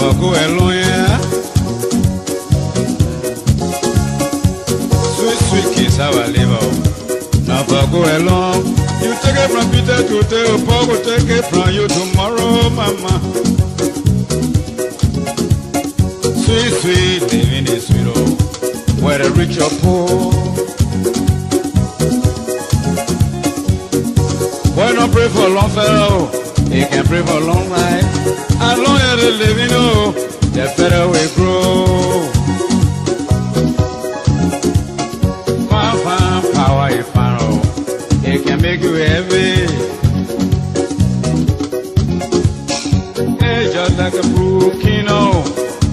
for go along, yeah. Sweet kiss, how I live. Now for go along. You take it from Peter today, Paul will take it from you tomorrow, mama. Sweet, living is sweet, oh, whether rich or poor. Why not pray for a long fellow? He can pray for a long life. As long as they live, you know, the better we grow. Fine, power is fine, oh, it can make you heavy. It's just like a brook, you know,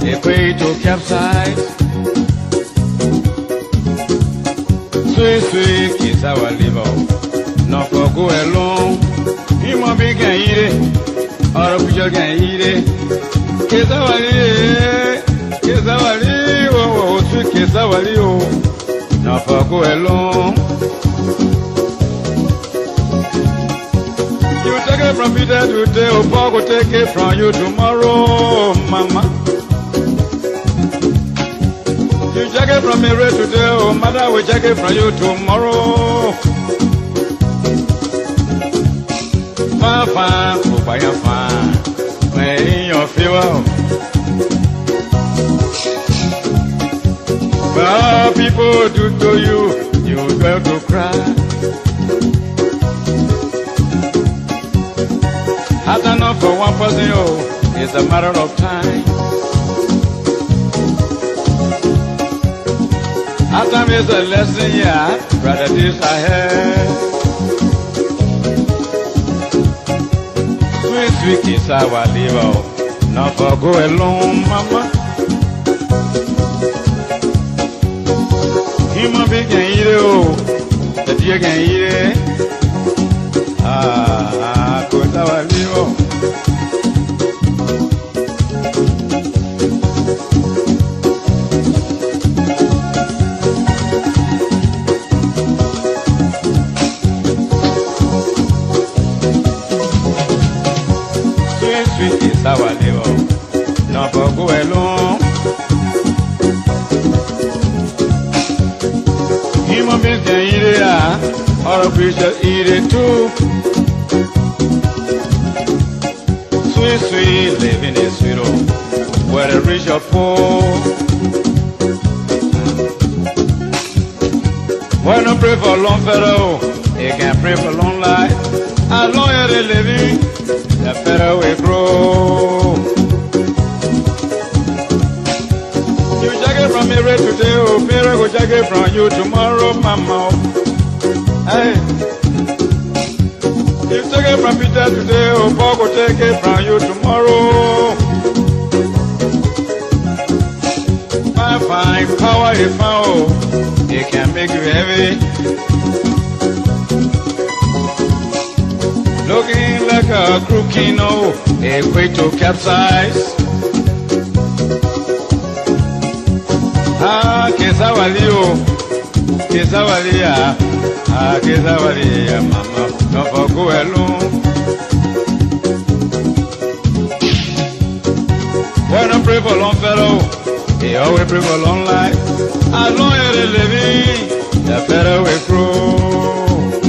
a way to capsize. Sweet, kiss our liver. Not for go along. You might be can eat it, or a picture can eat it. Kiss our oh, sweet kiss our little. Not for go along. You take it from Peter today, or Paul will take it from you tomorrow, mama. You take it from Mary today, or mother will take it from you tomorrow. Fine, go by your fine, may your feel. Well, people do to you, you go to cry. I don't know for one person, oh, it's a matter of time. Our time is a lesson, yeah, brother, this I have. Sweet kiss our liver, not for go alone, mama. Human being can eat it, oh, the deer can eat it. Kiss our liver. Our liver, not for go along. Human beings can eat it, or a creature eat it too. Sweet, living is sweet, oh, whether rich or poor. Why not pray for a long fellow? He can pray for long life. As long as they living, the better we grow. You take it from Mary today, oh, Mary will take it from you tomorrow, mama. Hey. You take it from Peter today, oh, Paul will take it from you tomorrow. Fine, power is fine, oh, it can make you heavy. Looking like a crook, you know, a way to capsize. Kesawalia, mama, don't for go alone. Why not pray for long fellow? He always pray for long life. As long as they living, the better we grow,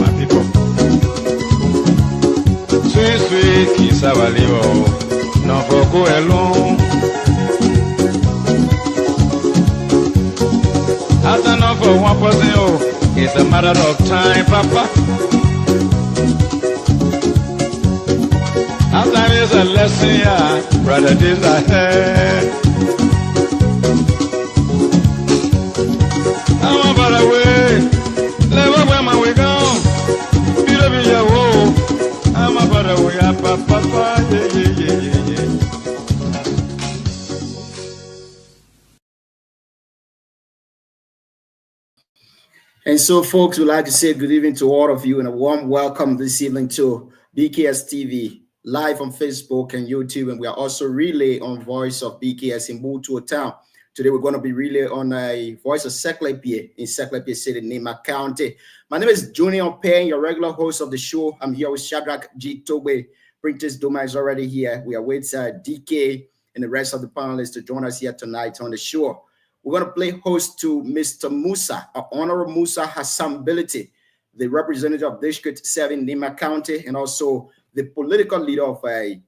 my people. Sweet, kiss our liver, not for go alone. After not for one person, oh, it's a matter of time, papa. After is a lesson, yeah, brother, this I had. I'm about away, never where my way gone. Be your woe. I'm about away, papa, yeah. And so, folks, we'd like to say good evening to all of you and a warm welcome this evening to BKS TV, live on Facebook and YouTube. And we are also relay on Voice of BKS in Butuo Town. Today, we're going to be relay on a Voice of Seklepie in Seklepie City, Nema County. My name is Junior Payne, your regular host of the show. I'm here with Shadrach G. Tobe. Princess Duma is already here. We are with DK and the rest of the panelists to join us here tonight on the show. We're going to play host to Mr. Musa, Honorable Musa Hassan Bility, the representative of District 7 Nema County, and also the political leader of a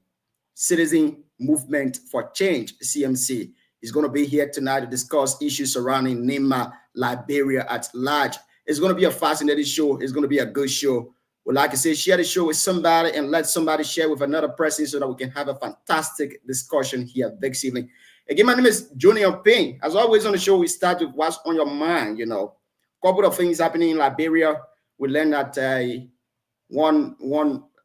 Citizen Movement for Change, CMC. He's going to be here tonight to discuss issues surrounding Nema, Liberia at large. It's going to be a fascinating show. It's going to be a good show. Well, like I said, share the show with somebody and let somebody share with another person so that we can have a fantastic discussion here this evening. Again, my name is Junior Payne. As always on the show, we start with what's on your mind. A couple of things happening in Liberia. We learned that one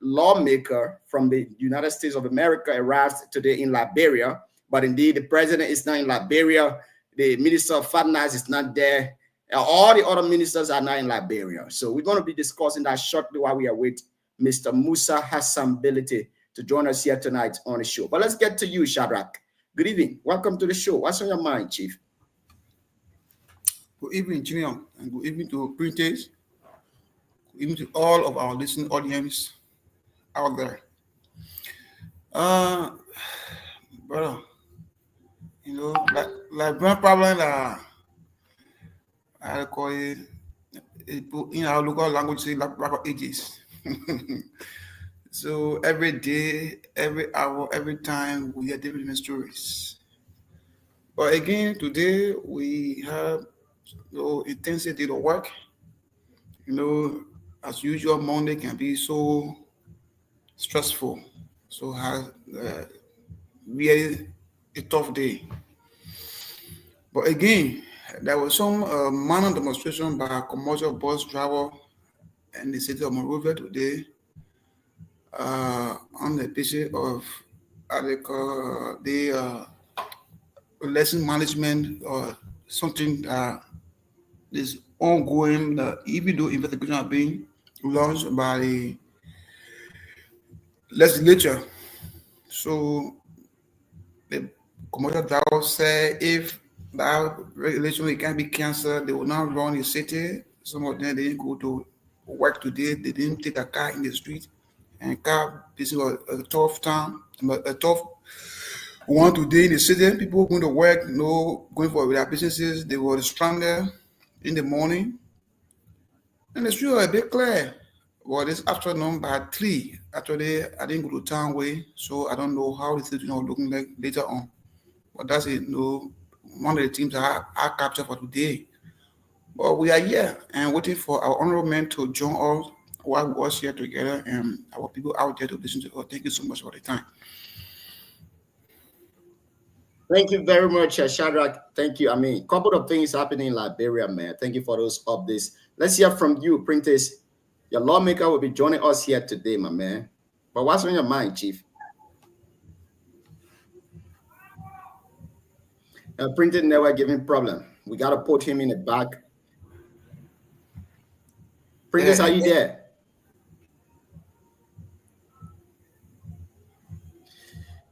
lawmaker from the United States of America arrived today in Liberia. But indeed, the president is not in Liberia. The Minister of Finance is not there. All the other ministers are not in Liberia. So we're going to be discussing that shortly while we are with Mr. Musa Hassan Bility to join us here tonight on the show. But let's get to you, Shadrach. Good evening. Welcome to the show. What's on your mind, Chief? Good evening, Junior, and good evening to printers. Good evening to all of our listening audience out there. Brother, Liberian problem I call it in our local language, say lack of ages. So every day, every hour, every time we hear different stories. But again, today we have intensity of work. As usual, Monday can be so stressful. So has really a tough day. But again, there was some minor demonstration by a commercial bus driver in the city of Monrovia today on the basis of the lesson management or something that is ongoing, even though investigations are being launched by the legislature. So the commercial driver said if that regulation can be canceled, they will not run the city. Some of them, they didn't go to work today. They didn't take a car in the street. And car, this was a tough time, a tough one today in the city. People going to work, going for their businesses. They were stranded in the morning. And the street was a bit clear. Well, this afternoon by 3, actually, I didn't go to town way, so I don't know how the situation was looking like later on. But that's it. One of the teams I captured for today. But we are here and waiting for our honorable men to join us while we all here together and our people out there to listen to us. Thank you so much for the time. Thank you very much, Shadrach. Thank you. A couple of things happening in Liberia, man. Thank you for those updates. Let's hear from you, Printers. Your lawmaker will be joining us here today, my man. But what's on your mind, Chief? Printed never giving problem. We got to put him in the back. Printers, are you there?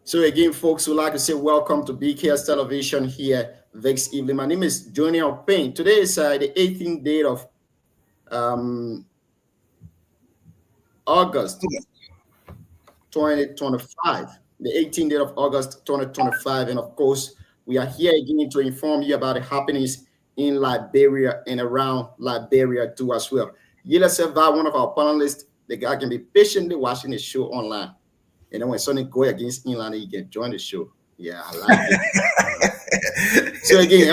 So again, folks, we'd like to say welcome to BKS Television here this evening. My name is Junior Payne. Today is the 18th day of August 2025. The 18th day of August 2025. And of course, we are here again to inform you about the happenings in Liberia and around Liberia too as well. Yila Seva, one of our panelists, the guy can be patiently watching the show online. And then when something go against England, you can join the show. Yeah, I like it. So again,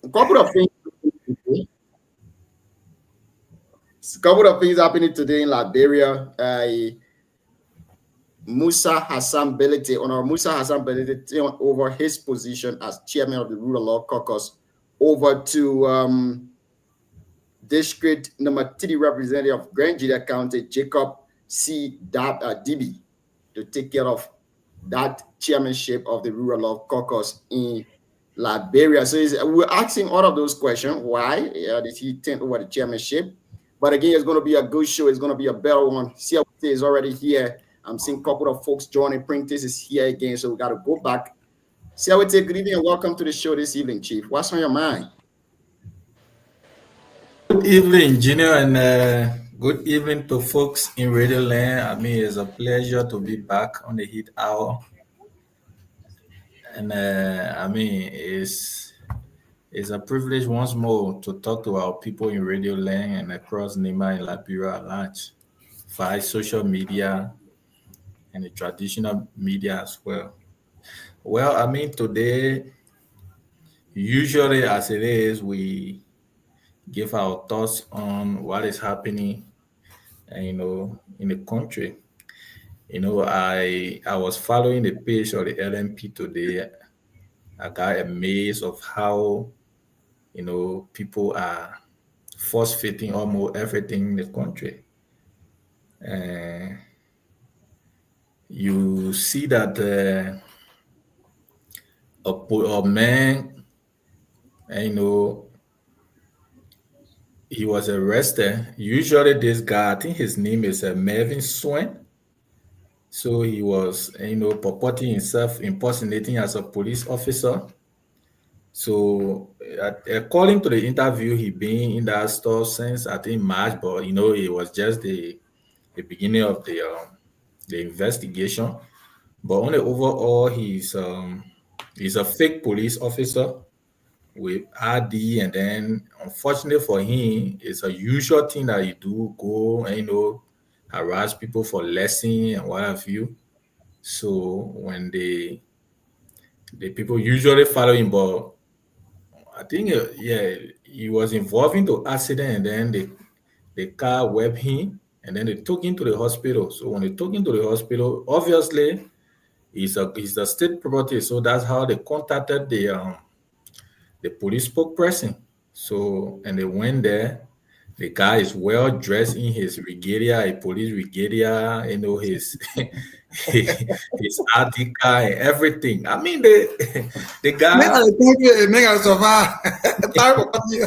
a couple of things happening today in Liberia. Musa Hassan Bility, Honorable Musa Hassan Bility, turned over his position as chairman of the Rule of Law Caucus over to District Number 3 Representative of Grand Judea County, Jacob C. Dibi, to take care of that chairmanship of the Rule of Law Caucus in Liberia. So we're asking all of those questions. Why did he take over the chairmanship? But again, it's going to be a good show. It's going to be a better one. CLT is already here. I'm seeing a couple of folks joining. Printers is here again, so we got to go back. CLT, good evening and welcome to the show this evening, Chief. What's on your mind? Good evening, Junior, and good evening to folks in Radio Land. It's a pleasure to be back on the Heat Hour. And I mean, it's a privilege once more to talk to our people in Radio Land and across Nima and Liberia at large via social media and the traditional media as well. Well, I mean, today, usually as it is, we give our thoughts on what is happening, in the country. I was following the page of the LMP today. I got amazed of how people are force fitting almost everything in the country. And you see that a man, and, he was arrested. Usually, this guy, I think his name is Melvin Swain. So he was, purporting himself impersonating as a police officer. So, according to the interview, he been in that store since I think March, but it was just the beginning of the investigation. But on the overall, he's a fake police officer with ID, and then unfortunately for him, it's a usual thing that he do go and harass people for lesson and what have you. So when the people usually follow him, but I think yeah, he was involved into accident, and then the car web him, and then they took him to the hospital. So when they took him to the hospital, obviously he's a state property, so that's how they contacted the police spokesperson. So and they went there. The guy is well dressed in his regalia, a police regalia, his his article and everything. I mean, the Make guy. I thank you, make I survive. Time for you.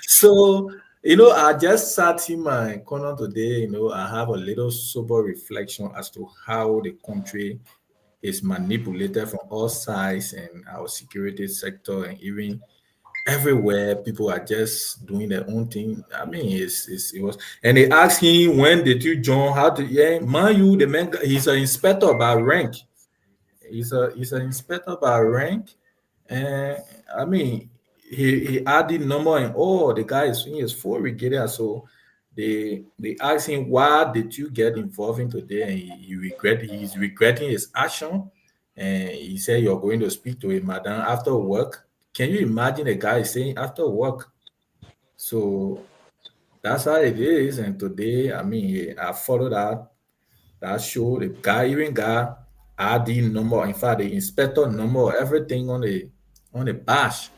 So, I just sat in my corner today. I have a little sober reflection as to how the country is manipulated from all sides and our security sector, and even everywhere people are just doing their own thing. I mean, it was, and they asked him, when did you join? How did, yeah, man, the man, he's an inspector by rank. He's an inspector by rank, and I mean, he added number and oh, the guy is in his full regalia. So they asked him, why did you get involved in today? And he's regretting his action, and he said, you're going to speak to a madam after work. Can you imagine a guy saying after work? So that's how it is. And today, I mean, I followed that show. The guy even got ID number. In fact, the inspector number, everything on the badge.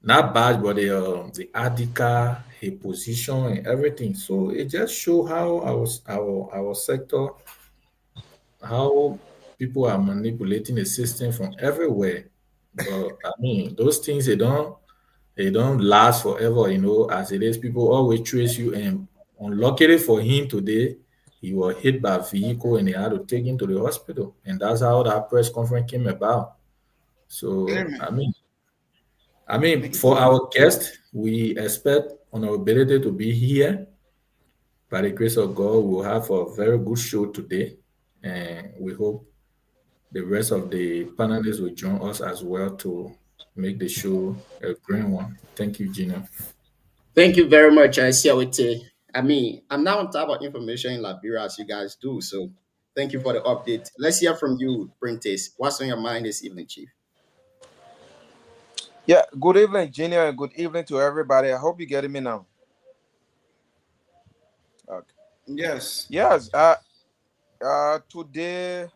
Not badge, but the ID card, his position, and everything. So it just show how our sector, how people are manipulating the system from everywhere. But I mean, those things they don't last forever, as it is. People always trace you, and unluckily for him today, he was hit by a vehicle and they had to take him to the hospital. And that's how that press conference came about. So Amen. I mean, for our guest, we expect on our ability to be here. By the grace of God, we'll have a very good show today. And we hope the rest of the panelists will join us as well to make the show a great one. Thank you, Gina. Thank you very much, Siawete. I mean, I'm now on top of information in Liberia as you guys do. So thank you for the update. Let's hear from you, Prentice. What's on your mind this evening, Chief? Yeah, good evening, Junior, and good evening to everybody. I hope you're getting me now. Okay. Yes. Yes, today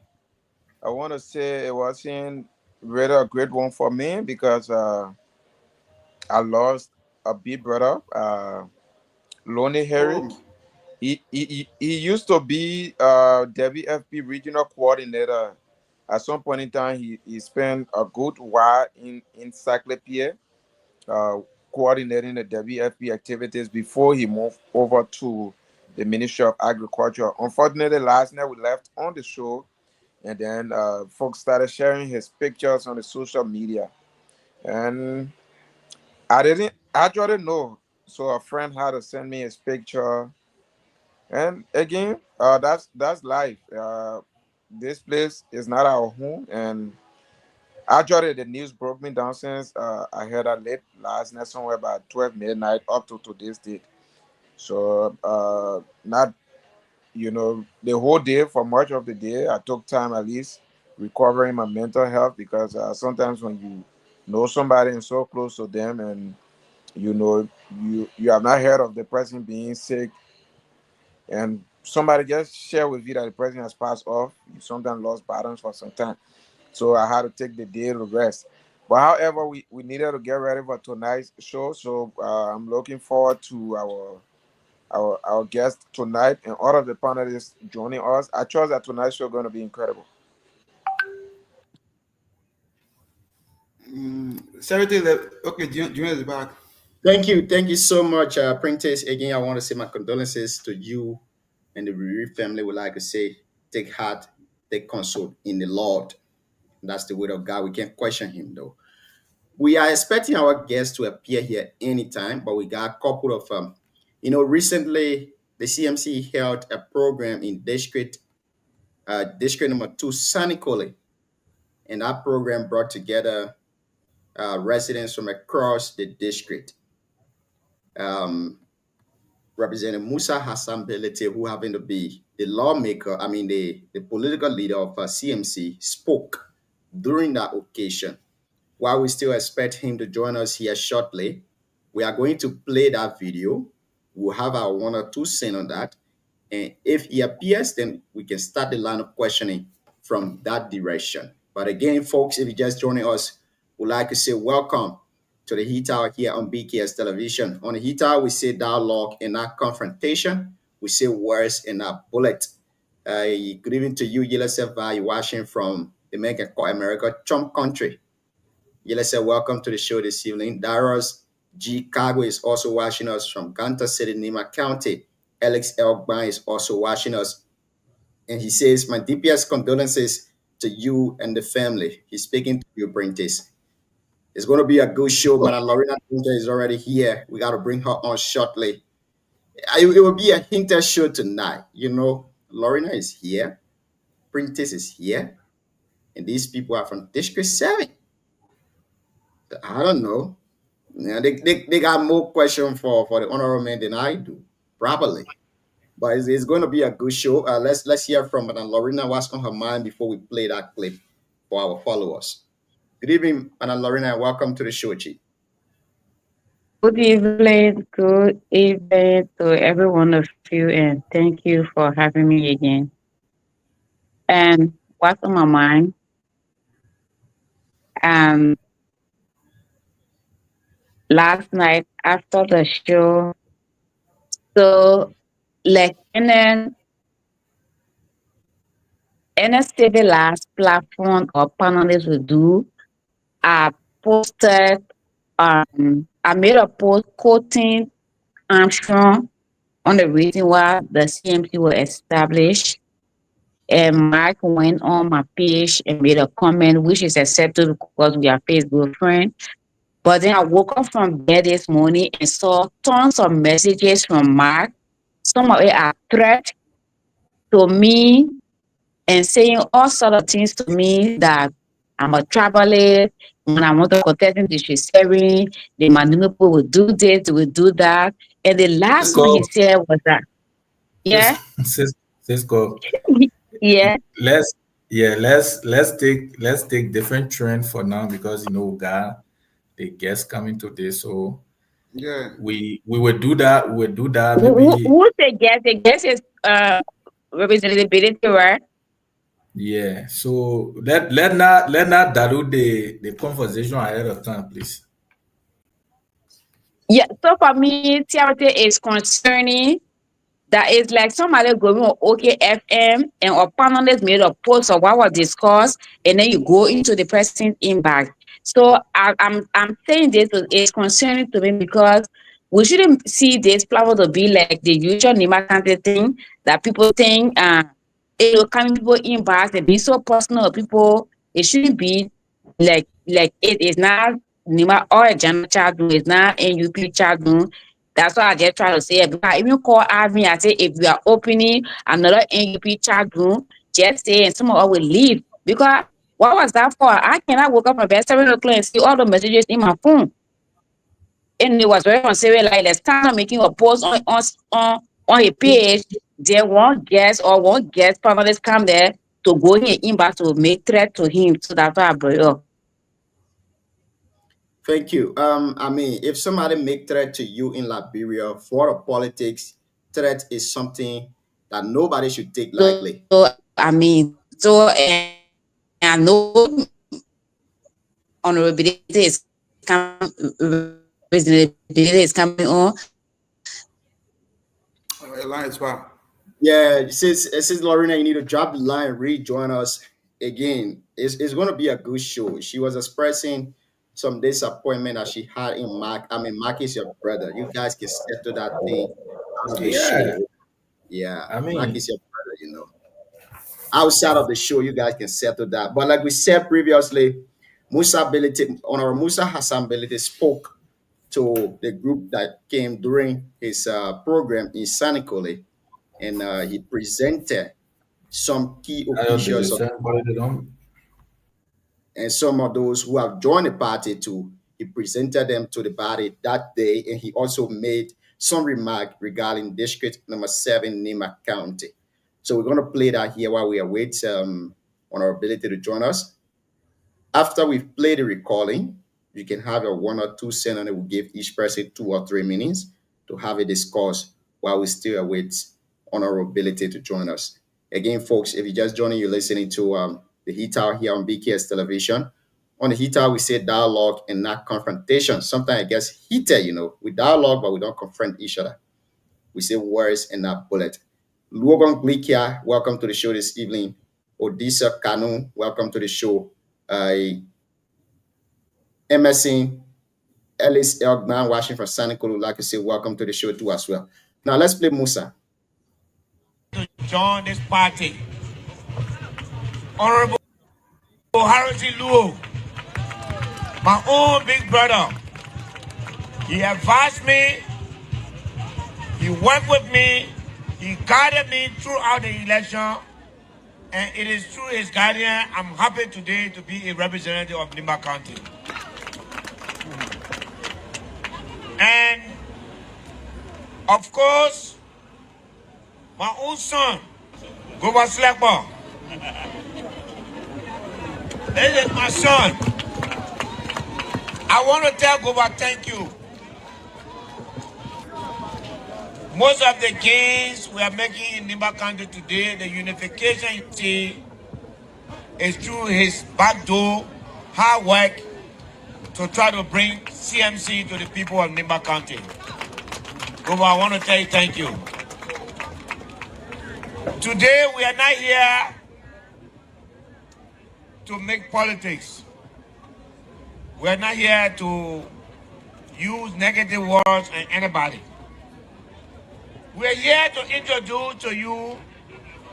I want to say it wasn't really a great one for me because I lost a big brother, Lonnie Herrick. Oh, He used to be WFP regional coordinator. At some point in time, he spent a good while in Cyclopia, uh, coordinating the WFP activities before he moved over to the Ministry of Agriculture. Unfortunately, last night we left on the show, and then folks started sharing his pictures on the social media, and I didn't actually know. So a friend had to send me his picture, and again, that's life. This place is not our home, and Actually, the news broke me down since I heard that late last night, somewhere about 12 midnight up to today's date. So, not, the whole day, for much of the day, I took time at least recovering my mental health because sometimes when you know somebody and so close to them and you have not heard of the person being sick and somebody just share with you that the person has passed off, you sometimes lost balance for some time. So I had to take the day to rest. But however, we needed to get ready for tonight's show. So I'm looking forward to our guest tonight and all of the panelists joining us. I trust that tonight's show is going to be incredible. Charity, okay, Junior is back. Thank you so much, Prentice. Again, I want to say my condolences to you and the bereaved family. Would like to say, take heart, take console in the Lord. That's the word of God. We can't question Him though. We are expecting our guests to appear here anytime, but we got a couple of recently the CMC held a program in district number 2, Sunny Coley, and that program brought together residents from across the district. Um, Representative Musa Hassan Belete, who happened to be the lawmaker, the political leader of CMC, spoke during that occasion. While we still expect him to join us here shortly, we are going to play that video. We'll have our 1 or 2 cents on that. And if he appears, then we can start the line of questioning from that direction. But again, folks, if you're just joining us, we'd like to say welcome to the Heat Hour here on BKS Television. On the Heat Hour, we say dialogue and not confrontation. We say words and not bullet. Good evening to you, Yelesef Valley, watching from the America, Trump country. Yelesef, welcome to the show this evening. Daros G. Kago is also watching us from Ganta City, Nima County. Alex Elgban is also watching us. And he says, my deepest condolences to you and the family. He's speaking to you, Prentice. It's going to be a good show, but Lorena Hinter is already here. We got to bring her on shortly. It will be a Hinter show tonight. Lorena is here. Prentice is here. And these people are from District 7. I don't know. They got more questions for the honorable man than I do, probably. But it's going to be a good show. Let's hear from Madam Lorena what's on her mind before we play that clip for our followers. Good evening, Madam Lorena. Welcome to the show, Chief. Good evening to every one of you, and thank you for having me again. And what's on my mind? Last night after the show, so like any the last platform or panelists will do, I posted. I made a post quoting Armstrong on the reason why the CMC was established. And Mark went on my page and made a comment, which is acceptable because we are Facebook friends. But then I woke up from bed this morning and saw tons of messages from Mark. Some of it are threats to me and saying all sorts of things to me that I'm a traveler. When I want to contest in the sharing, the Manunupo will do this, they will do that. And the last one he said was that, yeah, Cisco. yeah. Let's take different trend for now because we got the guests coming today. So yeah, we will do that. We'll do that. Who's the guest? The guest is Representative Benedict, right? Yeah. So let not dilute the conversation ahead of time, please. Yeah. So for me, TRT is concerning. That is like somebody going on OKFM and our panelists made a post of what was discussed, and then you go into the person's inbox. So I'm saying this is concerning to me because we shouldn't see this platform to be like the usual Nima County thing that people think coming people inbox and be so personal. People, it shouldn't be like it is not Nima or a general chat room. It's not NUP chat room. That's why I just try to say, because I even call Arvin, I say, if we are opening another NUP chat room, just say, and some of us will leave. Because What was that for? I cannot wake up from bed 7 o'clock and see all the messages in my phone. And it was very considerate, like let's start making a post on a page. There won't guest or won't guest panelists come there to go in inbox to make threat to him. So that's why I brought it up. Thank you. I mean, if somebody make threat to you in Liberia for the politics, threat is something that nobody should take lightly. So I mean, and I know honorability is coming on. Yeah, since Lorena, you need to drop the line, rejoin us again. It's going to be a good show. She was expressing some disappointment that she had in Mark. I mean, Mark is your brother. You guys can settle that thing out of the show. Yeah, I mean, Mark is your brother, you know. Outside of the show, you guys can settle that. But like we said previously, Honorable Musa Hassan Belite spoke to the group that came during his program in Sanikole, and he presented some key officials and some of those who have joined the party too. He presented them to the party that day, and he also made some remark regarding District Number 7, Nima County. So we're going to play that here while we await honorability to join us. After we've played the recording, you can have a 1 or 2 cents, and it will give each person 2 or 3 minutes to have a discourse while we still await honorability to join us. Again, folks, if you're just joining, you're listening to the Heat Hour here on BKS Television. On the Heat Hour, we say dialogue and not confrontation. Sometimes it gets heated, you know. We dialogue, but we don't confront each other. We say words and not bullet. Luogon Glikia, welcome to the show this evening. Odisa Kanu, welcome to the show. Emerson Ellis Elgman, watching from Sanikolu, like I say, welcome to the show too as well. Now let's play Musa. To join this party, Honorable Harrison Luo, my own big brother, he advised me, he worked with me, he guided me throughout the election, and it is through his guidance I'm happy today to be a representative of Nimba County. And of course, my own son, Goba Slekbo. This is my son. I want to tell Goba thank you. Most of the gains we are making in Nimba County today, the unification you see, is through his backdoor hard work to try to bring CMC to the people of Nimba County. Goba, I want to tell you thank you. Today we are not here to make politics. We are not here to use negative words on anybody. We are here to introduce to you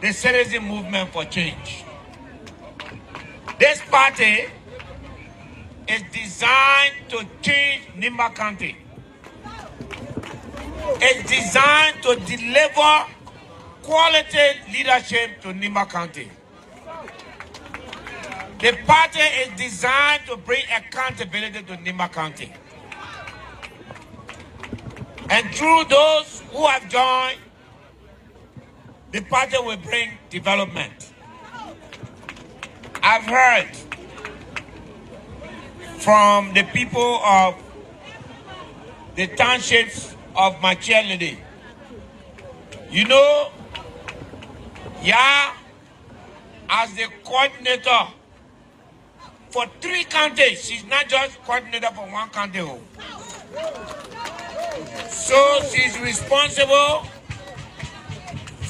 the citizen movement for change. This party is designed to change Nimba County. It's designed to deliver quality leadership to Nimba County. The party is designed to bring accountability to Nimba County. And through those who have joined, the party will bring development. I've heard from the people of the townships of Machelede. You know, as the coordinator for 3 counties, she's not just coordinator for 1 county. So she's responsible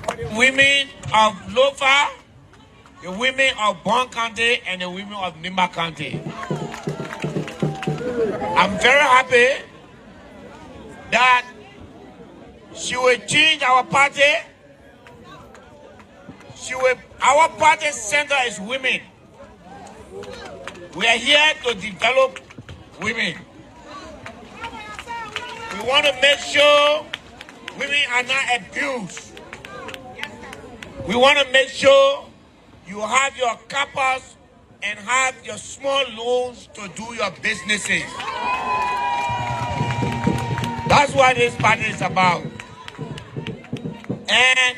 for the women of Lofa, the women of Bon County, and the women of Nimba County. I'm very happy that she will change our party. Our party center is women. We are here to develop women. We want to make sure women are not abused. We want to make sure you have your CAPAs and have your small loans to do your businesses. That's what this party is about. And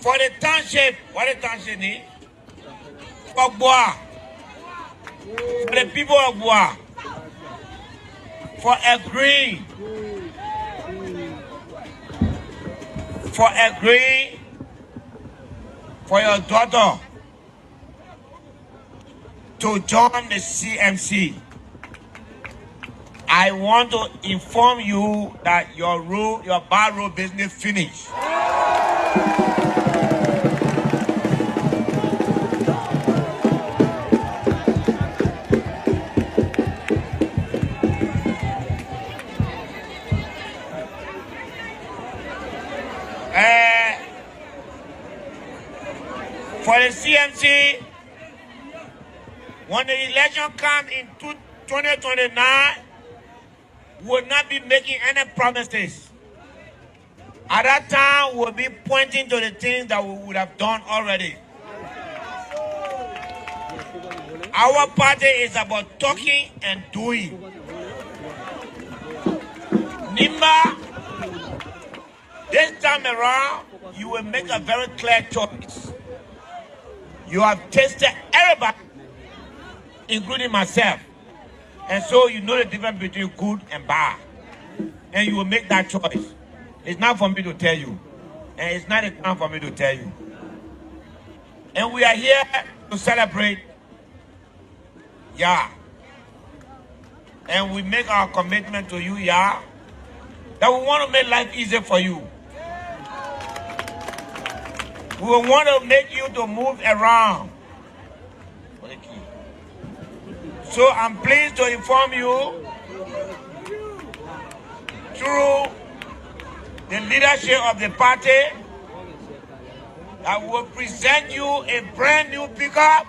for the township, what the township need? For Bois, for the people of Bois, for agreeing, for your daughter to join the CMC. I want to inform you that your bar road business finished. For the CMC, when the election comes in 2029, we will not be making any promises. At that time, we'll be pointing to the things that we would have done already. Our party is about talking and doing. Nimba, this time around, you will make a very clear choice. You have tested everybody, including myself. And so you know the difference between good and bad. And you will make that choice. It's not for me to tell you. And it's not a time for me to tell you. And we are here to celebrate. Yeah. And we make our commitment to you, yeah, that we want to make life easier for you. We want to make you to move around. So I'm pleased to inform you through the leadership of the party that will present you a brand new pickup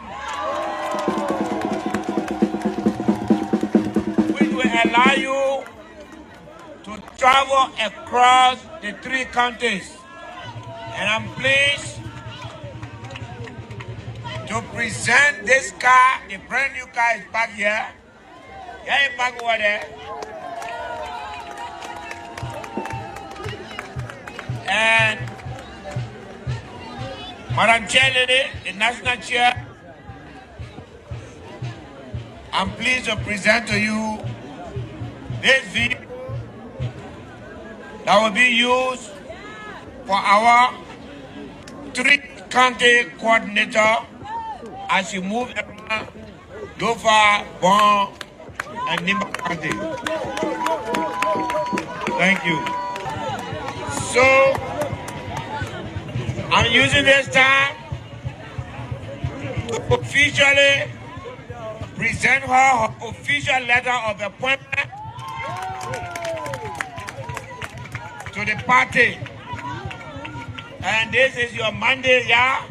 which will allow you to travel across the 3 counties. And I'm pleased to present this car. The brand new car is parked here. Yeah, it's parked over there. And Madam Chair Lady, the National Chair, I'm pleased to present to you this vehicle that will be used for our 3 county coordinator as you move around Lofa, Bon, and Nimba County. Thank you. So, I'm using this time to officially present her official letter of appointment to the party. And this is your mandate, yeah,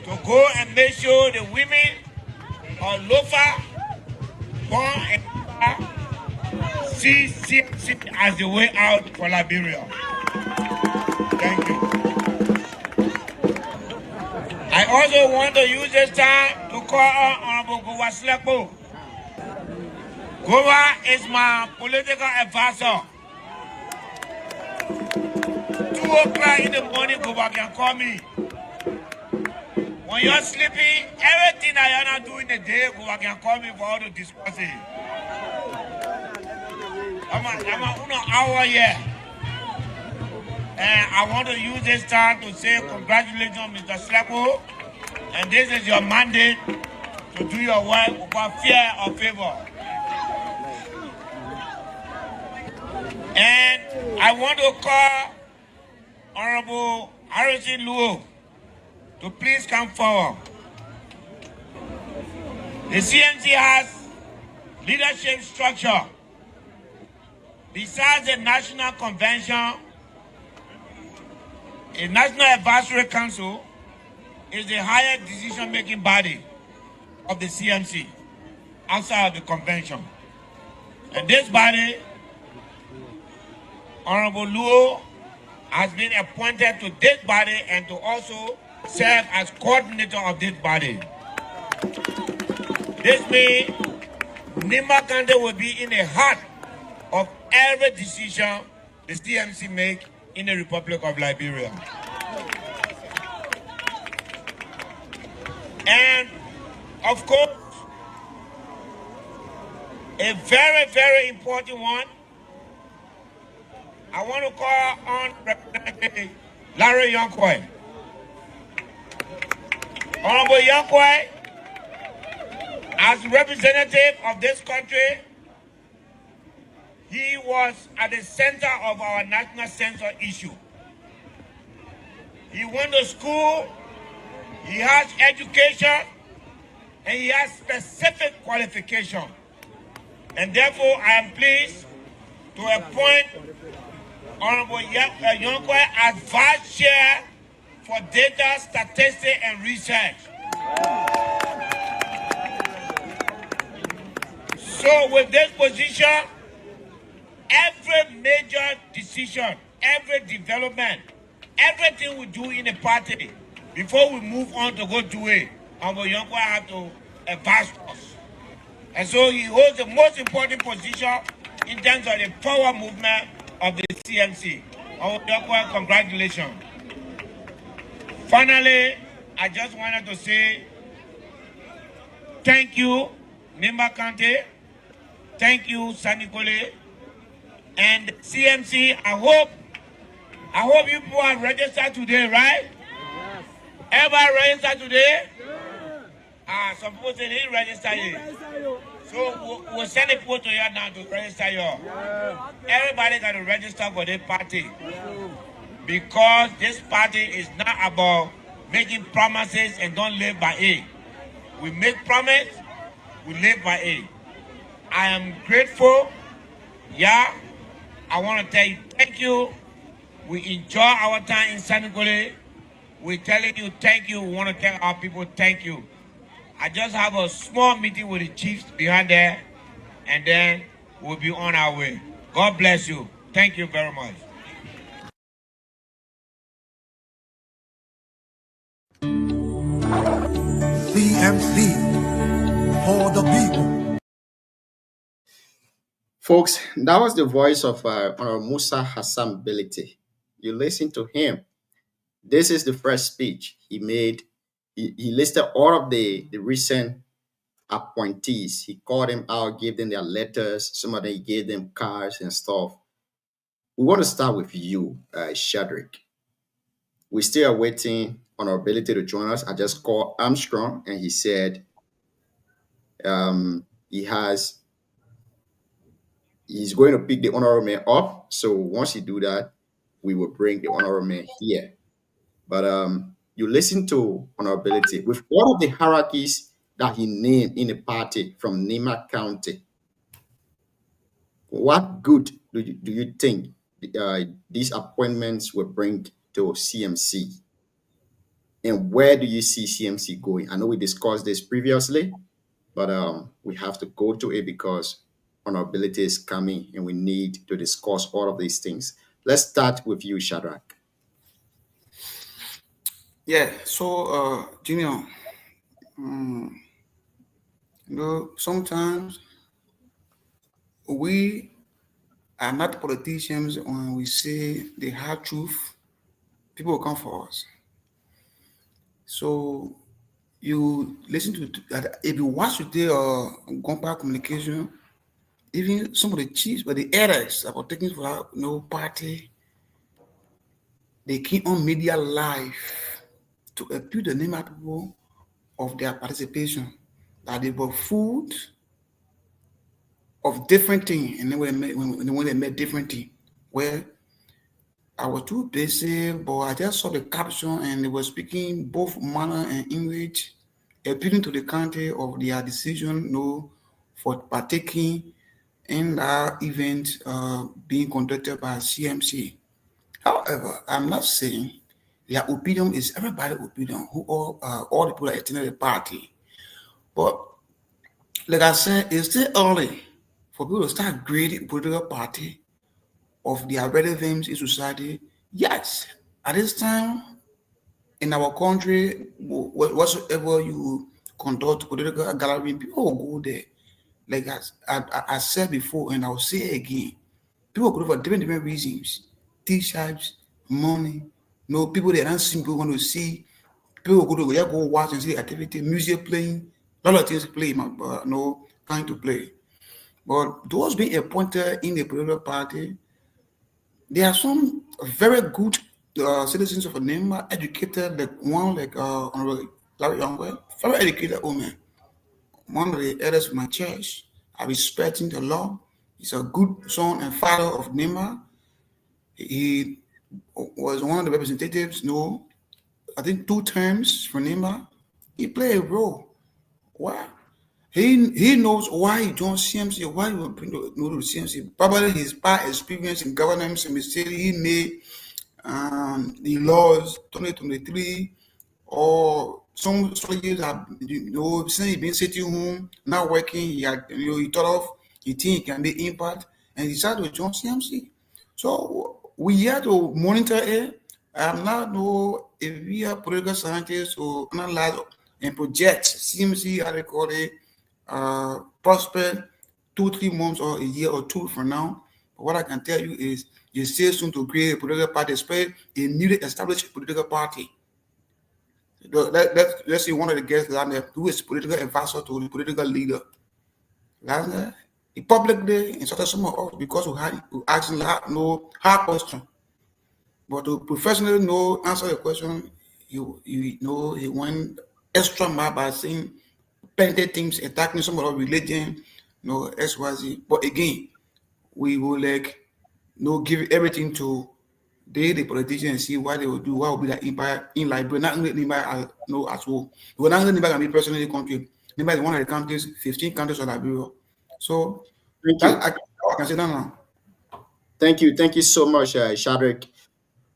to go and make sure the women of Lofa, Bon, and see as the way out for Liberia. Thank you. I also want to use this time to call on Honorable Gowa Slepo. Gowa is my political advisor. 2 o'clock in the morning, Gowa can call me. When you're sleeping, everything that you're not doing the day, Gowa can call me for all to discuss it. I'm an hour here. And I want to use this time to say congratulations, Mr. Slepo. And this is your mandate to do your work without fear or favor. And I want to call Honorable Harrison Luo to please come forward. The CMC has leadership structure. Besides the National Convention, a National Advisory Council is the higher decision-making body of the CMC outside of the convention. And this body, Honorable Luo, has been appointed to this body and to also serve as coordinator of this body. This means Nimba County will be in the heart of every decision the CMC make in the Republic of Liberia. And of course, a very, very important one, I want to call on Representative Larry Yonkoi. Honorable Yonkoi, as representative of this country, he was at the center of our national censor issue. He went to school, he has education, and he has specific qualification. And therefore, I am pleased to appoint Honorable Yonkoi as Vice Chair for Data, Statistics, and Research. So with this position, every major decision, every development, everything we do in the party, before we move on to go do it, Honorable Yonkoi have to advise us. And so he holds the most important position in terms of the power movement of the CMC. Honorable Yonkoi, congratulations. Finally, I just wanted to say thank you, Nimba County. Thank you, Sanikole. And CMC, I hope you people are registered today, right? Yes. Everybody registered today? Yes. Some people say they didn't register yet. So we'll send a people to you now to register you. Yes. Everybody got to register for this party. Yes. Because this party is not about making promises and don't live by it. We make promise, we live by it. I am grateful. Yeah, I want to tell you thank you. We enjoy our time in Sanikole. We're telling you thank you. We want to tell our people thank you. I just have a small meeting with the chiefs behind there, and then we'll be on our way. God bless you. Thank you very much. CMC for the people. Folks, that was the voice of Honorable Musa Hassan Belite. You listen to him. This is the first speech he made. He listed all of the recent appointees. He called them out, gave them their letters. Some of them he gave them cars and stuff. We want to start with you, Shadrach. We still are waiting on our ability to join us. I just called Armstrong and he said he's going to pick the honorable man up. So once you do that, we will bring the honorable man here. But you listen to honorability with all of the hierarchies that he named in the party from Nimba County. What good do you think these appointments will bring to CMC? And where do you see CMC going? I know we discussed this previously, but we have to go to it because honorability is coming and we need to discuss all of these things. Let's start with you, Shadrach. Yeah, so, Junior, sometimes we are not politicians. When we say the hard truth, people will come for us. So you listen to if you watch today Gompa communication, even some of the chiefs, but the errors about taking for party, they keep on media live to appeal the name of people of their participation, that they were food of different things, and then when they made different things, where I was too busy, but I just saw the caption and they were speaking both manner and English, appealing to the country of their decision for partaking in that event being conducted by CMC. However, I'm not saying their opinion is everybody's opinion, who all the people that attended the party. But like I said, it's still early for people to start grading political party of their relevance in society. Yes, at this time in our country, whatsoever you conduct political gallery, people will go there. Like I said before, and I'll say it again, people go for different reasons. T-shirts, money, people they don't simply want to see. People go to go watch and see the activity, music playing, a lot of things play, kind to play. But those being appointed in the political party, there are some very good citizens of Nema, educated, like one like Honorable Larry Youngwell, very educated woman. One of the elders of my church. I respect him the law. He's a good son and father of Nema. He was one of the representatives, I think 2 terms for Nema. He played a role. Why? He knows why he joined CMC, why he will bring to CMC. Probably his past experience in governance in the city, he made the laws 2023 or some years have since he been sitting home, not working, he had he thought of he think he can make impact and he decided to join CMC. So we have to monitor it. I'm not if we are political scientists or analyze and project CMC, how they call it, prospect 2-3 months or a year or 2 from now. But what I can tell you is you still soon to create a political party, especially a newly established political party. Let's see one of the guests down there who is political advisor to the political leader. He publicly insulted some of us because we asking hard question. But to professionally answer the question, he went extra mile by saying plenty things, attacking some of our religion, XYZ. But again, we will give everything to the politicians and see what they will do, what will be the impact in Liberia. Not only Liberia, as well. We're not only Liberia, personally in the country. Liberia is one of the countries, 15 countries of Liberia. So I can say that now. Thank you so much, Shadrach.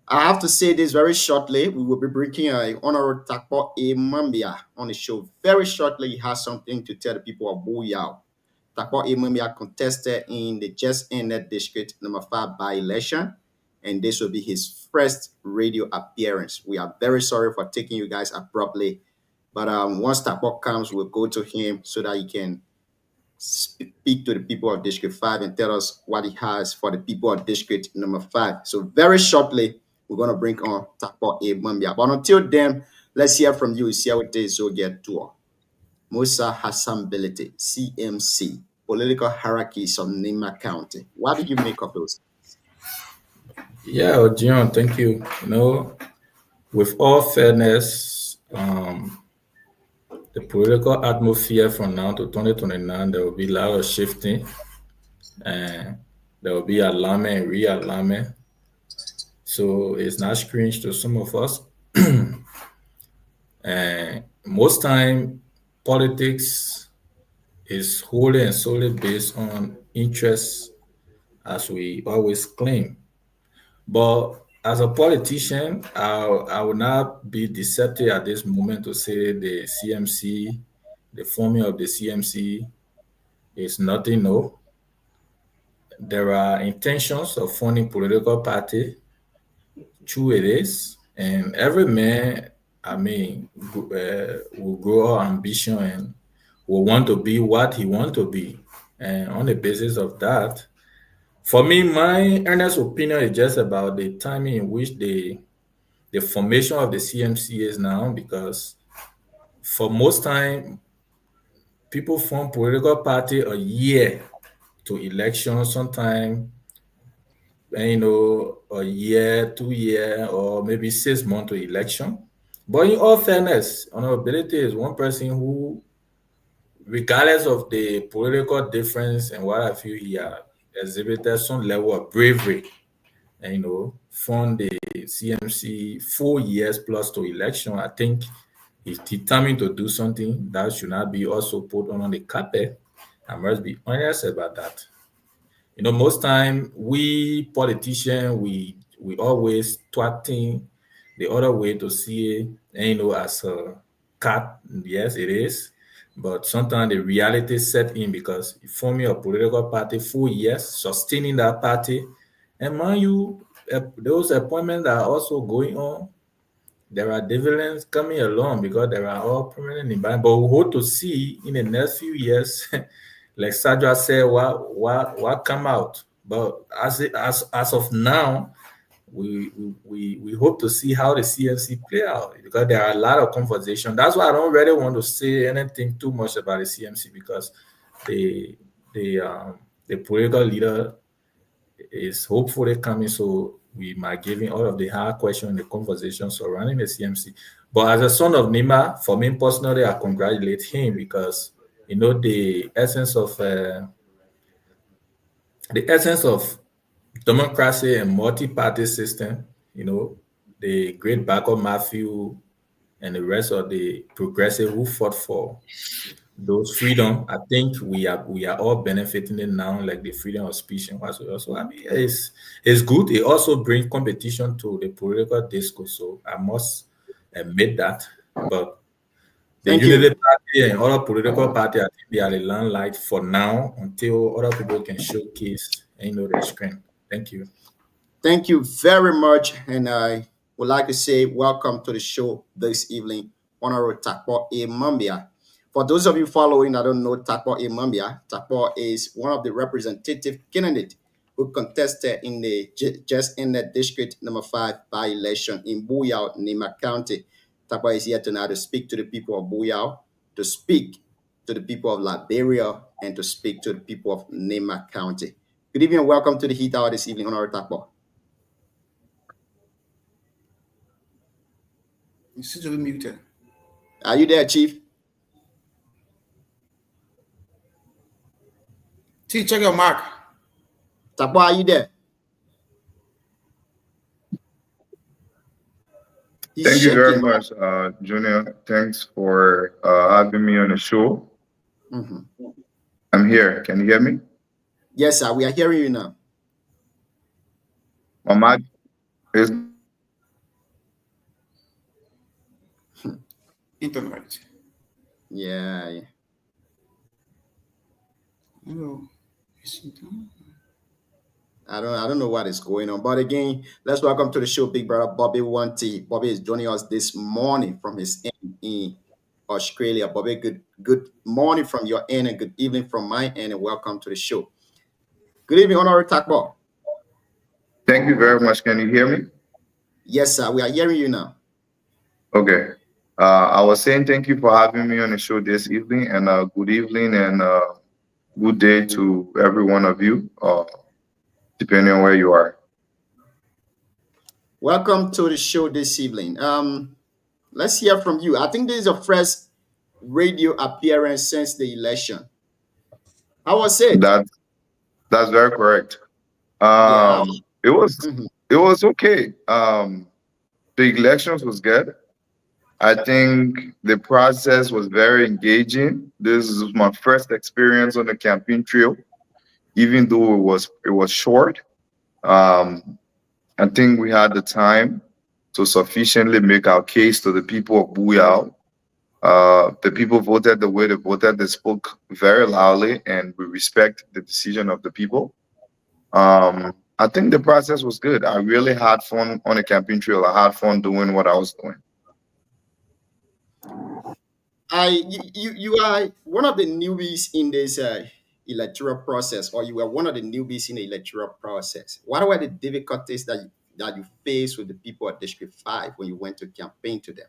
I have to say this very shortly. We will be bringing Honorable Takpo A. Mambia on the show very shortly. He has something to tell the people of Buyao. Takpo A. Mambia contested in the just ended district number 5 by-election, and this will be his first radio appearance. We are very sorry for taking you guys abruptly, but once Takpo comes, we'll go to him so that he can speak to the people of District 5 and tell us what he has for the people of District number 5. So very shortly, we're going to bring on Takpo A. Mambia. But until then, let's hear from you. See how it is. Zogia Tour. Musa Hassanbility, CMC, political hierarchies of Nema County. What do you make of those? Yeah, John, thank you. With all fairness, the political atmosphere from now to 2029, there will be a lot of shifting, and there will be alignment and realignment. So it's not strange to some of us. And most time, politics is wholly and solely based on interests, as we always claim. But as a politician, I will not be deceptive at this moment to say the CMC, the forming of the CMC is nothing new. There are intentions of forming political party. True it is. And every man, will grow our ambition and will want to be what he wants to be. And on the basis of that, for me, my earnest opinion is just about the timing in which the formation of the CMC is now, because for most time, people form political party a year to election, sometime, a year, 2 years, or maybe 6 months to election. But in all fairness, honorability is one person who, regardless of the political difference and what I feel, he exhibited some level of bravery and formed the CMC 4 years plus to election. I think he's determined to do something that should not be also put on the carpet. I must be honest about that. Most time we politicians, we always twatting the other way to see it, as a cat. Yes, it is. But sometimes the reality set in, because forming a political party 4 years, sustaining that party, and mind you, those appointments are also going on. there are dividends coming along because there are all permanent environment. But we hope to see in the next few years, like Sajwa said, what come out. But as of now, we hope to see how the CMC play out because there are a lot of conversation. That's why I don't really want to say anything too much about the CMC because the political leader is hopefully coming, so we might give him all of the hard questions and the conversation surrounding the CMC. But as a son of Nima, for me personally, I congratulate him because the essence of democracy and multi-party system, the great Backo Matthew and the rest of the progressive who fought for those freedom, I think we are all benefiting it now, like the freedom of speech and whatsoever. So I mean, it's good. It also brings competition to the political discourse. So I must admit that. But the Unity Party and other political parties, I think they are the limelight for now until other people can showcase their strength. Thank you. Thank you very much. And I would like to say welcome to the show this evening, Honorable Takpo A. Mambia. For those of you following, I don't know Takpo A. Mambia. Takpo is one of the representative candidates who contested in the just ended District Number 5 by-election in Buyao, Nima County. Takpo is here tonight to speak to the people of Buyao, to speak to the people of Liberia, and to speak to the people of Nima County. Good evening and welcome to the Heat Hour this evening, Honorable Takpo. You seem to be muted. Are you there, Chief? T, check your mark. Takpo, are you there? Thank you very much, Junior. Thanks for having me on the show. Mm-hmm. I'm here. Can you hear me? Yes, sir. We are hearing you now. My mic is internet. Yeah. Hello. I don't know what is going on. But again, let's welcome to the show, Big Brother Bobby Wanty. Bobby is joining us this morning from his end in Australia. Bobby, good morning from your end and good evening from my end, and welcome to the show. Good evening, Honorable Takpo. Thank you very much. Can you hear me? Yes, sir. We are hearing you now. Okay. I was saying thank you for having me on the show this evening, and good evening and good day to every one of you, depending on where you are. Welcome to the show this evening. Let's hear from you. I think this is your first radio appearance since the election. How was it? That's very correct. It was okay. The elections was good. I think the process was very engaging. This is my first experience on the campaign trail, even though it was short. I think we had the time to sufficiently make our case to the people of Buyao. The people voted the way they voted. They spoke very loudly, and we respect the decision of the people. I think the process was good. I really had fun on the campaign trail. I had fun doing what I was doing. You are one of the newbies in this electoral process, or you were one of the newbies in the electoral process. What were the difficulties that you faced with the people at District 5 when you went to campaign to them?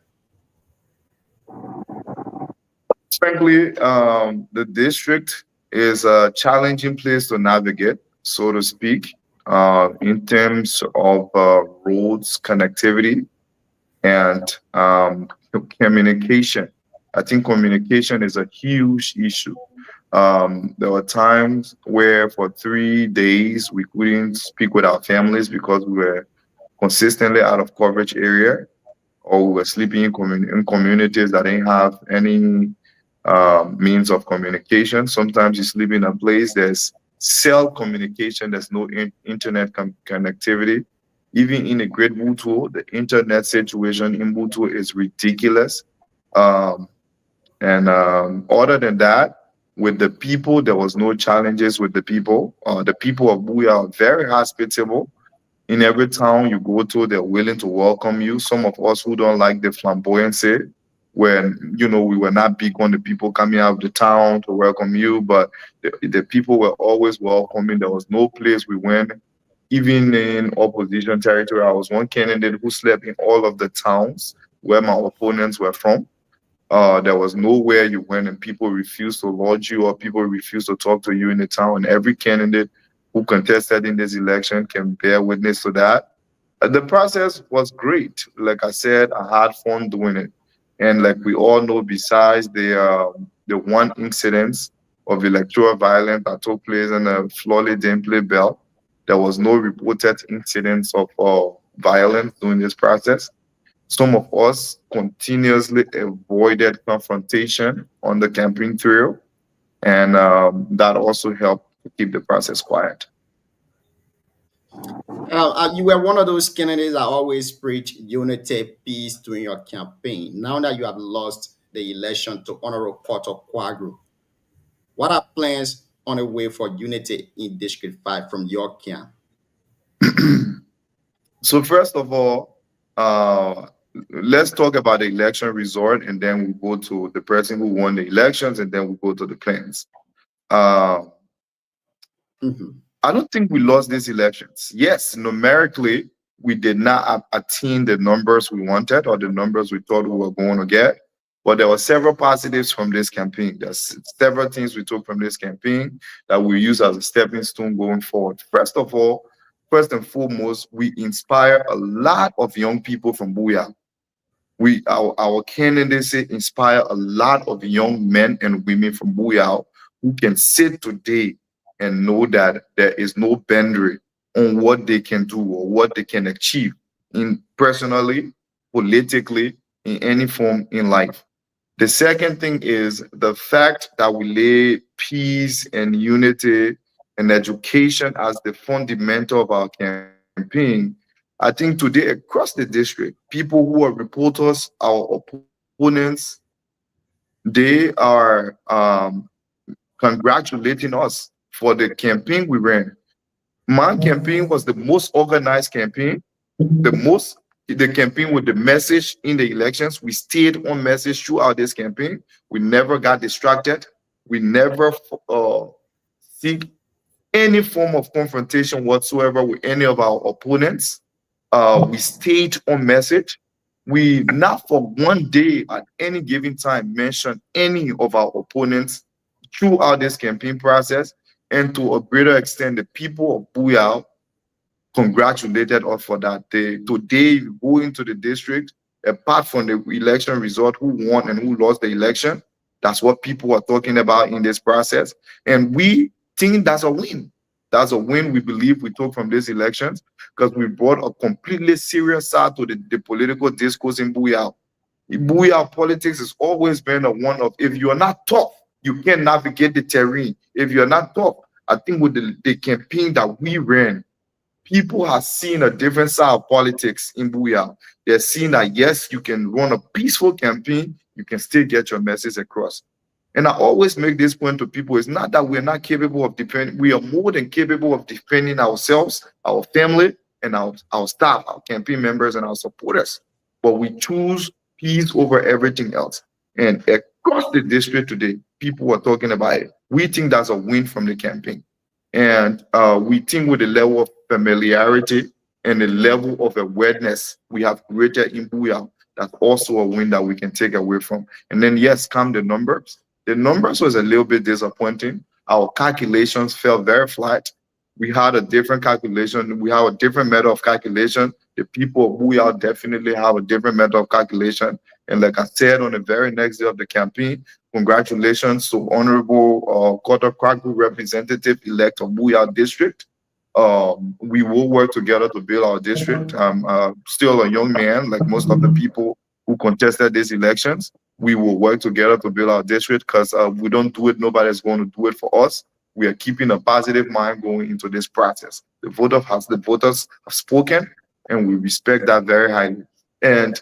Frankly, the district is a challenging place to navigate, so to speak, in terms of roads, connectivity, and communication. I think communication is a huge issue. There were times where for 3 days we couldn't speak with our families because we were consistently out of coverage area, or we were sleeping in communities that didn't have any means of communication. Sometimes you sleep in a place, there's cell communication, there's no internet connectivity. Even in the Great Butuo, the internet situation in Butuo is ridiculous. Other than that, with the people, there was no challenges with the people. The people of Buyao are very hospitable. In every town you go to, they're willing to welcome you. Some of us who don't like the flamboyancy, when we were not big on the people coming out of the town to welcome you, but the people were always welcoming. There was no place we went, even in opposition territory. I was one candidate who slept in all of the towns where my opponents were from. There was nowhere you went and people refused to lodge you or people refused to talk to you in the town. And every candidate who contested in this election can bear witness to that. The process was great. Like I said, I had fun doing it. And like we all know, besides the one incident of electoral violence that took place in the Florida Gameplay Belt, there was no reported incidents of violence during this process. Some of us continuously avoided confrontation on the campaign trail, and that also helped to keep the process quiet. You were one of those candidates that always preach unity, peace during your campaign. Now that you have lost the election to Honorable Porter Quadro, what are plans on the way for unity in District 5 from your camp? So first of all, let's talk about the election result, and then we go to the person who won the elections, and then we go to the plans. I don't think we lost these elections. Yes, numerically, we did not attain the numbers we wanted or the numbers we thought we were going to get. But there were several positives from this campaign. There's several things we took from this campaign that we use as a stepping stone going forward. First of all, first and foremost, we inspire a lot of young people from Booyah. Our candidacy inspire a lot of young men and women from Booyah who can sit today and know that there is no boundary on what they can do or what they can achieve in personally, politically, in any form in life. The second thing is the fact that we lay peace and unity and education as the fundamental of our campaign. I think today across the district, people who are reporters, our opponents, they are congratulating us for the campaign we ran. My campaign was the most organized campaign, the campaign with the message in the elections. We stayed on message throughout this campaign. We never got distracted. We never seek any form of confrontation whatsoever with any of our opponents. We stayed on message. We not for one day at any given time mentioned any of our opponents throughout this campaign process. And to a greater extent, the people of Booyah congratulated us for that. Today, you go into the district, apart from the election result, who won and who lost the election, that's what people are talking about in this process. And we think that's a win. That's a win we believe we took from these elections because we brought a completely serious side to the political discourse in Booyah. In Booyah, politics has always been a one of, if you're not tough, you can't navigate the terrain. If you're not tough, I think with the campaign that we ran, people have seen a different side of politics in Booyah. They're seeing that, yes, you can run a peaceful campaign, you can still get your message across. And I always make this point to people, it's not that we're not capable of defending, we are more than capable of defending ourselves, our family, and our staff, our campaign members, and our supporters. But we choose peace over everything else. And across the district today, people are talking about it. We think that's a win from the campaign. And we think with the level of familiarity and the level of awareness we have created in Booyah, that's also a win that we can take away from. And then, yes, come the numbers. The numbers was a little bit disappointing. Our calculations fell very flat. We had a different calculation. We have a different method of calculation. The people of Booyah definitely have a different method of calculation. And like I said, on the very next day of the campaign, congratulations to Honorable Porter Quadro, representative-elect of Booyah District. We will work together to build our district. I'm still a young man, like most of the people who contested these elections. We will work together to build our district because we don't do it, nobody's going to do it for us. We are keeping a positive mind going into this process. The voters have spoken, and we respect that very highly. And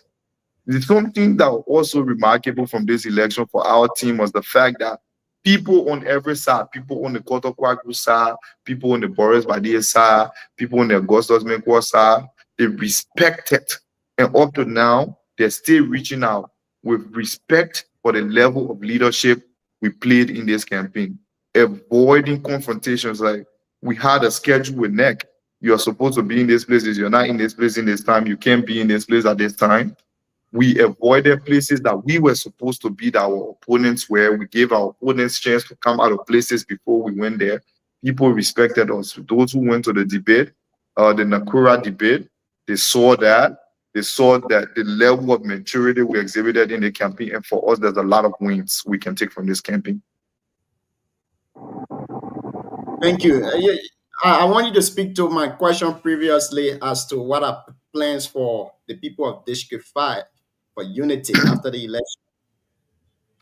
something that was also remarkable from this election for our team was the fact that people on every side, people on the Kotokwagru side, people on the Boris Badia side, people on the Augustus Menkwa side, they respect it. And up to now, they're still reaching out with respect for the level of leadership we played in this campaign, avoiding confrontations. Like, we had a schedule with NEC. You're supposed to be in this place. You're not in this place in this time. You can't be in this place at this time. We avoided places that we were supposed to be, that our opponents were. We gave our opponents chance to come out of places before we went there. People respected us. Those who went to the debate, the Nakura debate, they saw that. They saw that the level of maturity we exhibited in the campaign, and for us, there's a lot of wins we can take from this campaign. Thank you. I want you to speak to my question previously as to what are plans for the people of District 5 for unity after the election.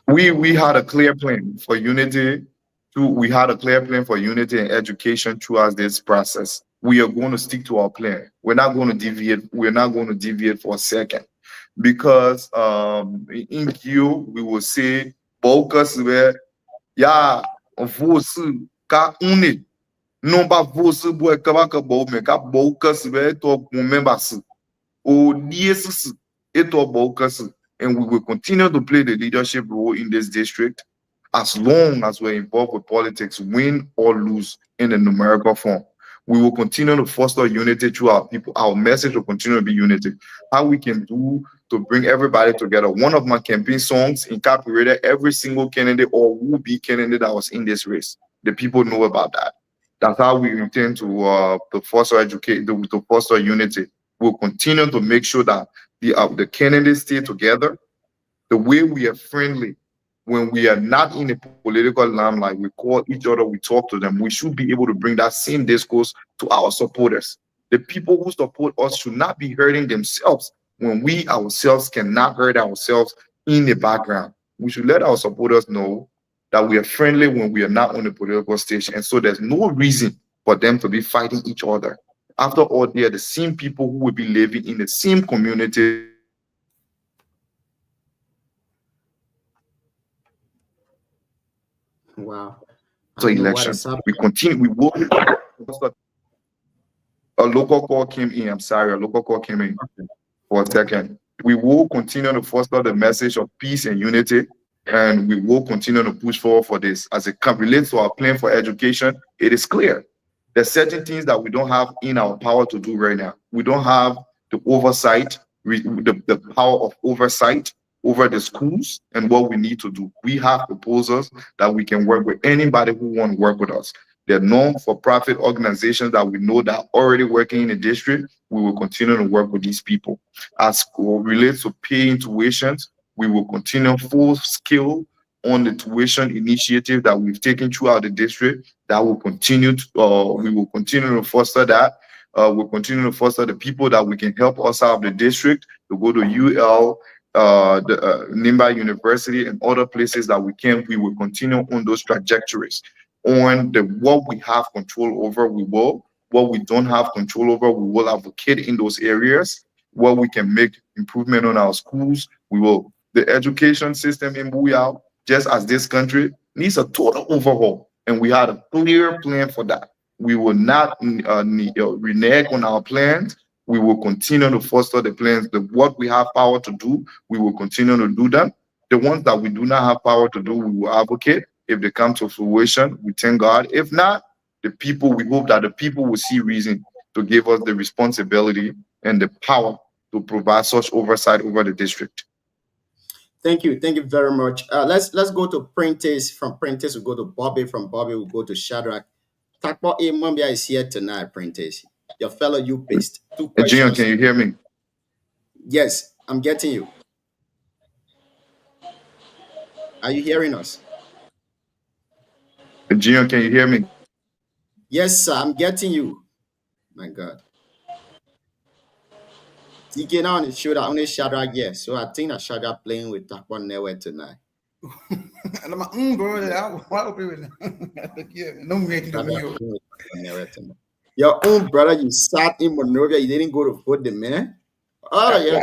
We had a clear plan for unity. We had a clear plan for unity and education throughout this process. We are going to stick to our plan. We're not going to deviate. We're not going to deviate for a second, because in Q we will say focus where você ka une non ba você boy ka ka bo me ka focus where to members o DSS eto focus, and we will continue to play the leadership role in this district as long as we're involved with politics, win or lose in the numerical form. We will continue to foster unity through our people. Our message will continue to be unity. How we can do to bring everybody together. One of my campaign songs incorporated every single candidate or will-be candidate that was in this race. The people know about that. That's how we intend to foster to foster unity. We'll continue to make sure that the candidates stay together. The way we are friendly, when we are not in a political limelight, we call each other, we talk to them. We should be able to bring that same discourse to our supporters. The people who support us should not be hurting themselves when we ourselves cannot hurt ourselves in the background. We should let our supporters know that we are friendly when we are not on the political stage. And so there's no reason for them to be fighting each other. After all, they are the same people who will be living in the same community. Wow. So election, we continue. We will. A local call came in. I'm sorry, a local call came in for a second. We will continue to foster the message of peace and unity, and we will continue to push forward for this. As it relates to our plan for education, it is clear. There's certain things that we don't have in our power to do right now. We don't have the oversight, the power of oversight over the schools and what we need to do. We have proposals that we can work with anybody who want to work with us. They're non-for-profit organizations that we know that are already working in the district. We will continue to work with these people. As it relates to paying tuitions, we will continue full scale on the tuition initiative that we've taken throughout the district. That will continue to, we will continue to foster that. We'll continue to foster the people that we can help us out of the district to go to UL, Nimba University and other places that we can. We will continue on those trajectories. On what we have control over, we will. What we don't have control over, we will advocate in those areas. What we can make improvement on our schools, we will. The education system in Buyao, just as this country, needs a total overhaul, and we had a clear plan for that. We will not renege on our plans. We will continue to foster the plans. What we have power to do, we will continue to do them. The ones that we do not have power to do, we will advocate. If they come to fruition, we thank God. If not, we hope that the people will see reason to give us the responsibility and the power to provide such oversight over the district. Thank you very much. Let's go to Prentice. From Prentice, we'll go to Bobby. From Bobby, we'll go to Shadrach. Takpo A. Mambia is here tonight, Prentice. Your fellow UPist. 2 questions. Gian, can you hear me? Yes, I'm getting you. Are you hearing us? Gian, can you hear me? Yes, sir, I'm getting you. My God. TK now on the show that only Shadrach, yes. So I think that Shadrach playing with Takpo Newe tonight. And I'm like, bro, why open with no making the Your own brother, you sat in Monrovia, you didn't go to vote the man. All right, yeah.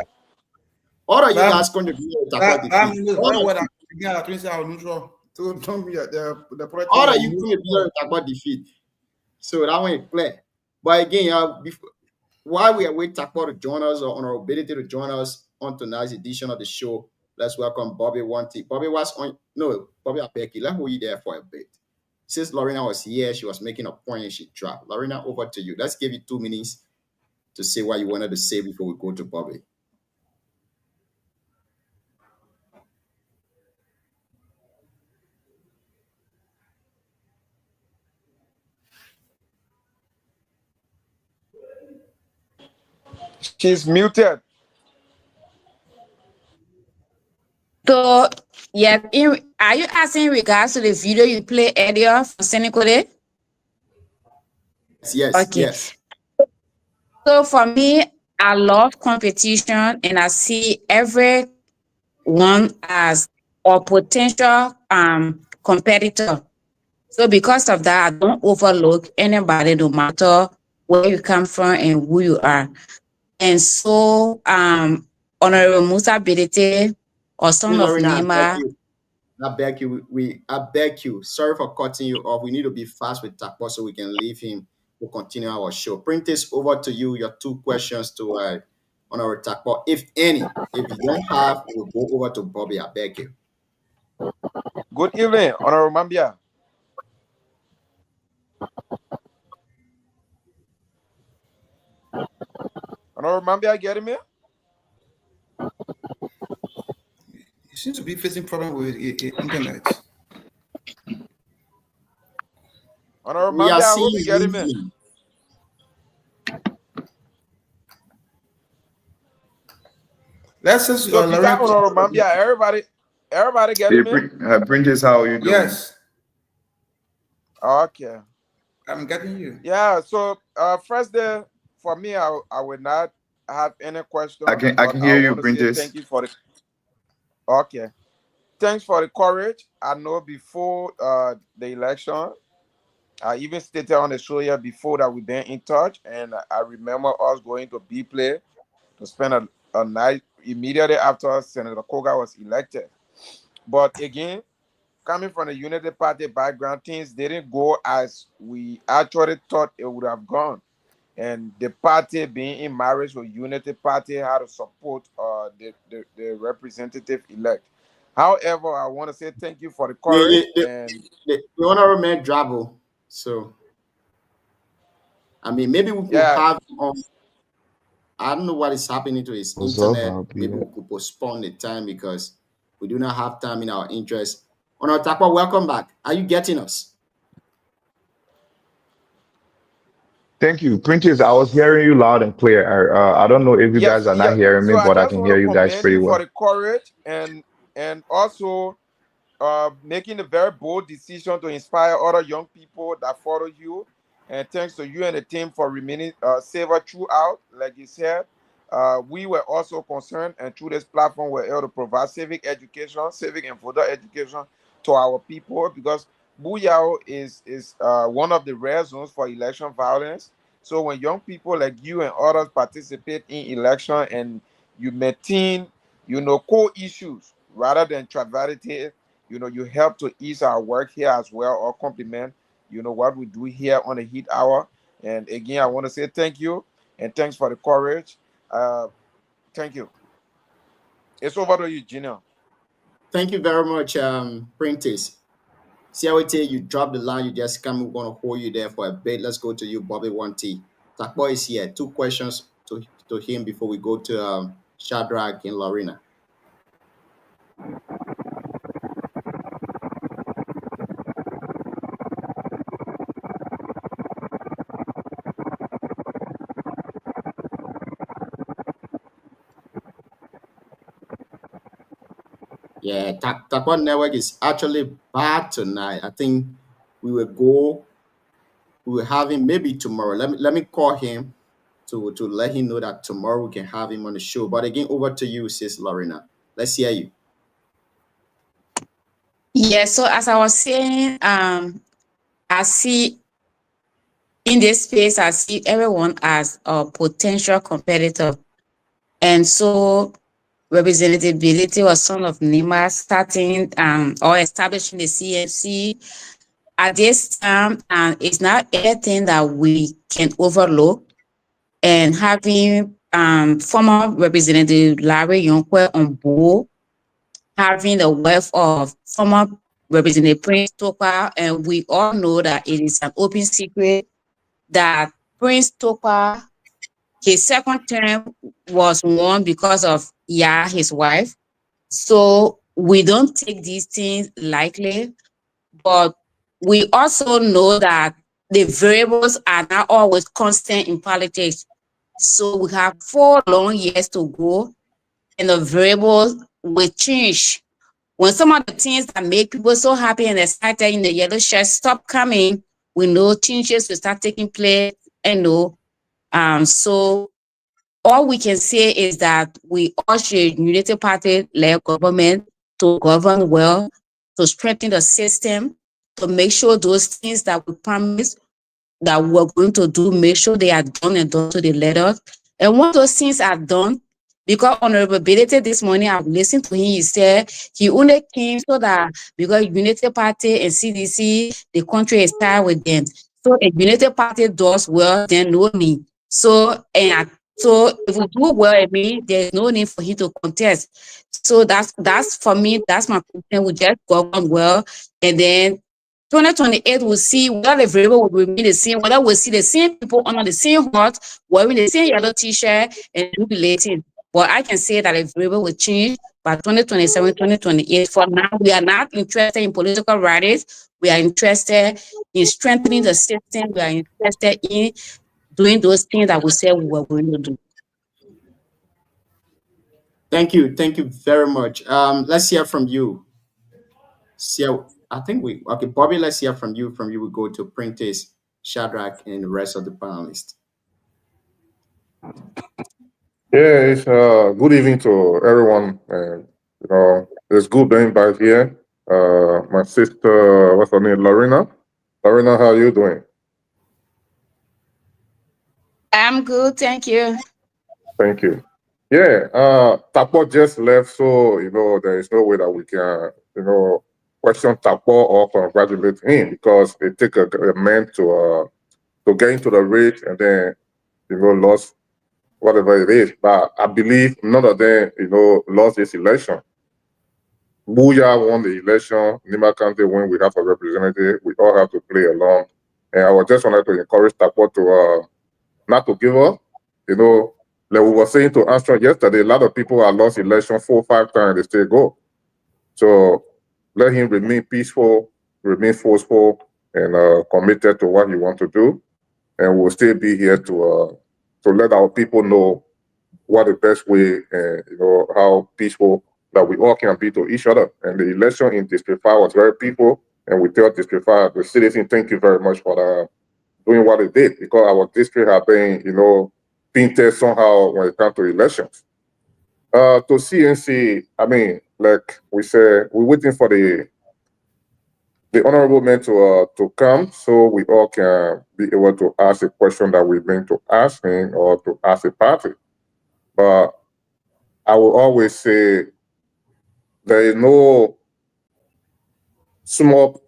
All right, you guys contribute to Takpo. So don't be the project All will that you move bring a video talk about defeat. So that one is clear. But again, before, while we are waiting Takpo to join us or on our ability to join us on tonight's edition of the show, let's welcome Bobby Wanty. Bobby was on Bobby Apeki. Let's hold you there for a bit. Since Lorena was here, she was making a point and she dropped. Lorena, over to you. Let's give you 2 minutes to say what you wanted to say before we go to Bobby. She's muted. So, yeah, are you asking in regards to the video you played earlier from Senecode? Yes, Okay. yes. So for me, I love competition and I see everyone as a potential competitor. So because of that, I don't overlook anybody, no matter where you come from and who you are. And so Honorable Musa Bedete or son of Lorena, Nima. I beg you. Sorry for cutting you off. We need to be fast with Takpo so we can leave him to continue our show. Print this over to you. Your 2 questions to Honorable Takpo, if any. If you don't have, we'll go over to Bobby. I beg you. Good evening, Honorable Mambia. Honorable Mambia, getting me? He seems to be facing problem with internet. Honorable We are Mambia, I hope seeing you getting me. easy. Let's just So besides Honorable Mambia, everybody getting me? Printers, how are you doing? Yes, Okay. I'm getting you. Yeah, so first day for me, I would not have any questions. I can hear you, want to say Printers. thank you for the okay. Thanks for the courage. I know before the election, I even stated on the show here before that we've been in touch, and I remember us going to B-Play to spend a night immediately after Senator Koga was elected. But again, coming from the Unity Party background, things didn't go as we actually thought it would have gone. And the party being in marriage with Unity Party had to support the representative elect. However, I want to say thank you for the courage. The honorable man travel. So, I mean, maybe we could have I don't know what is happening to his internet. Maybe we could postpone the time because we do not have time in our interest. Honorable Takpo, welcome back. Are you getting us? Thank you, Printers. I was hearing you loud and clear. I don't know if you guys are not hearing me, So but I just can want hear to you guys commend pretty you well. for the courage and also making a very bold decision to inspire other young people that follow you. And thanks to you and the team for remaining saver throughout. Like you said, we were also concerned, and through this platform, we're able to provide civic education, civic and voter education to our people, because Buyao is one of the rare zones for election violence. So when young people like you and others participate in election and you maintain, core issues rather than triviality, you help to ease our work here as well, or complement, what we do here on the Heat Hour. And again, I want to say thank you and thanks for the courage. Thank you. It's over to you, Gina. Thank you very much, Prentice. See how you drop the line, you just come, we're going to hold you there for a bit. Let's go to you, Bobby Wanty. Takpo is here. 2 questions to him before we go to Shadrach and Lorena. Yeah, Takpo network is actually bad tonight. I think we will have him maybe tomorrow. Let me call him to let him know that tomorrow we can have him on the show. But again, over to you, sis Lorena. Let's hear you. Yeah, so as I was saying, I see in this space, I see everyone as a potential competitor. And so Representative Bility or son of Nima starting or establishing the CMC at this time, and it's not anything that we can overlook. And having former Representative Larry Yonkwe on board, having the wealth of former Representative Prince Topa, and we all know that it is an open secret that Prince Topa, his second term was won because of his wife. So we don't take these things lightly, but we also know that the variables are not always constant in politics. So we have 4 long years to go, and the variables will change. When some of the things that make people so happy and excited in the yellow shirt stop coming, we know changes will start taking place. So all we can say is that we urge the Unity Party-led government to govern well, to strengthen the system, to make sure those things that we promised that we're going to do, make sure they are done and done to the letter. And once those things are done, because Honorable Bility this morning, I've listened to him, he said he only came so that because Unity Party and CDC, the country is tired with them. So if Unity Party does well, then no need. So if we do well, I mean, there's no need for him to contest. So that's for me, that's my question. We just govern well, and then 2028, we'll see whether the variable will remain the same, whether we'll see the same people under the same hat, wearing the same yellow t-shirt and jubilating. But I can say that the variable will change by 2027, 2028. For now, we are not interested in political rallies. We are interested in strengthening the system. We are interested in doing those things that we said we were going to do. Thank you very much. Let's hear from you. I think Bobby, let's hear from you. From you, we go to Prentice, Shadrach, and the rest of the panelists. Yeah, it's good evening to everyone. And it's good being back here. My sister, what's her name, Lorena? Lorena, how are you doing? I'm good, thank you. Thank you. Yeah, Tapo just left, so there is no way that we can question Tapo or congratulate him, because it took a man to get into the race and then lost whatever it is. But I believe none of them lost this election. Booyah won the election. Nima County, when we have a representative, we all have to play along. And I was just wanted to encourage Tapo to not to give up. Like we were saying to Armstrong yesterday, a lot of people have lost election 4 or 5 times, they still go. So let him remain peaceful, remain forceful, and committed to what he wants to do. And we'll still be here to let our people know what the best way and how peaceful that we all can be to each other. And the election in District 5 was very peaceful, and we tell District 5, the citizen, thank you very much for doing what it did, because our district have been, painted somehow when it comes to elections. To CNC, I mean, like we said, we're waiting for the honorable man to come so we all can be able to ask a question that we're meant to ask him or to ask a party. But I will always say there is no small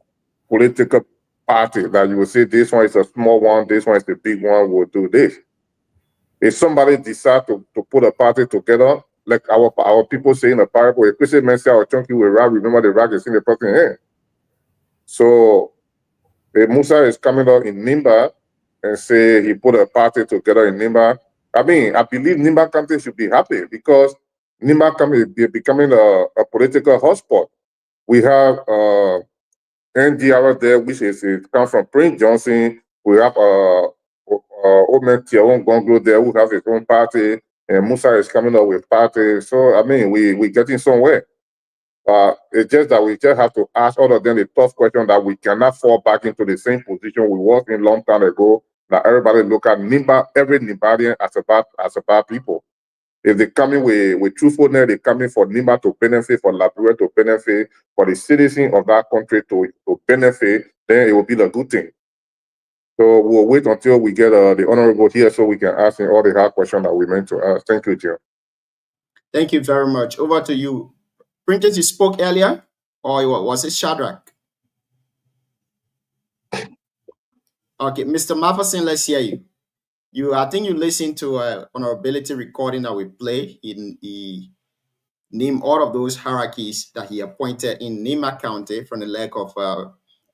political party that you will say this one is a small one, this one is the big one, will do this. If somebody decide to put a party together, like our people say in the Bible, if Christian man say our chunky will rag, remember the rag is in the person's hand. So if Musa is coming out in Nimba and say he put a party together in Nimba, I mean, I believe Nimba County should be happy, because Nimba County is becoming a political hotspot. We have NDR there, which is it comes from Prince Johnson. We have Omen Tiawan Gonglo there, who has his own party, and Musa is coming up with party. So I mean, we're getting somewhere. It's just that we just have to ask all of them the tough question, that we cannot fall back into the same position we was in long time ago. That everybody look at Nimba, every Nimbadian as a bad people. If they coming with truthfulness, they coming for Nimba to benefit, for Liberia to benefit, for the citizen of that country to benefit, then it will be the good thing. So we'll wait until we get the honorable here so we can ask him all the hard questions that we meant to ask. Thank you, Jim. Thank you very much. Over to you. Printers, you spoke earlier, or was it Shadrach? Okay, Mr. Matheson, let's hear you. I think you listened to honorability recording that we play. He named all of those hierarchies that he appointed in Nima County from the leg of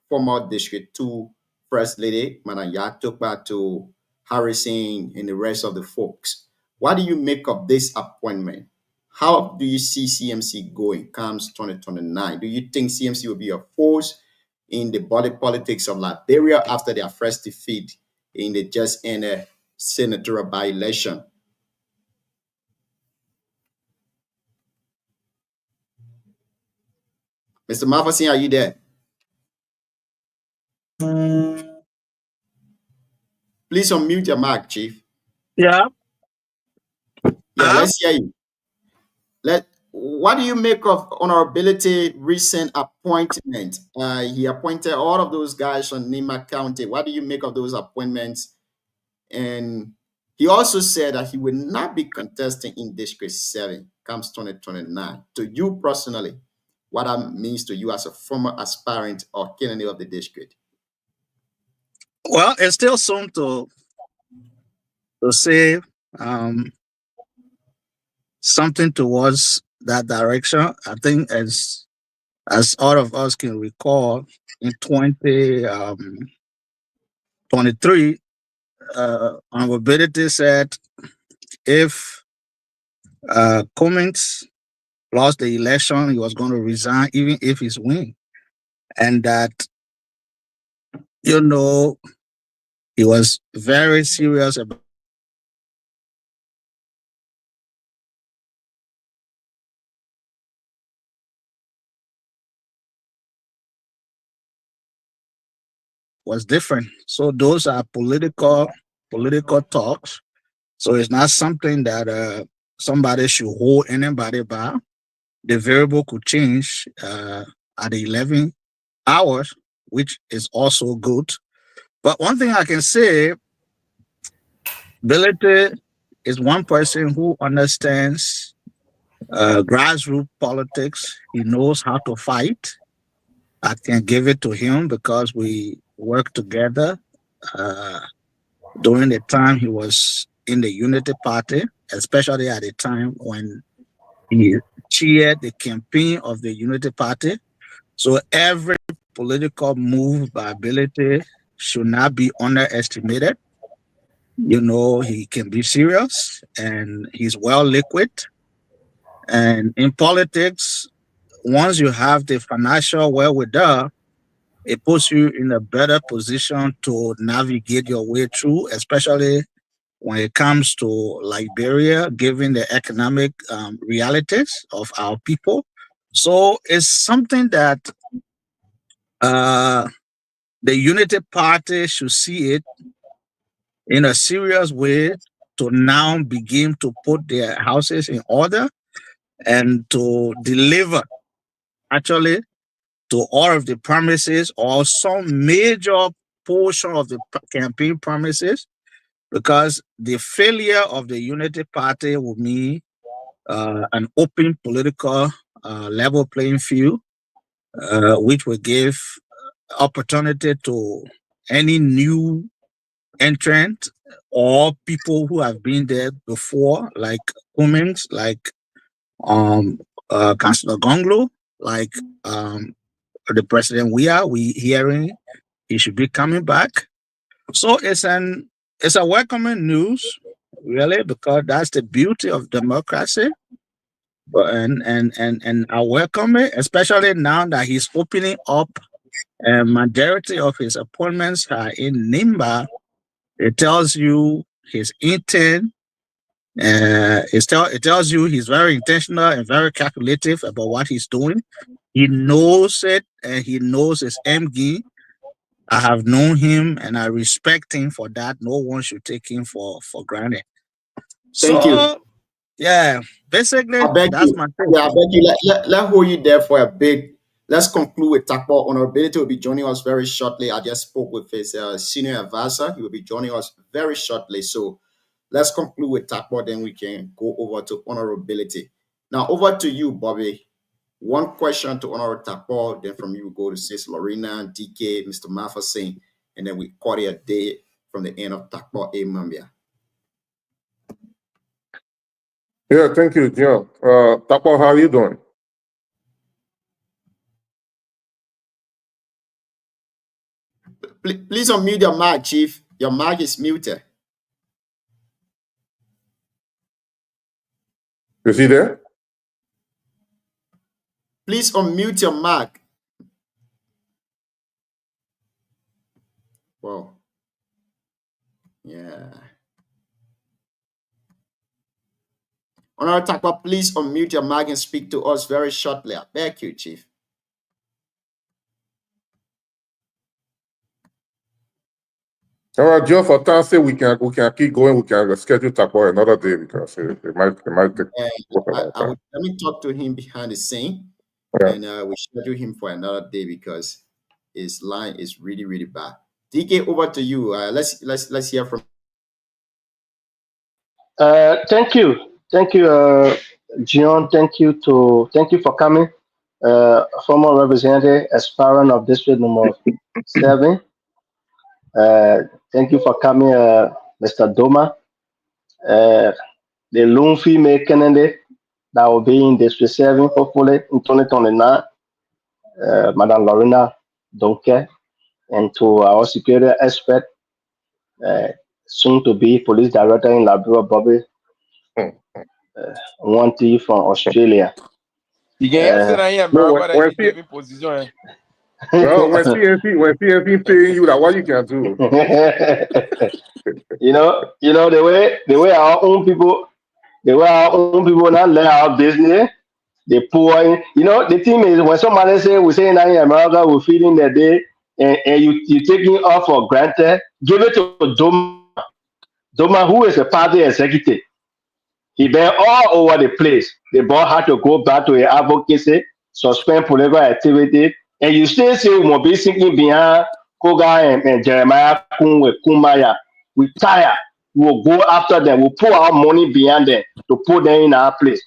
former District 2 First Lady, Madam Yatukba, to Harrison and the rest of the folks. What do you make of this appointment? How do you see CMC going comes 2029? Do you think CMC will be a force in the body politics of Liberia after their first defeat in the just ended senatorial by-election? Mr. Matheson, are you there? Please unmute your mic, Chief. Yeah. Let's hear you. What do you make of honorability recent appointment? He appointed all of those guys from Nima County. What do you make of those appointments? And he also said that he will not be contesting in District 7 comes 2029. To you personally, what that means to you as a former aspirant or candidate of the district? Well, it's still soon to say something towards that direction. I think as all of us can recall, in 2023, honorability said if Cummings lost the election, he was going to resign even if he's win. And that, he was very serious about was different. So those are political talks. So it's not something that somebody should hold anybody by. The variable could change at 11 hours, which is also good. But one thing I can say, Belete is one person who understands grassroots politics. He knows how to fight. I can give it to him because we worked together during the time he was in the Unity Party, especially at the time when he chaired the campaign of the Unity Party. So every political move by Belete should not be underestimated. He can be serious and he's well liquid. And in politics, once you have the financial wherewithal, it puts you in a better position to navigate your way through, especially when it comes to Liberia, given the economic realities of our people. So it's something that the Unity Party should see it in a serious way to now begin to put their houses in order and to deliver actually to all of the promises or some major portion of the campaign promises, because the failure of the Unity Party will mean an open political level playing field, which will give opportunity to any new entrant or people who have been there before, like Cummings, like Councillor Gonglo, like the president we hearing he should be coming back. So it's a welcoming news, really, because that's the beauty of democracy. And I welcome it, especially now that he's opening up a majority of his appointments are in Nimba. It tells you his intent. It tells you he's very intentional and very calculative about what he's doing. He knows it, and he knows his end game. I have known him, and I respect him for that. No one should take him for granted. Thank you. Yeah, basically, that's my thing. Yeah, I beg you. Let hold you there for a bit. Let's conclude with Takpo. Honorability will be joining us very shortly. I just spoke with his senior advisor. He will be joining us very shortly. So let's conclude with Takpo, then we can go over to honorability. Now over to you, Bobby. One question to Honorable Tapo, then from you go to Sis Lorena, DK, Mr. Mafasin, and then we call it a day from the end of Tapo A. Mambia. Yeah, thank you, John. Tapo, how are you doing? Please unmute your mic, Chief. Your mic is muted. Is he there? Please unmute your mic. Wow. Yeah. Honorable Tapo, please unmute your mic and speak to us very shortly. I beg you, Chief. All right, Joe, for time, say we can keep going. We can schedule Tapo another day because it might take let me talk to him behind the scene, and we schedule him for another day because his line is really, really bad. DK, over to you. Let's hear from. Thank you, John. Thank you for coming. Former representative, aspirant of district number 7. Thank you for coming, Mr. Doma. The loan female candidate that will be in District 7, hopefully in 2029, Madam Lorena Donke, and to our security expert, soon to be police director in Liberia, Bobby Wanty from Australia. You can sit down here, America, that you give me position. Well, when CNC paying you, that what you can do. you know the way our own people not learn our business. They pour in. You know, the thing is when somebody say we say in America we're feeding the day and you taking off for granted, give it to Doma, who is a party executive. He been all over the place. The boy had to go back to the advocacy, suspend political activity, and you still see we must be sinking behind Koga and Jeremiah Kumaya. We tired. We'll go after them. We'll put our money behind them to put them in our place.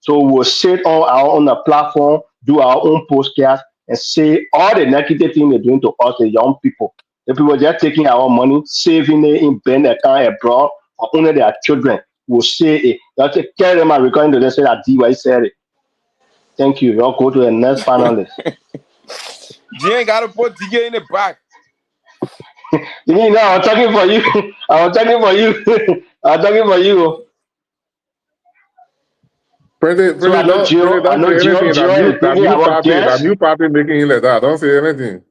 So we'll sit on our own platform, do our own postcast, and say all the negative things they're doing to us, the young people. The people just taking our money, saving it in bank account abroad, for only their children. Will say it. That's a carry them recording to them say that DY said it. Thank you. Y'all go to the next panelist. You ain't gotta put DK in the back. You know, I'm talking for you. I'm talking for you. I'm talking for you. So I know Gio. That new party making him like that. Don't say anything.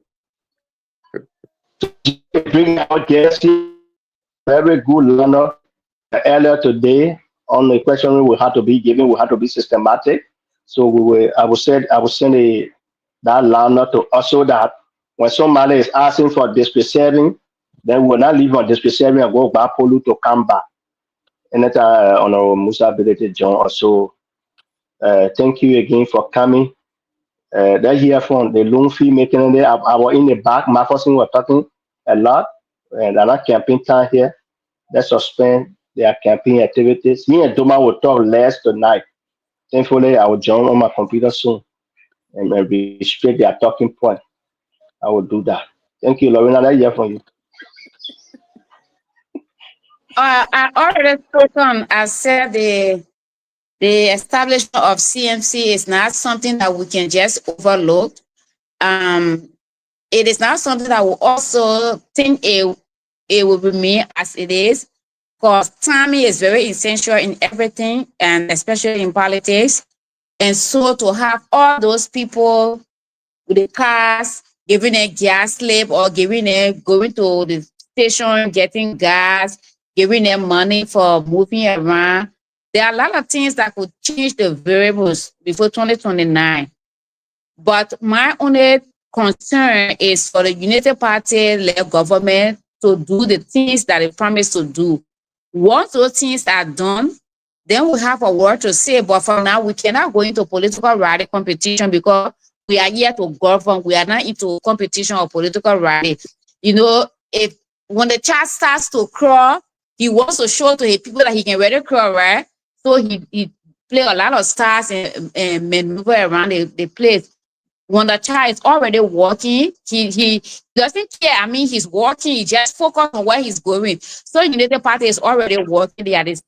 Bring out guests. Very good learner. Earlier today on the question we had to be given, we had to be systematic. So I will send that learner to us so that when somebody is asking for District 7, then we will not leave on District 7 and go back Polu to come back. And that's on our Musa ability, John. Also, thank you again for coming. They hear from the loan fee making there. I was in the back. Marcus were talking a lot, and I'm not campaign time here. Let's suspend their campaign activities. Me and Doma will talk less tonight. Thankfully, I will join on my computer soon and restrict their talking point. I will do that. Thank you, Lorena. Let's hear from you. I already spoken. I said the establishment of CMC is not something that we can just overlook. It is not something that we also think it will remain as it is, because timing is very essential in everything, and especially in politics. And so to have all those people with the cars giving a gas slip or going to the station, getting gas, giving them money for moving around, there are a lot of things that could change the variables before 2029. But my only concern is for the United Party-led government to do the things that it promised to do. Once those things are done, then we have a word to say. But for now, we cannot go into political rally competition because we are here to govern. We are not into competition or political rally. You know, when the child starts to crawl, he wants to show to his people that he can really crawl, right? So he play a lot of stars and maneuver around the place. When the child is already walking, he doesn't care. I mean, he's walking, he just focus on where he's going. So United Party is already working. They are the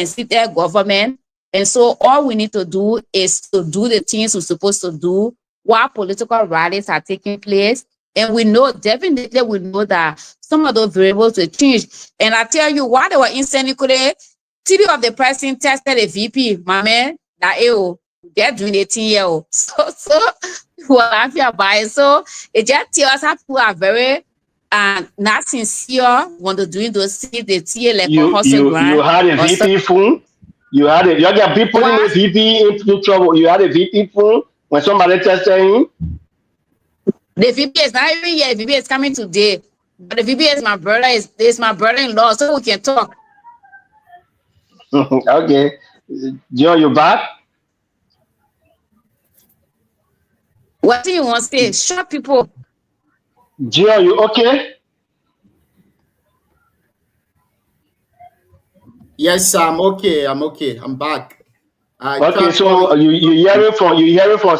sit there government. And so all we need to do is to do the things we're supposed to do while political rallies are taking place. And we know, definitely we know that some of those variables will change. And I tell you, while they were in St. Nicolas, TV of the president tested a VP, my man, that they're doing 18 years old. So we're happy about it. So it just tells us how people are very not sincere when they're doing those things. They see like a hustle grind. You had a VP phone. You got people putting a VP into trouble. You had a VP phone when somebody tested him. The VP is not even here. The VP is coming today. But the VP is my brother. Is my brother-in-law, so we can talk. Okay. John, you back? What do you want to say? Short people. John, you okay? Yes, I'm okay. I'm back. Okay, so you hearing from Siawete, you hearing from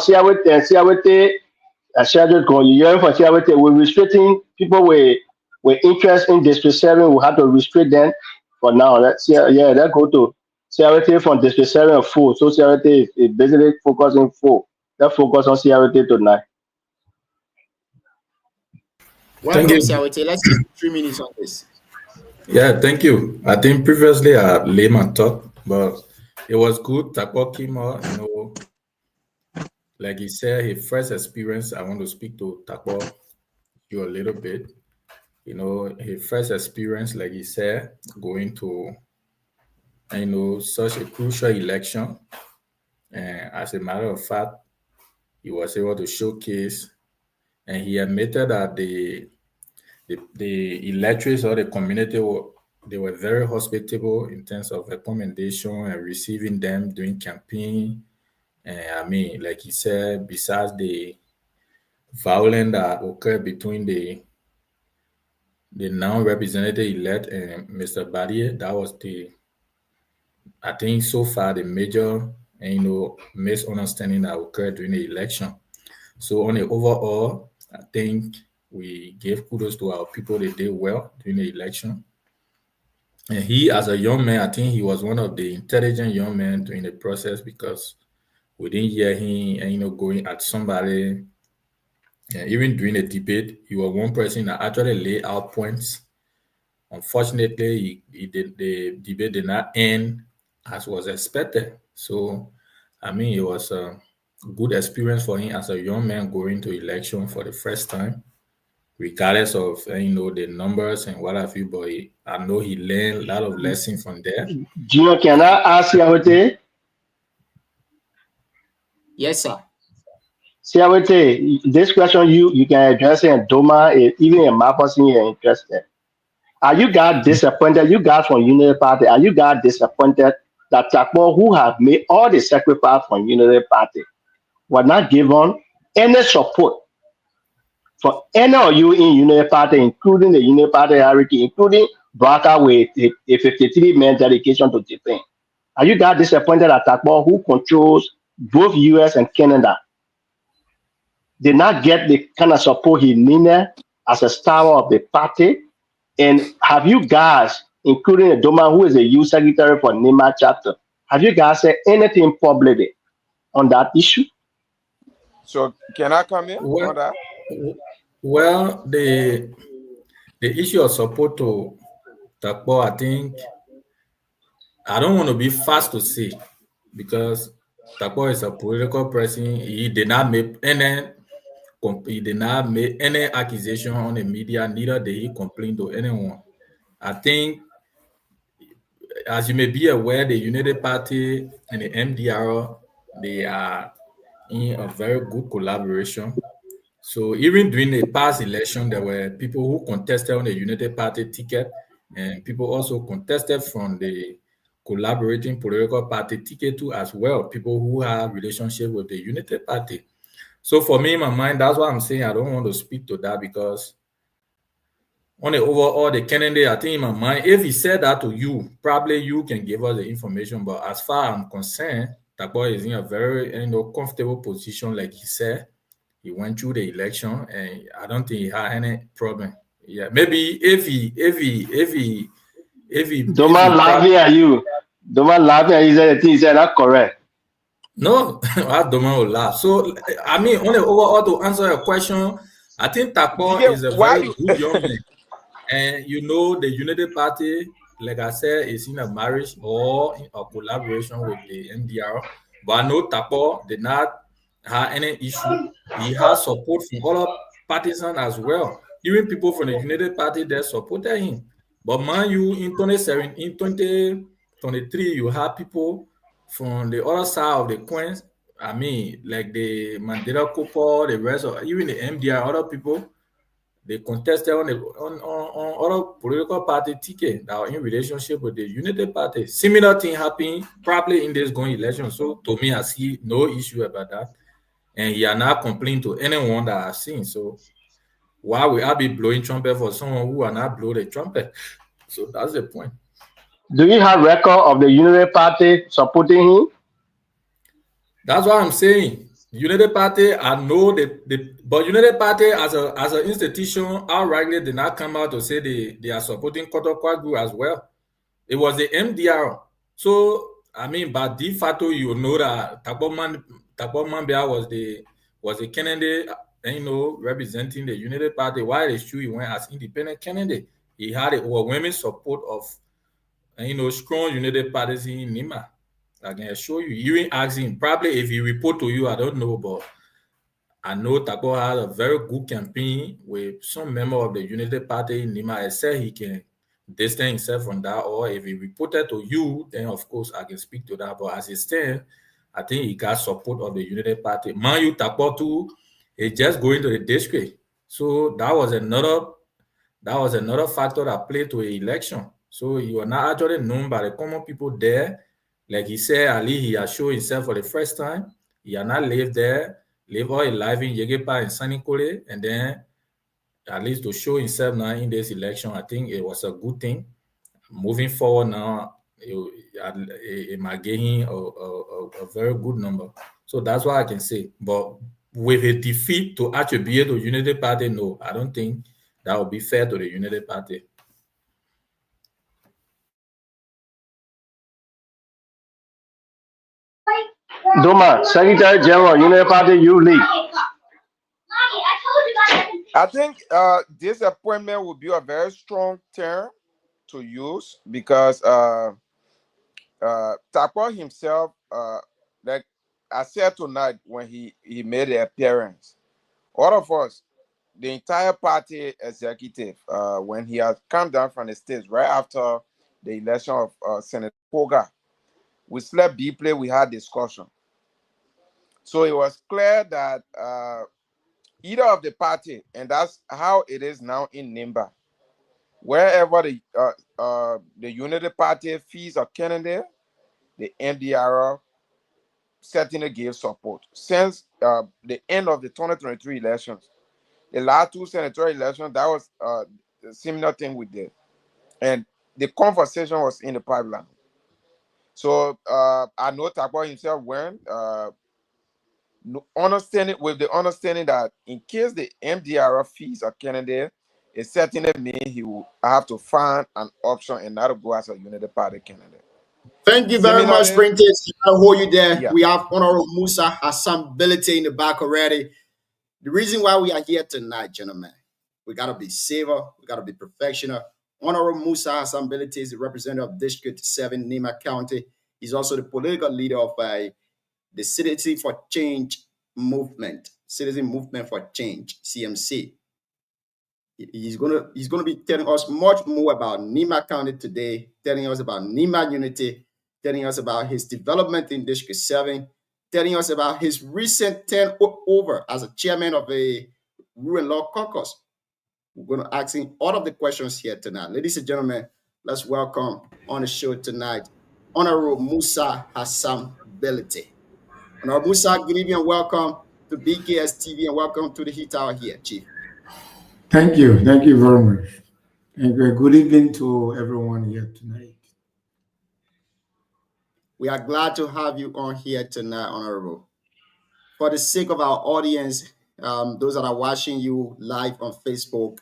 Siawete, we're restricting people with interest in District 7. We have to restrict them for now. Let's go to Siawete from District 7 and 4. So Siawete is basically focusing 4. Let's focus on Siawete tonight. Thank you, Siawete. Let's take 3 minutes on this. Yeah, thank you. I think previously I laid my talk, but it was good. Takpo came out, like he said, his first experience. I want to speak to Takpo you a little bit. His first experience, like he said, going to, such a crucial election. And as a matter of fact, he was able to showcase, and he admitted that the electors or the community they were very hospitable in terms of accommodation and receiving them during campaign. And I mean, like he said, besides the violence that occurred between the non-representative elect and Mr. Barrier, that was I think so far the major misunderstanding that occurred during the election. So on the overall, I think we gave kudos to our people. They did well during the election. And he, as a young man, I think he was one of the intelligent young men during the process, because we didn't hear him, going at somebody. And even during the debate, he was one person that actually laid out points. Unfortunately, the debate did not end as was expected. So, I mean, it was a good experience for him as a young man going to election for the first time, regardless of, the numbers and what have you. But I know he learned a lot of lessons from there. Gio, can I ask Siawete? Yes, sir. Siawete, this question you can address it in Doma, even in Maposin, you're interested. Are you guys disappointed? You guys from Unity Party, are you guys disappointed that Takpo, who have made all the sacrifice from Unity Party, were not given any support for any of you in Unity Party, including the Unity Party hierarchy, including Braka with a 53-man dedication to defend? Are you guys disappointed at Takpo, who controls both US and Canada, did not get the kind of support he needed as a star of the party? And have you guys, including Doma, who is the youth secretary for NEMA chapter, have you guys said anything publicly on that issue? So can I come in on that? Well, the issue of support to Takpo, I think, I don't want to be fast to say, because Takpo is a political person. He did not make any accusation on the media, neither did he complain to anyone. I think, as you may be aware, the Unity Party and the MDR, they are in a very good collaboration. So even during the past election, there were people who contested on the Unity Party ticket, and people also contested from the collaborating political party ticket too as well, people who have relationship with the Unity Party. So for me, in my mind, that's why I'm saying I don't want to speak to that, because on the overall the candidate, I think in my mind, if he said that to you, probably you can give us the information. But as far as I'm concerned, Takpo is in a very comfortable position, like he said. He went through the election, and I don't think he had any problem. Yeah, maybe if he Don't man laughing at you. Don't man laughing at you. The thing he said not correct. No, I don't will laugh. So I mean, on the overall to answer your question, I think Takpo is a very good young man. And you know, the Unity Party, like I said, is in a marriage or in a collaboration with the MDR. But I know Takpo did not have any issue. He has support from other partisans as well. Even people from the Unity Party that supported him. But man, you in 2023, you have people from the other side of the coin. I mean, like the Mandela Cooper, the rest of even the MDR, other people. They contested on other political party ticket that are in relationship with the Unity Party. Similar thing happened probably in this going election. So to me, I see no issue about that. And he are not complaining to anyone that I've seen. So why will I be blowing trumpet for someone who are not blow the trumpet? So that's the point. Do you have record of the Unity Party supporting him? That's what I'm saying. Unity Party, I know but Unity Party as an institution outrightly did not come out to say they are supporting Kotoko as well. It was the MDR. So I mean, by de facto, you know that Takpo Mambia was the candidate, representing the Unity Party. While it's true he went as independent candidate, he had a overwhelming support of strong Unity parties in Nima. I can assure you, you ain't asking. Probably if he report to you, I don't know, but I know Takpo has a very good campaign with some member of the Unity Party in Nima. I said he can distance himself from that, or if he reported to you, then of course I can speak to that. But as it stands, I think he got support of the Unity Party. Man, you Takpo too, he just going to the district. So that was another factor that played to the election. So you are not actually known by the common people there. Like he said, Ali, he has shown himself for the first time. He has not lived there, live all his life in Yegepa and Sanikole, and then at least to show himself now in this election, I think it was a good thing. Moving forward now, it might give him a very good number. So that's what I can say. But with a defeat to attribute to Unity Party, no, I don't think that would be fair to the Unity Party. Doma, Secretary General, Unity Party, you lead. I think this appointment will be a very strong term to use because Takpo himself, like I said tonight when he made the appearance, all of us, the entire party executive, when he had come down from the States right after the election of Senator Koga, we slept deeply, we had discussion. So it was clear that either of the party, and that's how it is now in Nimba, wherever the Unity Party fees a candidate, the MDR certainly gave support. Since the end of the 2023 elections, the last two senatorial elections, that was a similar thing we did. And the conversation was in the pipeline. So I know Takpo himself went, understanding that in case the MDR fees a candidate, it certainly means he will have to find an option and not go as a Unity Party candidate. Thank you very much, Printers. I'll hold you there. Yeah. We have Honorable Musa Hassan Belete in the back already. The reason why we are here tonight, gentlemen, we got to be saver, we got to be professional. Honorable Musa Hassan Belete is the representative of District 7, Nima County. He's also the political leader of the Citizen for Change movement, Citizen Movement for Change, CMC. He's gonna be telling us much more about Nima County today, telling us about Nima Unity, telling us about his development in District 7, telling us about his recent turnover as a chairman of a Rule and Law Caucus. We're going to ask him all of the questions here tonight. Ladies and gentlemen, let's welcome on the show tonight Honorable Musa Hassan Belete. Honorable Musa, good evening and welcome to BKS TV and welcome to the Heat Hour here, Chief. Thank you. Thank you very much. And good evening to everyone here tonight. We are glad to have you on here tonight, Honorable. For the sake of our audience, those that are watching you live on Facebook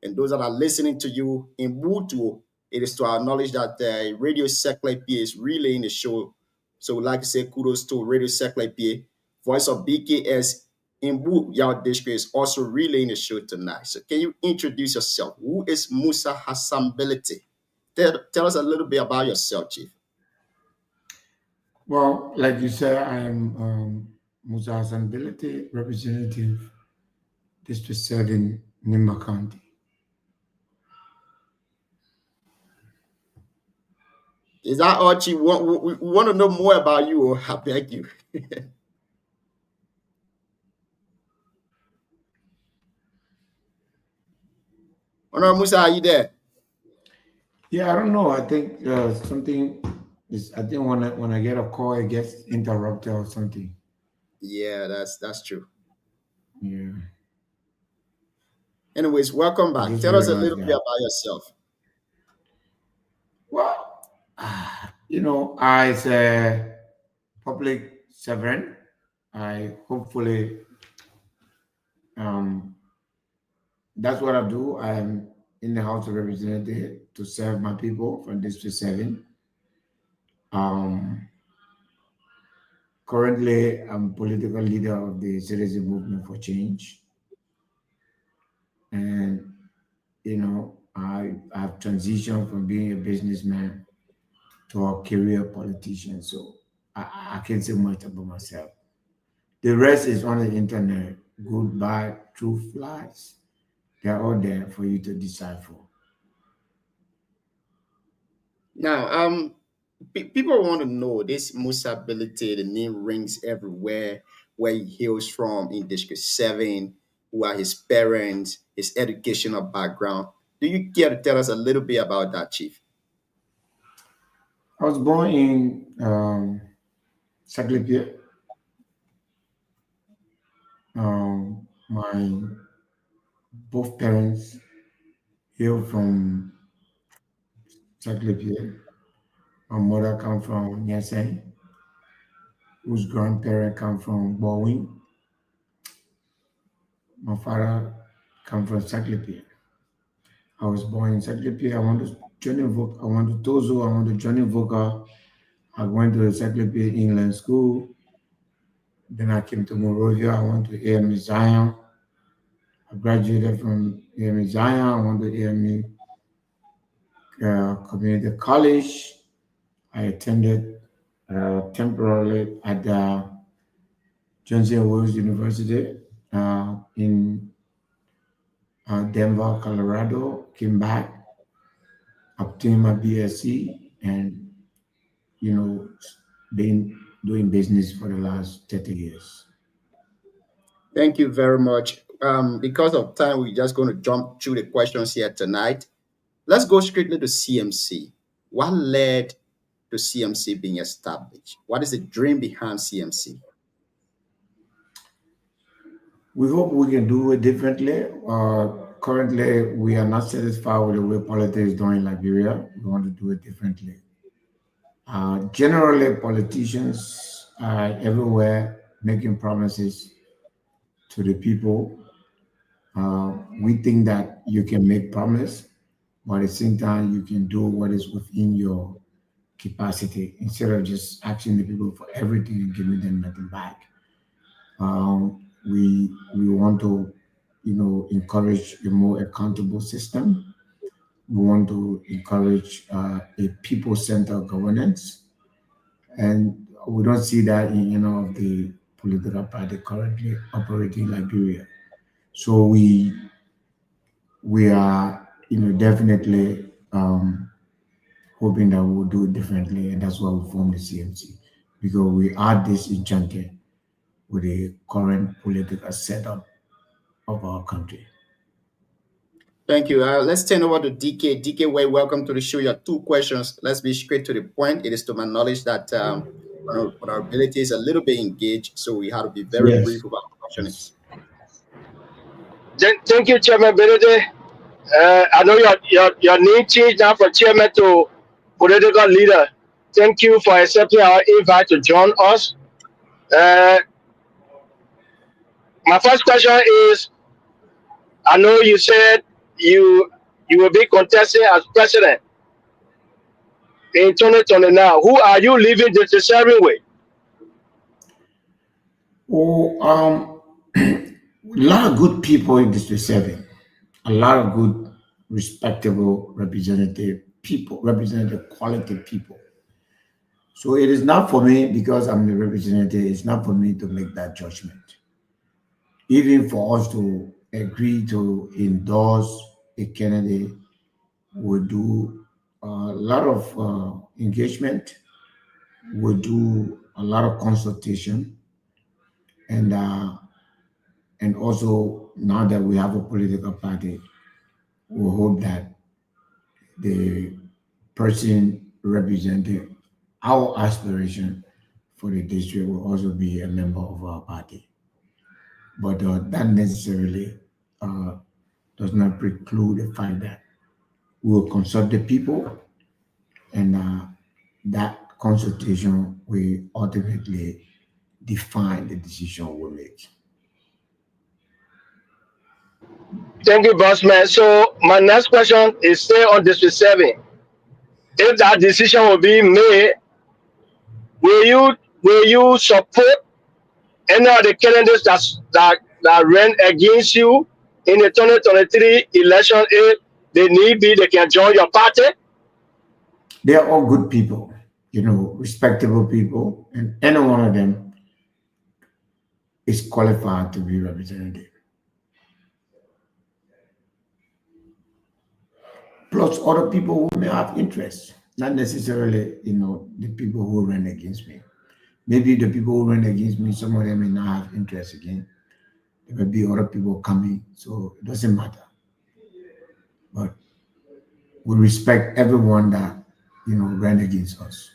and those that are listening to you in Bluetooth, it is to our knowledge that Radio Cercle PA is relaying the show. So we'd like to say kudos to Radio Cercle PA. Voice of BKS in Yao District is also relaying the show tonight. So can you introduce yourself? Who is Musa Hassanbility? Tell us a little bit about yourself, Chief. Well, like you said, I am Musa Hassanbility, representative, District 7, Nimba County. Is that all, Chief? We want to know more about you, or I beg you. Honorable Musa, are you there? Yeah, I don't know. I think something is. I think when I get a call, it gets interrupted or something. Yeah, that's true. Yeah. Anyways, welcome back. Tell us a little bit about yourself. Well, as a public servant, I hopefully that's what I do. I'm in the House of Representatives to serve my people from District 7. Currently, I'm political leader of the Citizen Movement for Change. And, I've transitioned from being a businessman to a career politician. So I can't say much about myself. The rest is on the internet. Good, bad, true, lies. They're all there for you to decipher. Now, people want to know this Musa Ability. The name rings everywhere. Where he hails from in District 7, who are his parents, his educational background. Do you care to tell us a little bit about that, Chief? I was born in Saclay. My both parents hail from Saclay. My mother comes from Nyesen, whose grandparents come from Bowen. My father comes from Saclay. I was born in Saclay. I went to Tozo. I went to Johnny Vocal. I went to the Saclay England School. Then I came to Monrovia. I went to AME Zion. I graduated from AME Zion. I went to AME Community College. I attended temporarily at Johnson Wales University in Denver, Colorado. Came back, obtained my BSc, and been doing business for the last 30 years. Thank you very much. Because of time, we're just going to jump through the questions here tonight. Let's go straight to CMC. What led to CMC being established? What is the dream behind CMC? We hope we can do it differently. Currently, we are not satisfied with the way politics is done in Liberia. We want to do it differently. Generally, politicians are everywhere making promises to the people. We think that you can make promise, but at the same time, you can do what is within your capacity instead of just asking the people for everything and giving them nothing back. We want to, encourage a more accountable system. We want to encourage a people-centered governance, and we don't see that in any of the political party currently operating in Liberia. So we are, definitely hoping that we'll do it differently, and that's why we formed the CMC, because we are disenchanted with the current political setup of our country. Thank you. Let's turn over to DK. DK, welcome to the show. You have two questions. Let's be straight to the point. It is to my knowledge that our ability is a little bit engaged, so we have to be very brief about questions. Thank you, Chairman Benedict. I know your name changed now from chairman to political leader. Thank you for accepting our invite to join us. Uh, my first question is, I know you said you will be contesting as president in 2029. Who are you leaving the serving with? Oh, a lot of good people in District 7. A lot of good, respectable, representative people, representative quality people. So it is not for me, because I'm the representative, it's not for me to make that judgment. Even for us to agree to endorse a candidate, we do a lot of engagement, we do a lot of consultation, and also now that we have a political party, we hope that the person representing our aspiration for the district will also be a member of our party. But that necessarily does not preclude the fact that we will consult the people, and that consultation will ultimately define the decision we'll make. Thank you, bossman. So my next question is still on District 7. If that decision will be made, will you support any of the candidates that ran against you in the 2023 election? If they need be, they can join your party. They are all good people, respectable people, and any one of them is qualified to be representative. Plus other people who may have interest, not necessarily, the people who ran against me. Maybe the people who ran against me, some of them may not have interest again. There may be other people coming, so it doesn't matter. But we respect everyone that, ran against us.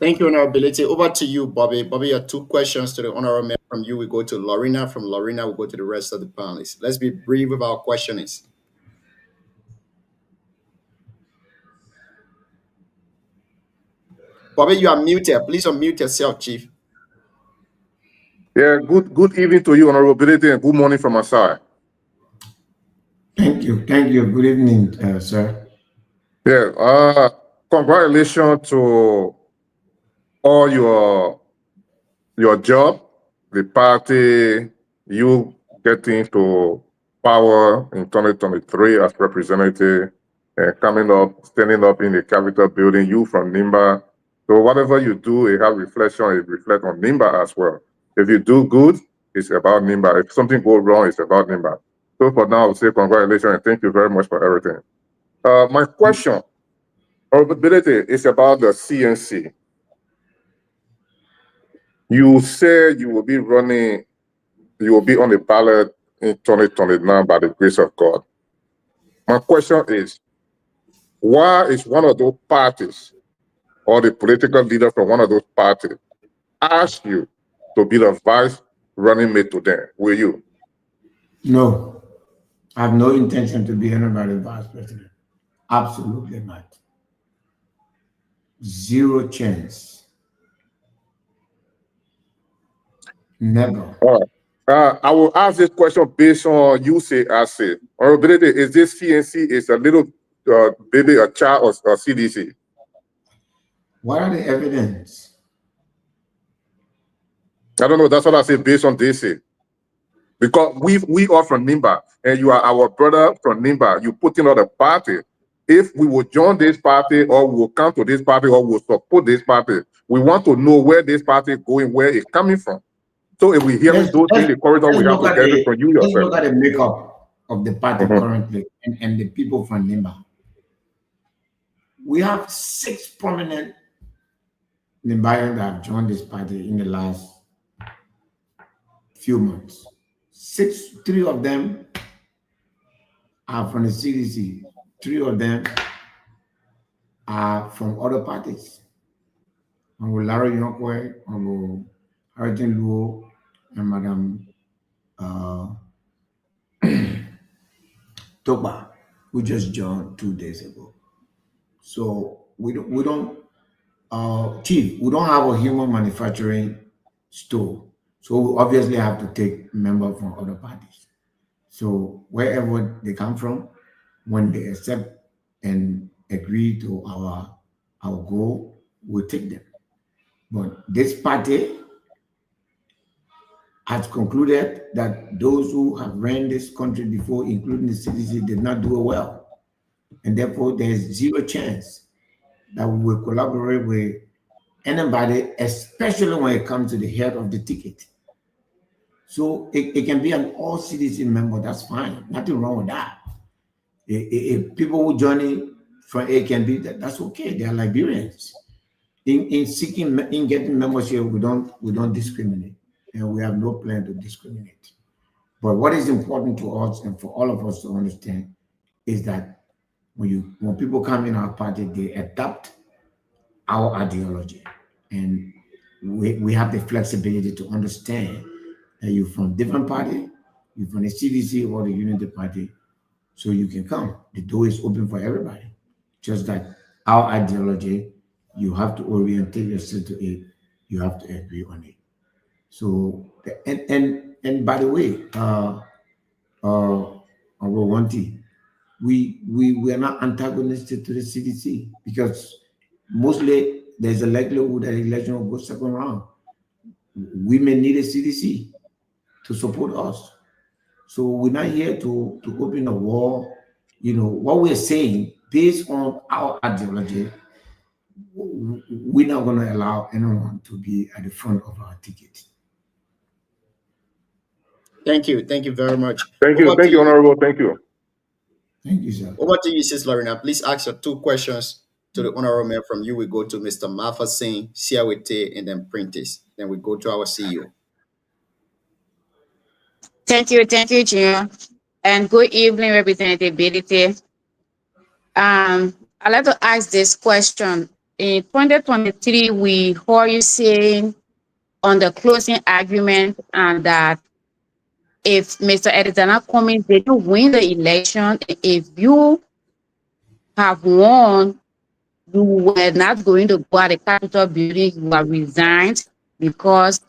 Thank you, Honorability. Over to you, Bobby. Bobby, you have two questions to the Honorable Member. From you, we go to Lorena. From Lorena, we go to the rest of the panelists. Let's be brief with our questionings. Bobby, you are muted. Please unmute yourself, Chief. Yeah, good evening to you, Honorability, and good morning from my side. Thank you. Good evening, sir. Yeah, congratulations to all your job, the party, you getting to power in 2023 as representative, and coming up, standing up in the Capitol building, you from NIMBA. So whatever you do, it has reflection, it reflects on NIMBA as well. If you do good, it's about NIMBA. If something goes wrong, it's about NIMBA. So for now, I would say congratulations and thank you very much for everything. My question, Honorability, is about the CNC. You said you will be on the ballot in 2029 by the grace of God. My question is, why is one of those parties or the political leader from one of those parties ask you to be the vice running mate to them? Will you? No, I have no intention to be anybody's vice president. Absolutely not. Zero chance. Never. All right. I will ask this question based on you say, I say. Honorability, is this CNC is a little baby, a child, or CDC? What are the evidence? I don't know. That's what I say based on this. Because we are from NIMBA, and you are our brother from NIMBA. You put in other party. If we will join this party, or we will come to this party, or we will support this party, we want to know where this party is going, where it's coming from. So if we hear those in the corridor, we have to get it from you yourself. Let's look at the makeup of the party currently and the people from NIMBA. We have 6 prominent NIMBAians that have joined this party in the last few months. 3 of them are from the CDC. 3 of them are from other parties. Larry Yonkwe, Harrington Luo, and Madam Toba, who just joined 2 days ago. So Chief, we don't have a human manufacturing store. So we obviously have to take members from other parties. So wherever they come from, when they accept and agree to our goal, we'll take them. But this party has concluded that those who have ran this country before, including the CDC, did not do it well. And therefore, there's zero chance that we will collaborate with anybody, especially when it comes to the head of the ticket. So it can be an all CDC member, that's fine. Nothing wrong with that. If people who join it from A can be that's okay. They are Liberians. In getting membership, we don't discriminate, and we have no plan to discriminate. But what is important to us and for all of us to understand is that when people come in our party, they adopt our ideology, and we have the flexibility to understand that you're from different party, you're from the CDC or the Unity Party, so you can come. The door is open for everybody. Just that our ideology, you have to orientate yourself to it. You have to agree on it. So, and by the way, one thing, we are not antagonistic to the CDC because mostly there's a likelihood that election will go second round. We may need a CDC to support us. So we're not here to open a war. You know, what we're saying, based on our ideology, we're not going to allow anyone to be at the front of our ticket. Thank you. Thank you very much. Thank you, Honorable. Thank you. Thank you, sir. Over to you, Sis Lorena. Please ask your 2 questions to the Honorable Mayor. From you, we go to Mr. Marfa Singh, Siawete, and then Prentice. Then we go to our CEO. Thank you, Jim. And good evening, representativeness. I'd like to ask this question. In 2023, we heard you saying on the closing argument and that if Mr. Arizona Cummings didn't win the election, if you have won, you were not going to go at the Capitol building, you have resigned because,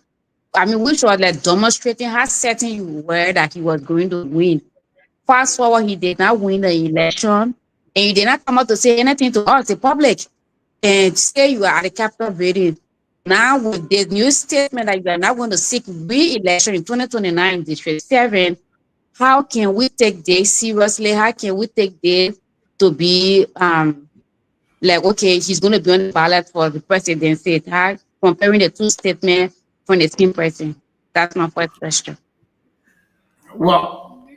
which was like demonstrating how certain you were that he was going to win. Fast forward, he did not win the election, and you did not come out to say anything to us, the public, and say you are at the Capitol building. Now, with the new statement that you are not going to seek re-election in 2029 District 7, how can we take this seriously? How can we take this to be okay, he's going to be on the ballot for the presidency? How, comparing the 2 statements from the same person? That's my first question. Well,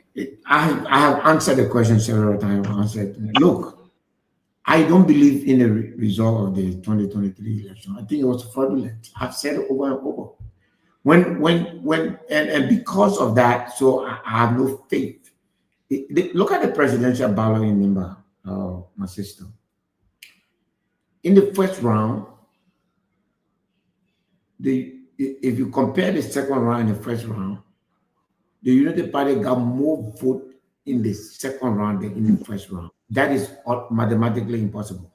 I have answered the question several times. I said, look, I don't believe in the result of the 2023 election. I think it was fraudulent. I've said it over and over. And because of that, so I have no faith. Look at the presidential ballot in Nimba, my sister. In the first round, if you compare the second round and the first round, the United Party got more vote in the second round than in the first round. That is mathematically impossible.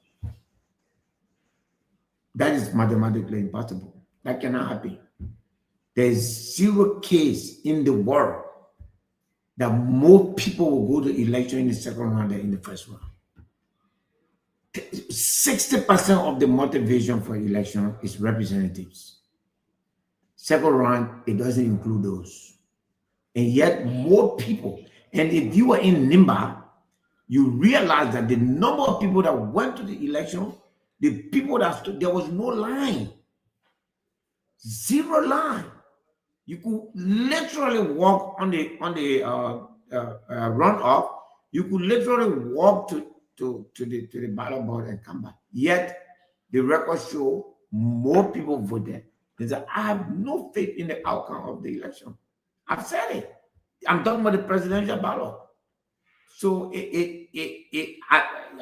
That is mathematically impossible. That cannot happen. There's zero case in the world that more people will go to election in the second round than in the first round. 60% of the motivation for election is representatives. Second round, it doesn't include those. And yet more people. And if you were in Nimba, you realize that the number of people that went to the election, the people that stood, there was no line. Zero line. You could literally walk on the runoff. You could literally walk to the ballot board and come back. Yet the records show more people voted. I have no faith in the outcome of the election. I've said it. I'm talking about the presidential ballot. So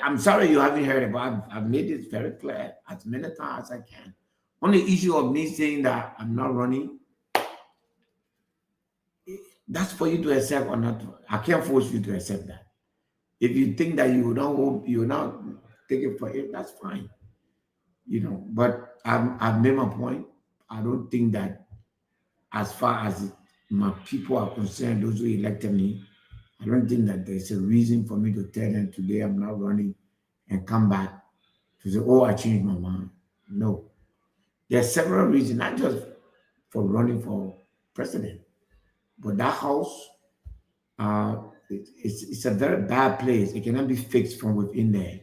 I'm sorry you haven't heard it, but I've made it very clear as many times as I can. On the issue of me saying that I'm not running, That's for you to accept or not. I can't force you to accept that. If you think that you don't hope, you're not taking for it, that's fine. But I've made my point. I don't think that as far as my people are concerned, those who elected me, I don't think that there's a reason for me to tell them today I'm not running and come back to say, oh, I changed my mind. No. There are several reasons, not just for running for president, but that house, it's a very bad place. It cannot be fixed from within there.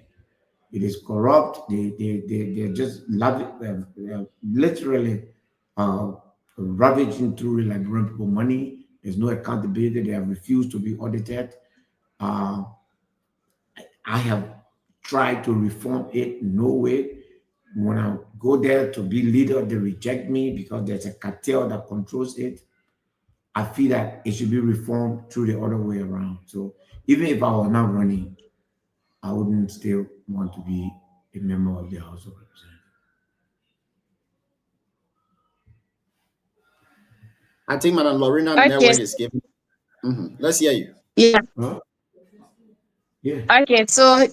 It is corrupt. They're just literally ravaging through Liberian people money. There's no accountability. They have refused to be audited. I have tried to reform it. No way. When I go there to be leader, they reject me because there's a cartel that controls it. I feel that it should be reformed through the other way around. So even if I was not running, I wouldn't still want to be a member of the House of Representatives. I think Madam Lorena Network is giving. Let's hear you. Yeah. Huh? Yeah. Okay, so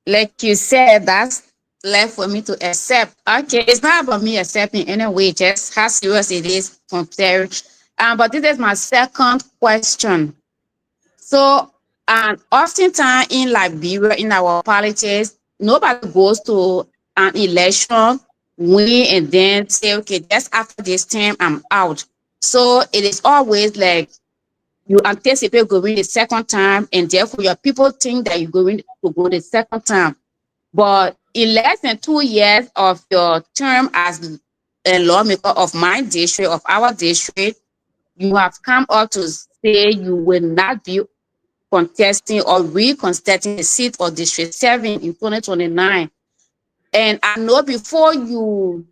like you said, that's left for me to accept. Okay, it's not about me accepting anyway, just how serious it is comparing. But this is my second question. So, oftentimes in Liberia, in our politics, nobody goes to an election, win, and then say, okay, just after this time, I'm out. So it is always like you anticipate going the second time, and therefore your people think that you're going to go the second time. But in less than 2 years of your term as a lawmaker of my district, of our district, you have come up to say you will not be contesting or recontesting the seat of District 7 in 2029. And I know before you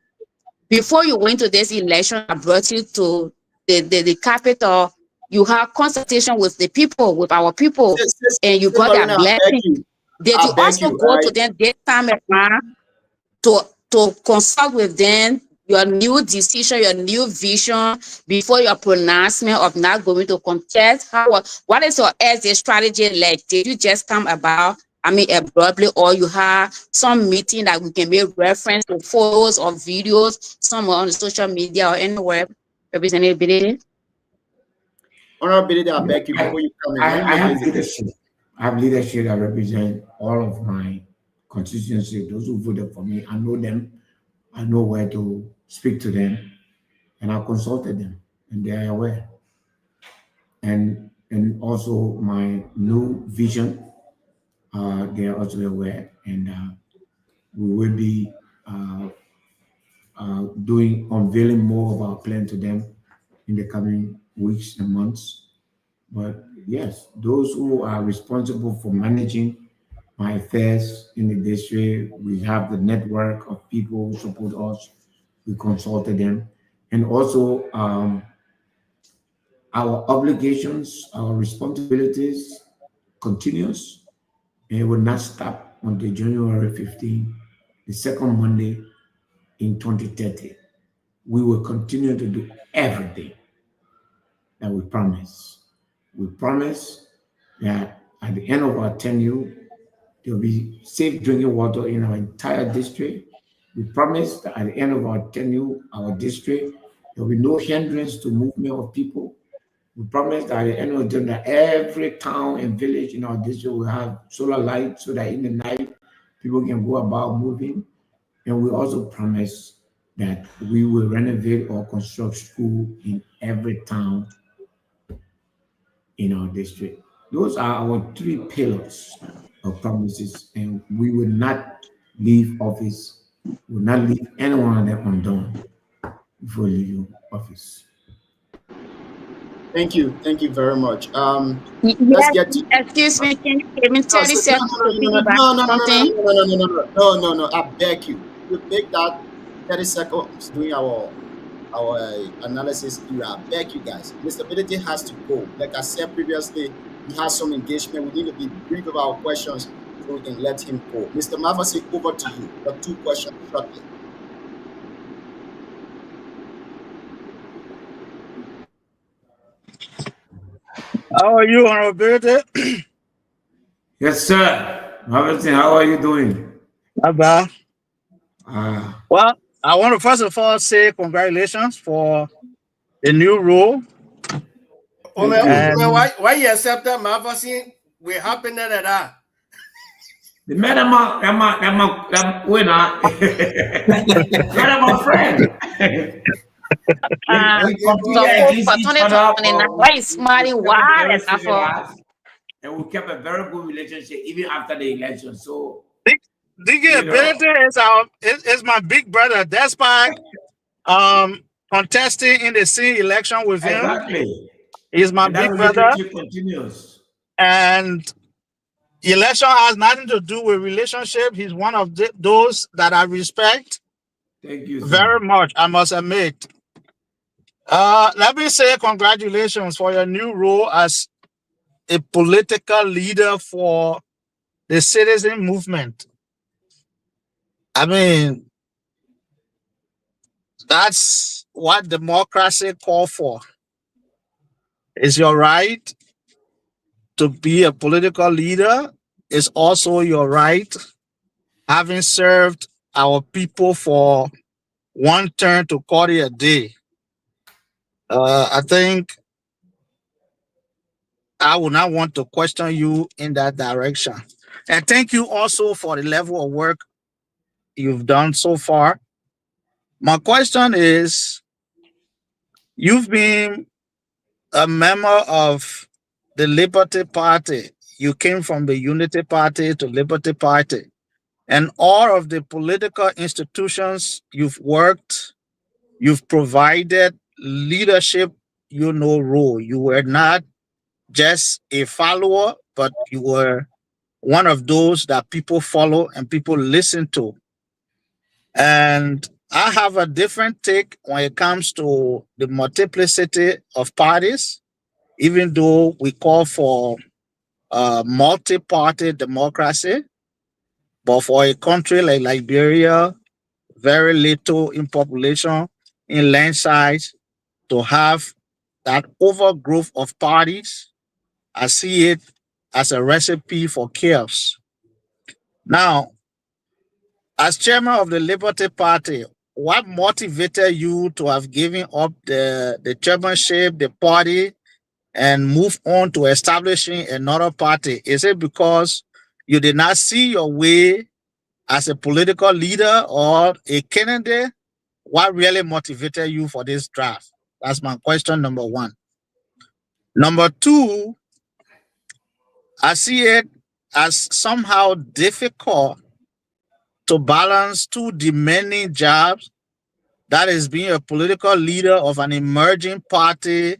went to this election, I brought you to the capital, you have consultation with the people, with our people, and you got their blessing. Did you also go to them this time around to consult with them your new decision, your new vision before your pronouncement of not going to contest? What is your exit strategy like? Did you just come about, abruptly, or you have some meeting that we can make reference to photos or videos somewhere on the social media or anywhere? Representative? Honorability, I beg you before you come in. I have leadership. I have leadership that represent all of my constituency, those who voted for me. I know them. I know where to speak to them, and I consulted them, and they are aware. And also my new vision, they are also aware, and we will be unveiling more of our plan to them in the coming weeks and months. But yes, those who are responsible for managing my affairs in the district, we have the network of people who support us. We consulted them, and also our obligations, our responsibilities continues, and it will not stop until January 15, the second Monday in 2030. We will continue to do everything that we promise. We promise that at the end of our tenure, there will be safe drinking water in our entire district. We promise that at the end of our tenure, our district, there will be no hindrance to movement of people. We promise that at the end of the day, every town and village in our district will have solar lights so that in the night, people can go about moving. And we also promise that we will renovate or construct school in every town in our district. Those are our 3 pillars of promises, and we will not leave office, we will not leave any one of them undone before leaving office. Thank you very much. Let's get to. Excuse me, can you give me 30 seconds to think about something? No. I beg you. We take that 30 seconds doing our analysis here. I beg you guys. Mr. Ability has to go. Like I said previously, he has some engagement. We need to be brief about our questions so we can let him go. Mr. Mavasi, over to you. The 2 questions shortly. How are you, Honorable? Yes, sir. Marvelson, how are you doing? Not bad. Ah, Well, I want to first of all say congratulations for the new role. thank you. And Why you accept that, Mavasi? We're happy that. The man, I'm winner. Man, I'm a friend. We completely Support against for each other, 2020 now. but Why is we smarty kept it wild very and for civilized, and we kept a very good relationship even after the election. So, DK Benedict is my big brother. Despite contesting in the same election with him, exactly. he's my And that big brother. relationship continues. And election has nothing to do with relationship. He's one of those that I respect Thank you, sir. very much, I must admit. Let me say congratulations for your new role as a political leader for the citizen movement. I mean, that's what democracy calls for. It's your right to be a political leader. It's also your right, having served our people for one turn to call it a day. I think I would not want to question you in that direction. And thank you also for the level of work you've done so far. My question is, you've been a member of the Liberty Party. You came from the Unity Party to Liberty Party. And all of the political institutions you've worked, you've provided leadership, role. You were not just a follower, but you were one of those that people follow and people listen to. And I have a different take when it comes to the multiplicity of parties, even though we call for multi-party democracy. But for a country like Liberia, very little in population, in land size, to have that overgrowth of parties, I see it as a recipe for chaos. Now, as chairman of the Liberty Party, what motivated you to have given up the chairmanship, the party, and move on to establishing another party? Is it because you did not see your way as a political leader or a candidate? What really motivated you for this draft? That's my question number one. Number two, I see it as somehow difficult to balance two demanding jobs, that is being a political leader of an emerging party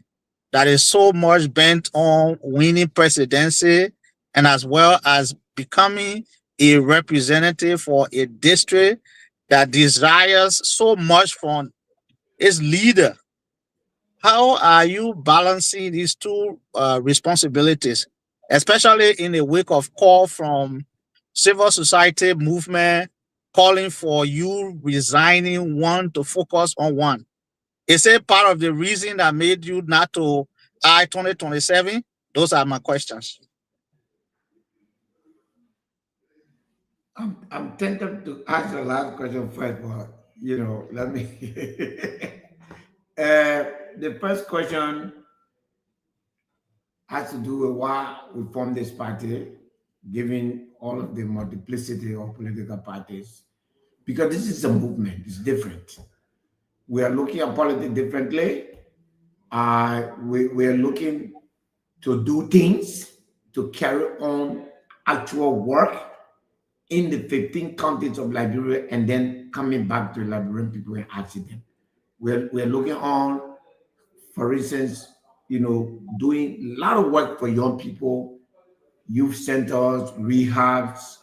that is so much bent on winning presidency, and as well as becoming a representative for a district that desires so much from its leader. How are you balancing these two responsibilities, especially in the wake of call from civil society movement calling for you resigning one to focus on one? Is it part of the reason that made you not to I-2027? Those are my questions. I'm tempted to ask the last question first, but let me. The first question has to do with why we formed this party, given all of the multiplicity of political parties, because this is a movement. It's different. We are looking at politics differently. We are looking to do things, to carry on actual work in the 15 counties of Liberia, and then coming back to Liberian people and asking them. We're looking on, for instance, doing a lot of work for young people, youth centers, rehabs,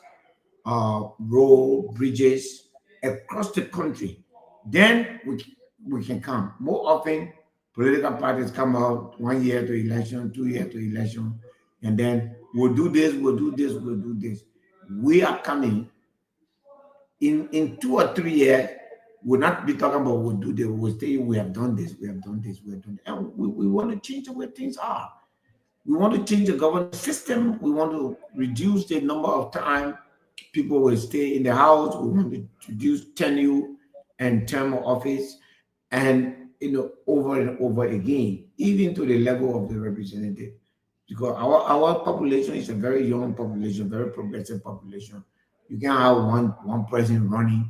road, bridges across the country. Then we can come. More often, political parties come out 1 year to election, 2 years to election, and then we'll do this, we'll do this, we'll do this. We are coming in 2 or 3 years. We'll not be talking about we'll do this, we'll say we have done this, we have done this, we have done that. And we want to change the way things are. We want to change the governance system. We want to reduce the number of time people will stay in the house. We want to reduce tenure and term of office, and over and over again, even to the level of the representative, because our population is a very young population, very progressive population. You can't have one person running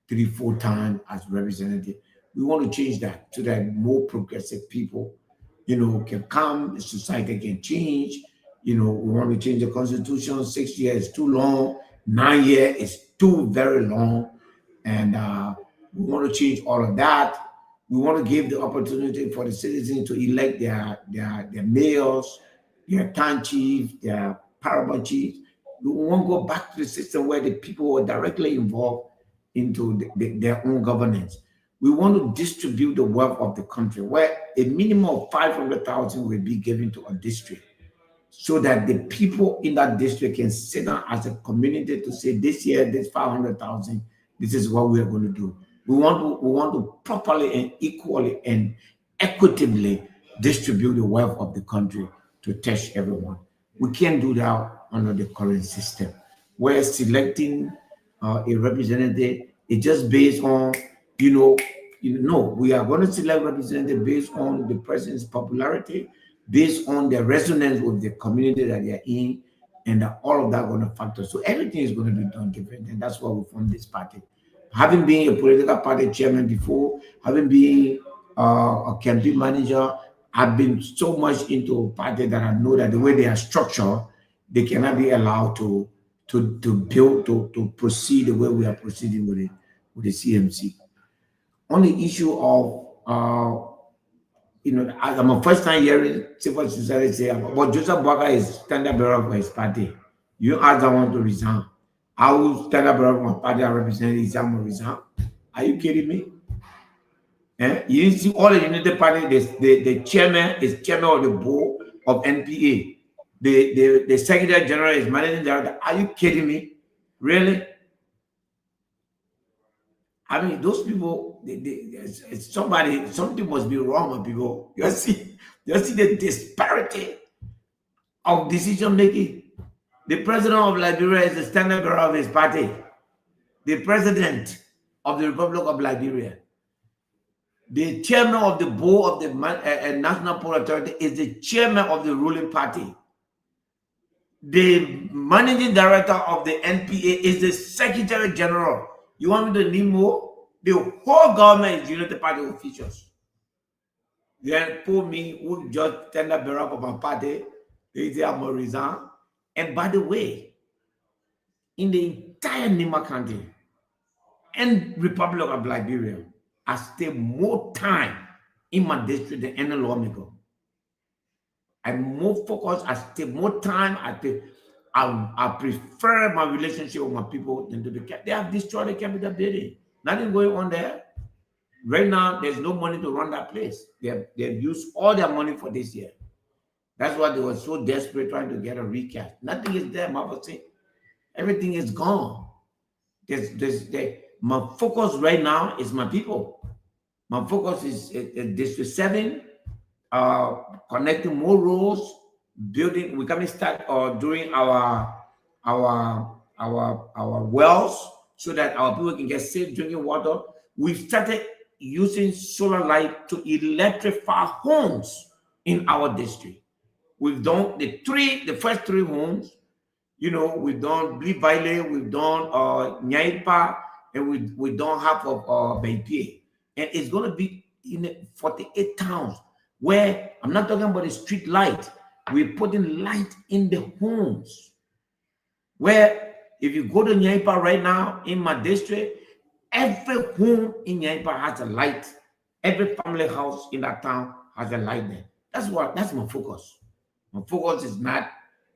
3-4 times as representative. We want to change that so that more progressive people, can come, the society can change. We want to change the constitution. 6 years is too long. 9 years is too very long. And we want to change all of that. We want to give the opportunity for the citizens to elect their mayors, their town chiefs, their paramount chiefs. We want to go back to the system where the people were directly involved into their own governance. We want to distribute the wealth of the country, where a minimum of 500,000 will be given to a district, so that the people in that district can sit down as a community to say, this year, this 500,000, this is what we are going to do. We want to properly and equally and equitably distribute the wealth of the country to touch everyone. We can't do that under the current system, where selecting a representative is just based on, we are going to select representative based on the person's popularity, based on their resonance with the community that they are in, and all of that going to factor. So everything is going to be done different, and that's why we formed this party. Having been a political party chairman before, having been a campaign manager, I've been so much into a party that I know that the way they are structured, they cannot be allowed to build, to proceed the way we are proceeding with the CMC. On the issue of, I'm a first time hearing civil society say about Joseph Boakai is standard bearer for his party. You ask someone to resign. I will stand up for my party and represent Islam will resign. Are you kidding me? You see all the United Party, the chairman is chairman of the board of NPA. The secretary general is managing director. Are you kidding me? Really? I mean, those people, something must be wrong with people. You see the disparity of decision making. The president of Liberia is the standard bearer of his party. The president of the Republic of Liberia. The chairman of the board of the National Port Authority is the chairman of the ruling party. The managing director of the NPA is the secretary general. You want me to name more? The whole government is United Party officials. Then put me who just standard bearer of my party. They say I'm a resign. And by the way, in the entire Nima country and Republic of Liberia, I stay more time in my district than any lawmaker. I'm more focused. I stay more time. I prefer my relationship with my people than to be kept. They have destroyed the capital building. Nothing going on there. Right now, there's no money to run that place. They've used all their money for this year. That's why they were so desperate trying to get a recap. Nothing is there, Mavasi. Everything is gone. My focus right now is my people. My focus is District 7, connecting more roads, building. We're coming start doing our wells so that our people can get safe drinking water. We've started using solar light to electrify homes in our district. We've done the first 3 homes. We've done Blue Valley, we've done Nyaipa, and we done half of Baipie. And it's going to be in 48 towns where I'm not talking about the street light. We're putting light in the homes. Where if you go to Nyaipa right now in my district, every home in Nyaipa has a light. Every family house in that town has a light there. That's my focus. My focus is not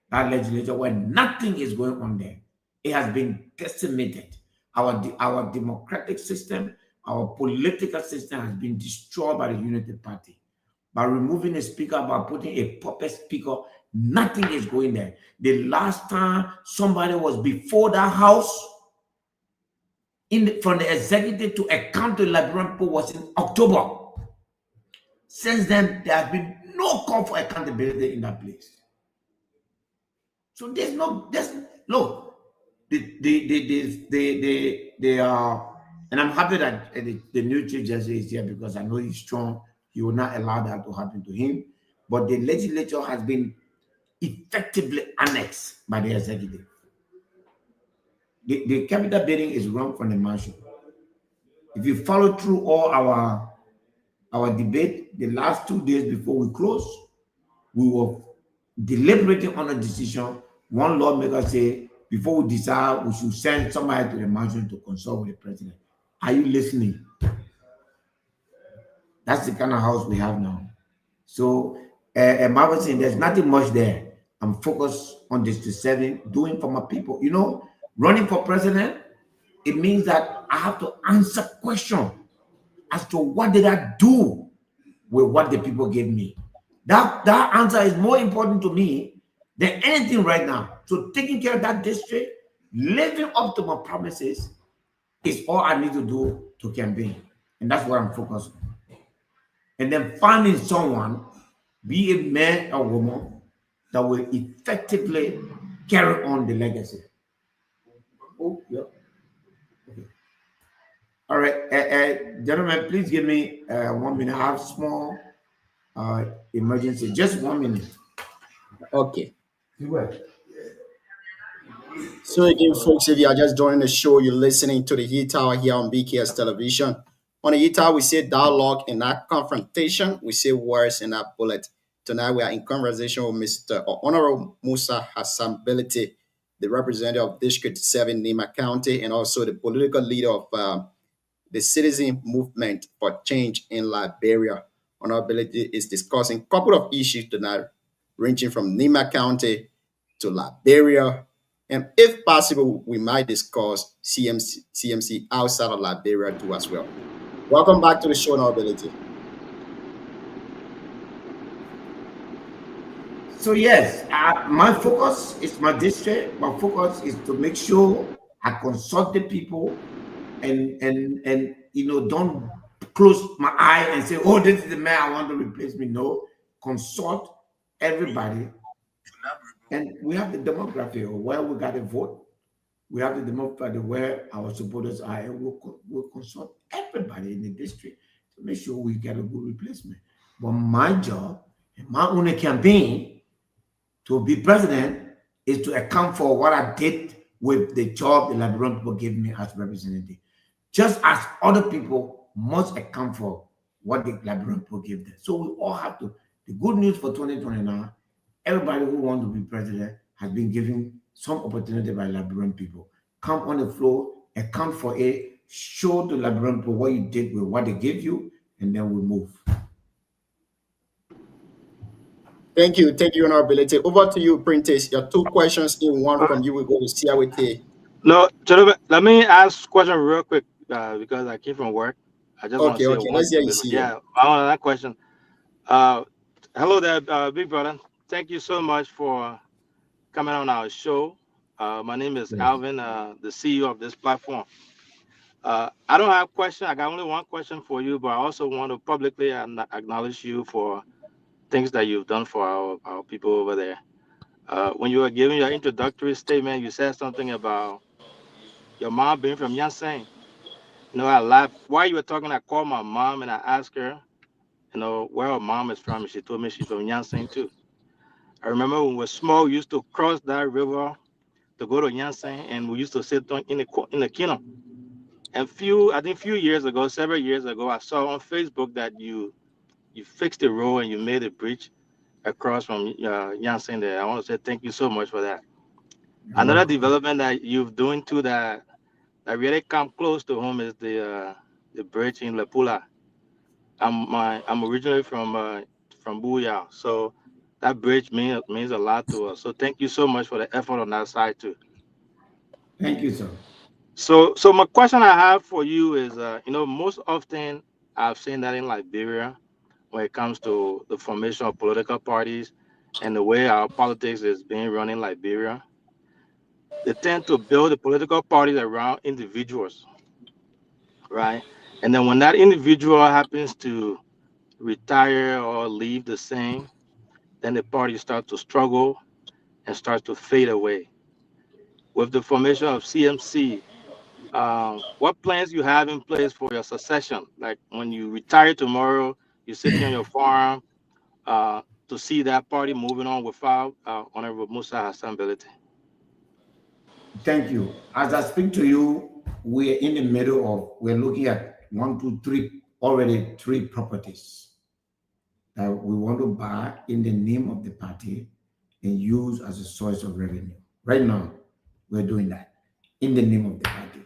that legislature where nothing is going on there. It has been decimated. Our democratic system, our political system has been destroyed by the Unity Party. By removing a speaker, by putting a puppet speaker, nothing is going there. The last time somebody was before that house, from the executive to account to Liberian people was in October. Since then, there has been no call for accountability in that place. So there's look. And I'm happy that the new chief justice is here because I know he's strong. He will not allow that to happen to him. But the legislature has been effectively annexed by the executive. The capital building is run from the mansion. If you follow through all our debate, the last 2 days before we close, we were deliberating on a decision. One lawmaker said, before we decide, we should send somebody to the mansion to consult with the president. Are you listening? That's the kind of house we have now. So, Marvin saying there's nothing much there. I'm focused on District 7, doing for my people. You know, running for president, it means that I have to answer questions as to what did I do with what the people gave me. That answer is more important to me than anything right now. So taking care of that district, living up to my promises is all I need to do to campaign. And that's what I'm focused on. And then finding someone, be a man or woman, that will effectively carry on the legacy. Oh, yeah. Okay. All right, gentlemen, please give me 1 minute. I have small emergency. Just 1 minute. Okay. So again, folks, if you are just joining the show, you're listening to the Heat Tower here on BKS Television. On the Heat Tower, we say dialogue and not confrontation. We say words and not bullet. Tonight, we are in conversation with Mr. Honorable Musa Hassan Bility, the representative of District 7, Nima County, and also the political leader of the Citizen Movement for Change in Liberia. Honorability is discussing a couple of issues tonight, ranging from Nima County to Liberia. And if possible, we might discuss CMC outside of Liberia too as well. Welcome back to the show, Honorability. So yes, my focus is my district. My focus is to make sure I consult the people and you know, don't close my eye and say, oh, this is the man I want to replace me. No, consult everybody. And we have the demography of where we got to vote. We have the demography where our supporters are, and we'll consult everybody in the district to make sure we get a good replacement. But my job and my only campaign to be president is to account for what I did with the job the Liberian people gave me as representative. Just as other people must account for what the Liberian people gave them. So we all have to. The good news for 2029, everybody who wants to be president has been given some opportunity by Liberian people. Come on the floor, account for it, show the Liberian people what you did with what they gave you, and then we move. Thank you, Honorability. Over to you, Prentice. Your 2 questions in one from you. We go to CIWT. No, gentlemen, let me ask a question real quick because I came from work. I just want to say one. Let's hear you. Yeah, I want that question. Hello there, big brother. Thank you so much for coming on our show. My name is Alvin, the CEO of this platform. I don't have a question. I got only one question for you, but I also want to publicly acknowledge you for things that you've done for our people over there. When you were giving your introductory statement, you said something about your mom being from Yanseng. You know, I laughed. While you were talking, I called my mom and I asked her, you know, where her mom is from. And she told me she's from Yanseng too. I remember when we were small, we used to cross that river to go to Yanseng, and we used to sit in the kingdom. And few years ago, several years ago, I saw on Facebook that you fixed the road and you made a bridge across from Yanseng there. I want to say thank you so much for that. Another development that you're doing too that really come close to home is the bridge in Lepula. I'm originally from Booyah, so that bridge means a lot to us. So thank you so much for the effort on that side too. Thank you, sir. So my question I have for you is, you know, most often I've seen that in Liberia, when it comes to the formation of political parties and the way our politics is being run in Liberia, they tend to build the political parties around individuals, right? And then when that individual happens to retire or leave the scene, then the party starts to struggle. and starts to fade away. With the formation of CMC, what plans you have in place for your succession? Like when you retire tomorrow, you're sitting on your farm to see that party moving on without Honorable Musa Hassan Belete. Thank you. As I speak to you, we're in the middle of, we're looking at 1, 2, 3, already 3 properties that we want to buy in the name of the party and use as a source of revenue. Right now, we're doing that in the name of the party.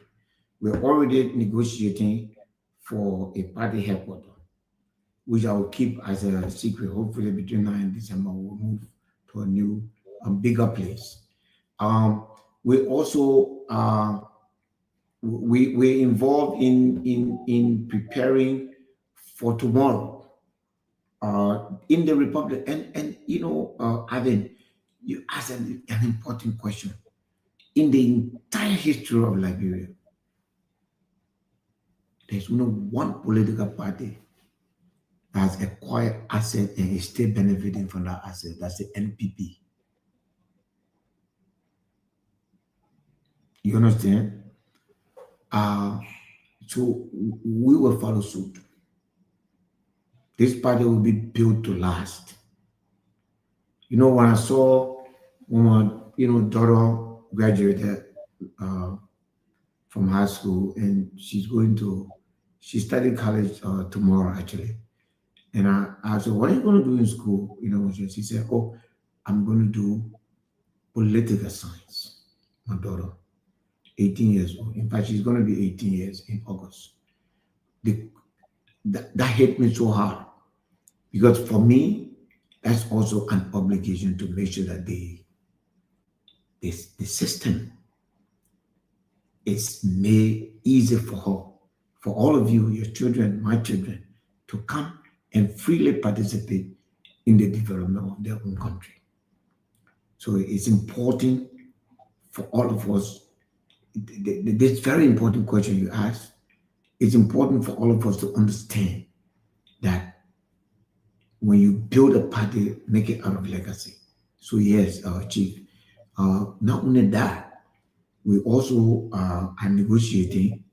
We're already negotiating for a party headquarters, which I will keep as a secret. Hopefully between now and December, we'll move to a new, bigger place. We also, we're involved in preparing for tomorrow in the Republic. And you know, Ivan, you asked an important question. In the entire history of Liberia, there's only one political party that has acquired asset and is still benefiting from that asset. That's the NPP. You understand? So we will follow suit. This party will be built to last. You know, when I saw my, daughter graduated from high school and she's studying college tomorrow actually. And I said, what are you going to do in school? She said, oh, I'm going to do political science. My daughter, 18 years old. In fact, she's going to be 18 years in August. That hit me so hard because for me, that's also an obligation to make sure that the system is made easy for her, for all of you, your children, my children, to come and freely participate in the development of their own country. So it's important for all of us. This very important question you asked, it's important for all of us to understand that when you build a party, make it out of legacy. So yes, Chief, not only that, we also are negotiating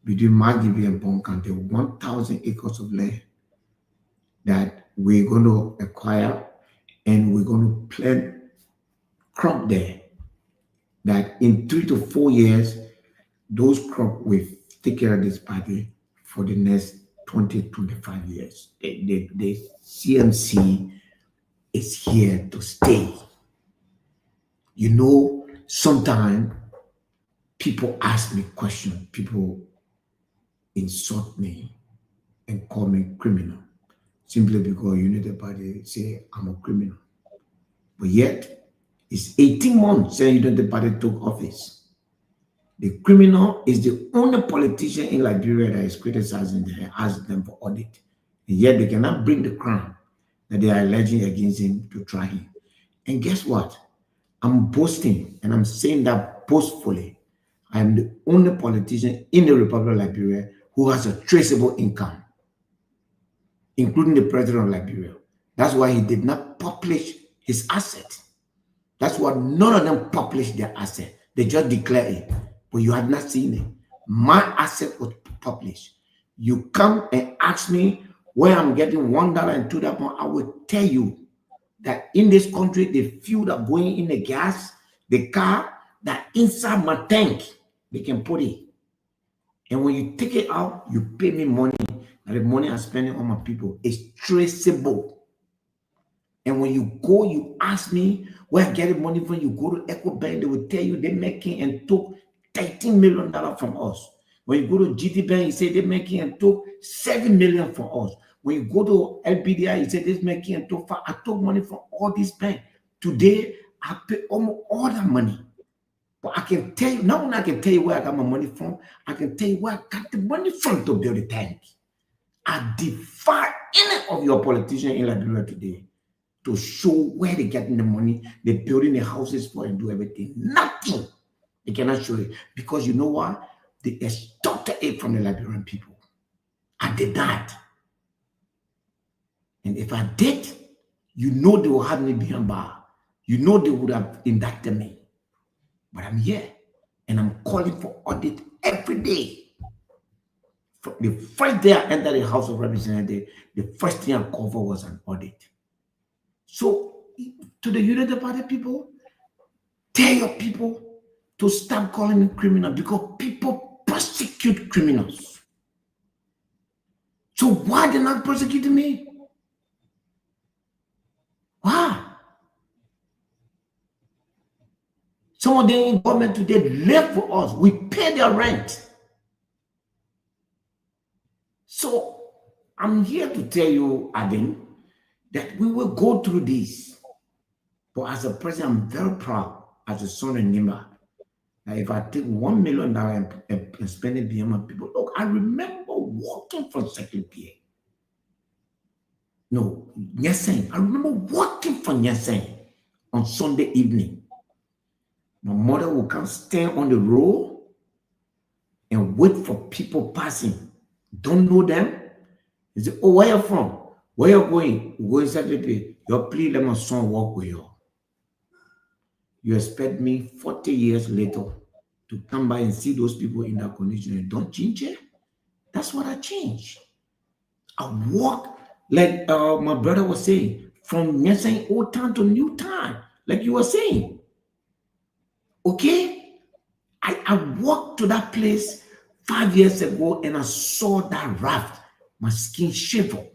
between Margibi and Pong County 1,000 acres of land that we're going to acquire, and we're going to plant crop there that in 3 to 4 years, those crops will take care of this party for the next 20, 25 years. The CMC is here to stay. Sometimes people ask me questions, people insult me and call me criminal simply because Unity Party say I'm a criminal. But yet, it's 18 months since Unity Party took office. The criminal is the only politician in Liberia that is criticizing them and asking them for audit. And yet they cannot bring the crime that they are alleging against him to try him. And guess what? I'm boasting, and I'm saying that boastfully. I'm the only politician in the Republic of Liberia who has a traceable income, including the president of Liberia. That's why he did not publish his asset. That's why none of them published their asset. They just declare it, but you have not seen it. My asset was published. You come and ask me where I'm getting $1 and $2, I will tell you that in this country, the fuel that going in the gas, the car, that inside my tank, they can put it. And when you take it out, you pay me money. And the money I'm spending on my people is traceable. And when you go, you ask me where I get the money from, you go to EcoBank, they will tell you they're making and took $13 million from us. When you go to GT Bank, you say they're making and took $7 million from us. When you go to LBDI, you say they're making and took $5. I took money from all these banks. Today, I pay almost all that money. But I can tell you, not only I can tell you where I got my money from, I can tell you where I got the money from to build the tank. I defy any of your politicians in Liberia today to show where they're getting the money, they're building the houses for and do everything. Nothing. They cannot show it. Because you know what? They extorted it from the Liberian people. I did that. And if I did, they will have me behind bar. You know they would have indicted me. But I'm here and I'm calling for audit every day. The first day I entered the House of Representatives, the first thing I called for was an audit. So to the United Party people, tell your people to stop calling me criminal because people prosecute criminals. So why they not prosecuting me? Why? Some of them in government today live for us. We pay their rent. So I'm here to tell you, Adam, that we will go through this. But as a president, I'm very proud as a son and Nimba. If I take $1 million and spend it beyond my people, look, I remember walking from Secretariat. No, Nyeseng. I remember walking from Nyeseng on Sunday evening. My mother would come stand on the road and wait for people passing. Don't know them. He said, oh, where you from? Where you going? We go inside the place. You please let my son walk with you. You expect me 40 years later to come by and see those people in that condition and don't change it? That's what I changed. I walk, like my brother was saying, from Nyeseng Old Town to New Town, like you were saying. Okay? I walked to that place 5 years ago and I saw that raft. My skin shivered.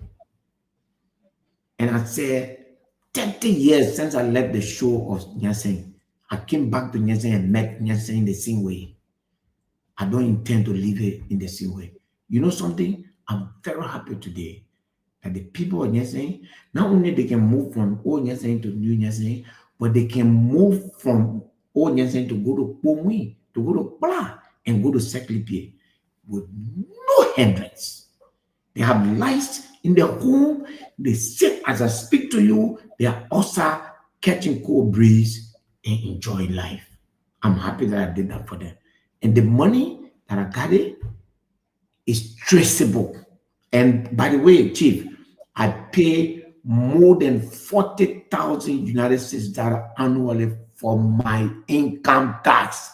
And I said, 30 years since I left the shore of Nyeseng, I came back to Nyeseng and met Nyeseng in the same way. I don't intend to leave it in the same way. You know something? I'm very happy today that the people of Nyeseng, not only they can move from Old Nyeseng to New Nyeseng, but they can move from Old Nyeseng to go to Pomui, to go to Bla, and go to Secretariat with no hindrance. They have lights in their home. They sit as I speak to you. They are also catching cold breeze and enjoying life. I'm happy that I did that for them. And the money that I got it is traceable. And by the way, Chief, I pay more than 40,000 United States dollars annually for my income tax.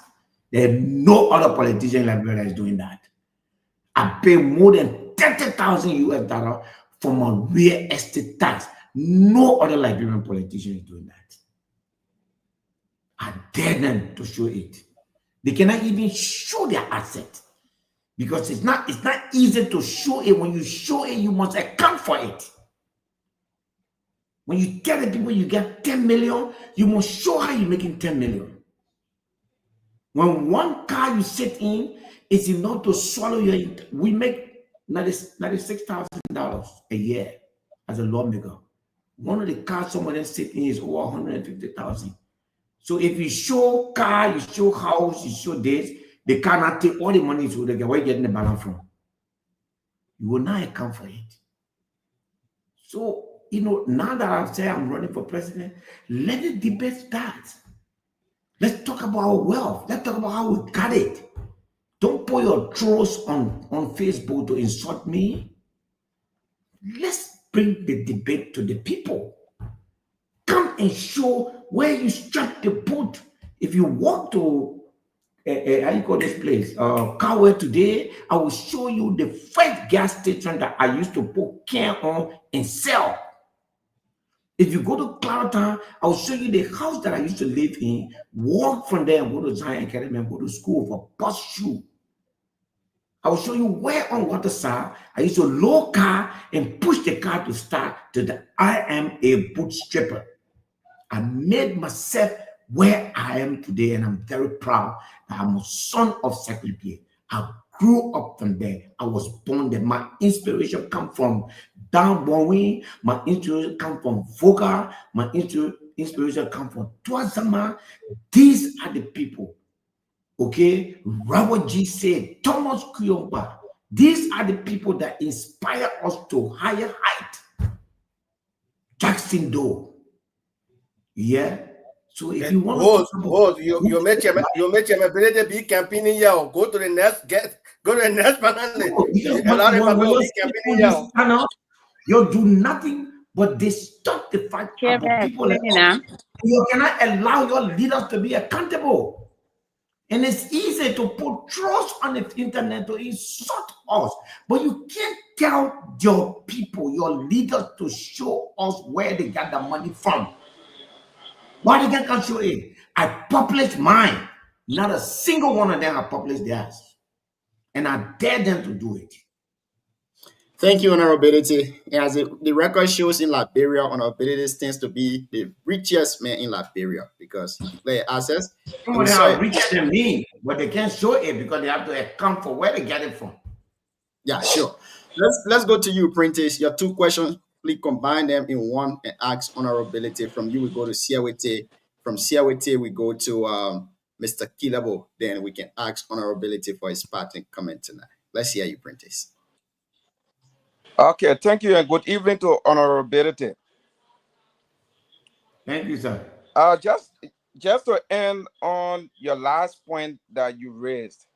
There's no other politician in Liberia is doing that. I pay more than 30,000 US dollars for my real estate tax. No other Liberian politician is doing that. I dare them to show it. They cannot even show their asset because it's not easy to show it. When you show it, you must account for it. When you tell the people you get 10 million, you must show how you're making 10 million. When one car you sit in is enough to swallow your, we make $96,000 a year as a lawmaker. One of the cars someone sit in is over 150,000. So if you show car, you show house, you show this, they cannot take all the money so they get where you getting the balance from. You will not account for it. So, you know, now that I've said I'm running for president, let the debate start. Let's talk about our wealth. Let's talk about how we got it. Don't put your trolls on Facebook to insult me. Let's bring the debate to the people. Come and show where you struck the boat. If you walk to, how you call this place, Cowell today, I will show you the first gas station that I used to put can on and sell. If you go to Cloudtown, I'll show you the house that I used to live in, walk from there and go to Zion Academy and go to school for bus shoe. I will show you where on Waterside I used to load car and push the car to start to the I am a bootstrapper. I made myself where I am today, and I'm very proud that I'm a son of Secretariat. I grew up from there. I was born there. My inspiration comes from Dan Bowen. My inspiration comes from Voga. My inspiration comes from Tuazama. These are the people. Okay, Robert G. said, Thomas Kuyomba. These are the people that inspire us to higher height. Jackson Doe. Yeah. So if you want you make your ability to be campaigning here. Go to the next go to the next panel. You do nothing but they stop the fight about people like us. You cannot allow your leaders to be accountable. And it's easy to put trust on the internet to insult us, but you can't tell your people, your leaders, to show us where they got the money from. Why they can't show it? I published mine. Not a single one of them have published theirs. And I dare them to do it. Thank you, Honorability. As the record shows in Liberia, Honorability tends to be the richest man in Liberia because he declared assets. Some of them are richer than me, but they can't show it because they have to account for where they get it from. Yeah, sure. Let's go to you, Prentice. Your two questions, please combine them in one and ask Honorability. From you, we go to Siawete. From Siawete, we go to Mr. Kilabo. Then we can ask Honorability for his part and comment tonight. Let's hear you, Prentice. Okay, thank you and good evening to Honorability. Thank you, sir. Just to end on your last point that you raised,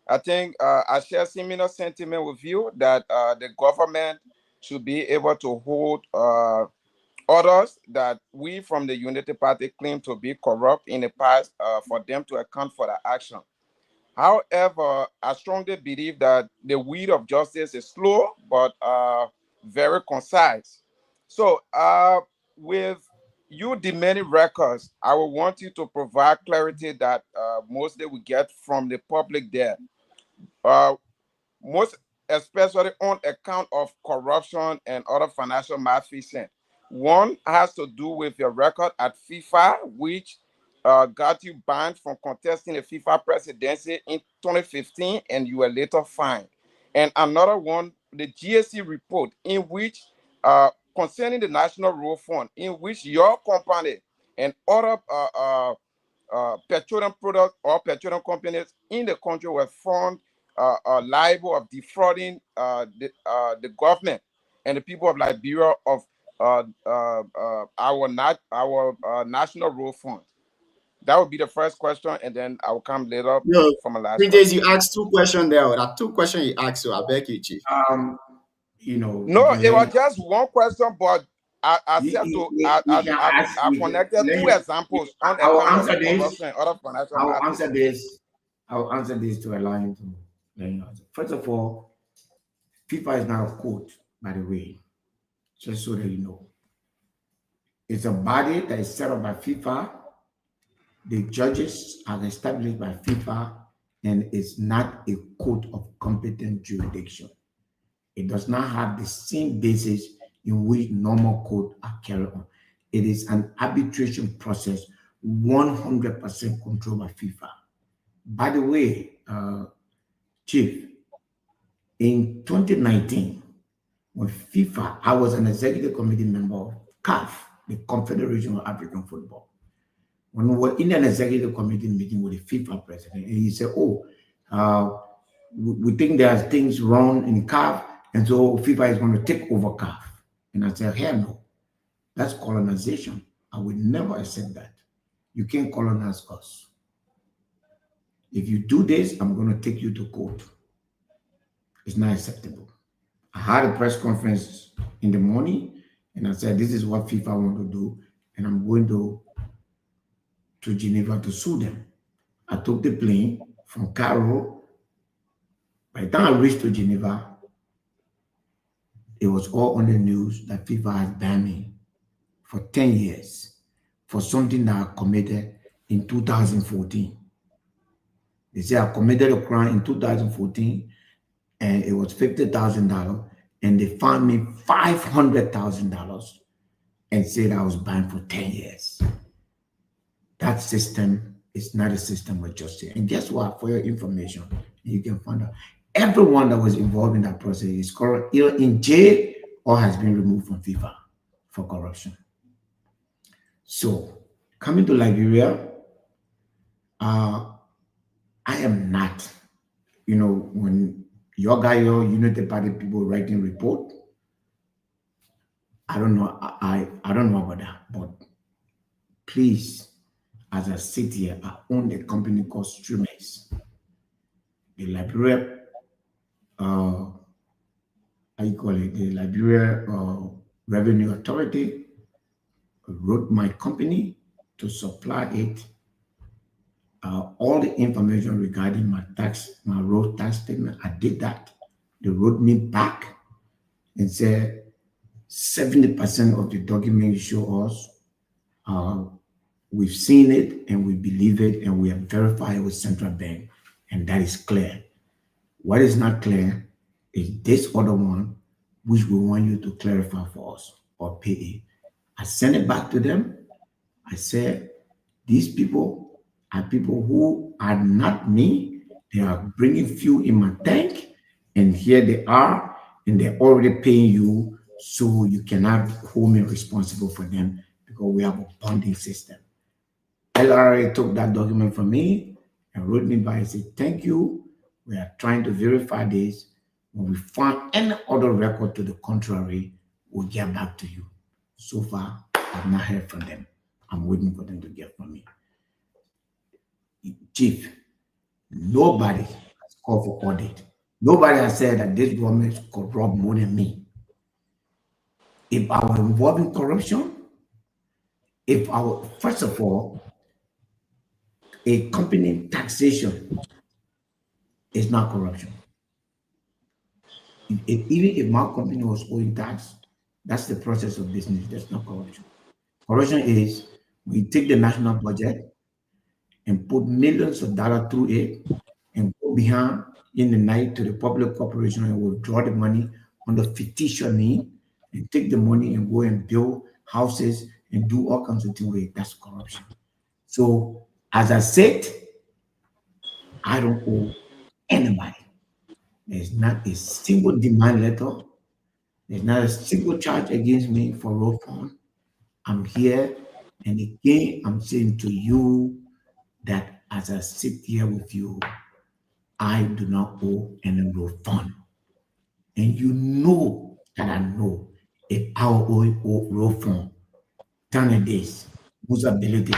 I think I share similar sentiment with you that the government should be able to hold others that we from the Unity Party claim to be corrupt in the past for them to account for the action. However, I strongly believe that the wheel of justice is slow, but very concise. So with you demanding records, I will want you to provide clarity that mostly we get from the public there. Most especially on account of corruption and other financial malfeasance. One has to do with your record at FIFA, which got you banned from contesting the FIFA presidency in 2015, and you were later fined. And another one, the GSC report, in which concerning the National Road Fund, in which your company and other petroleum products or petroleum companies in the country were found liable of defrauding the government and the people of Liberia of our National Road Fund. That would be the first question, and then I will come later from a last. 3 days you asked two questions there. There are two questions you asked, so I beg you, Chief. No, it was just one question, but I connected two examples on account of corruption and other financial. I'll answer this to allow him to let you answer. First of all, FIFA is not a court, by the way, just so that you know. It's a body that is set up by FIFA. The judges are established by FIFA, and it's not a court of competent jurisdiction. It does not have the same basis in which normal court are carried on. It is an arbitration process, 100% controlled by FIFA. By the way, Chief, in 2019, when FIFA, I was an executive committee member of CAF, the Confederation of African Football. When we were in an executive committee meeting with the FIFA president, and he said, we think there's things wrong in CAF, and so FIFA is going to take over CAF. And I said, hell no, that's colonization. I would never accept that. You can't colonize us. If you do this, I'm going to take you to court. It's not acceptable. I had a press conference in the morning, and I said, this is what FIFA want to do, and I'm going to Geneva to sue them. I took the plane from Cairo. By the time I reached to Geneva, it was all on the news that FIFA has banned me for 10 years for something that I committed in 2014. They say I committed a crime in 2014, and it was $50,000, and they fined me $500,000 and said I was banned for 10 years. That system is not a system of justice. And guess what? For your information, you can find out everyone that was involved in that process is either in jail or has been removed from FIFA for corruption. So, coming to Liberia, I am not, when your Unity Party people writing report, I don't know, I don't know about that, but please, as I sit here, I own a company called Streamers. The Liberia, the Liberia Revenue Authority wrote my company to supply it all the information regarding my road tax statement. I did that. They wrote me back and said 70% of the document you show us, we've seen it and we believe it and we have verified it with Central Bank, and that is clear. What is not clear is this other one, which we want you to clarify for us or pay it. I sent it back to them. I said, these people are people who are not me. They are bringing fuel in my tank, and here they are, and they're already paying you, so you cannot hold me responsible for them because we have a bonding system. LRA took that document from me and wrote me back and said, thank you. We are trying to verify this. When we find any other record to the contrary, we'll get back to you. So far, I've not heard from them. I'm waiting for them to get from me. Chief, nobody has called for audit. Nobody has said that this government is corrupt more than me. If I was involved in corruption, first of all, a company taxation is not corruption. Even if my company was owing tax, that's the process of business. That's not corruption. Corruption is we take the national budget and put millions of dollars through it and go behind in the night to the public corporation and withdraw the money under fictitious name and take the money and go and build houses and do all kinds of things with it. That's corruption. So, as I said, I don't owe anybody. There's not a single demand letter. There's not a single charge against me for road fund. I'm here, and again, I'm saying to you that as I sit here with you, I do not owe any road fund. And you know that I know if I owe road fund, turn it this, usability,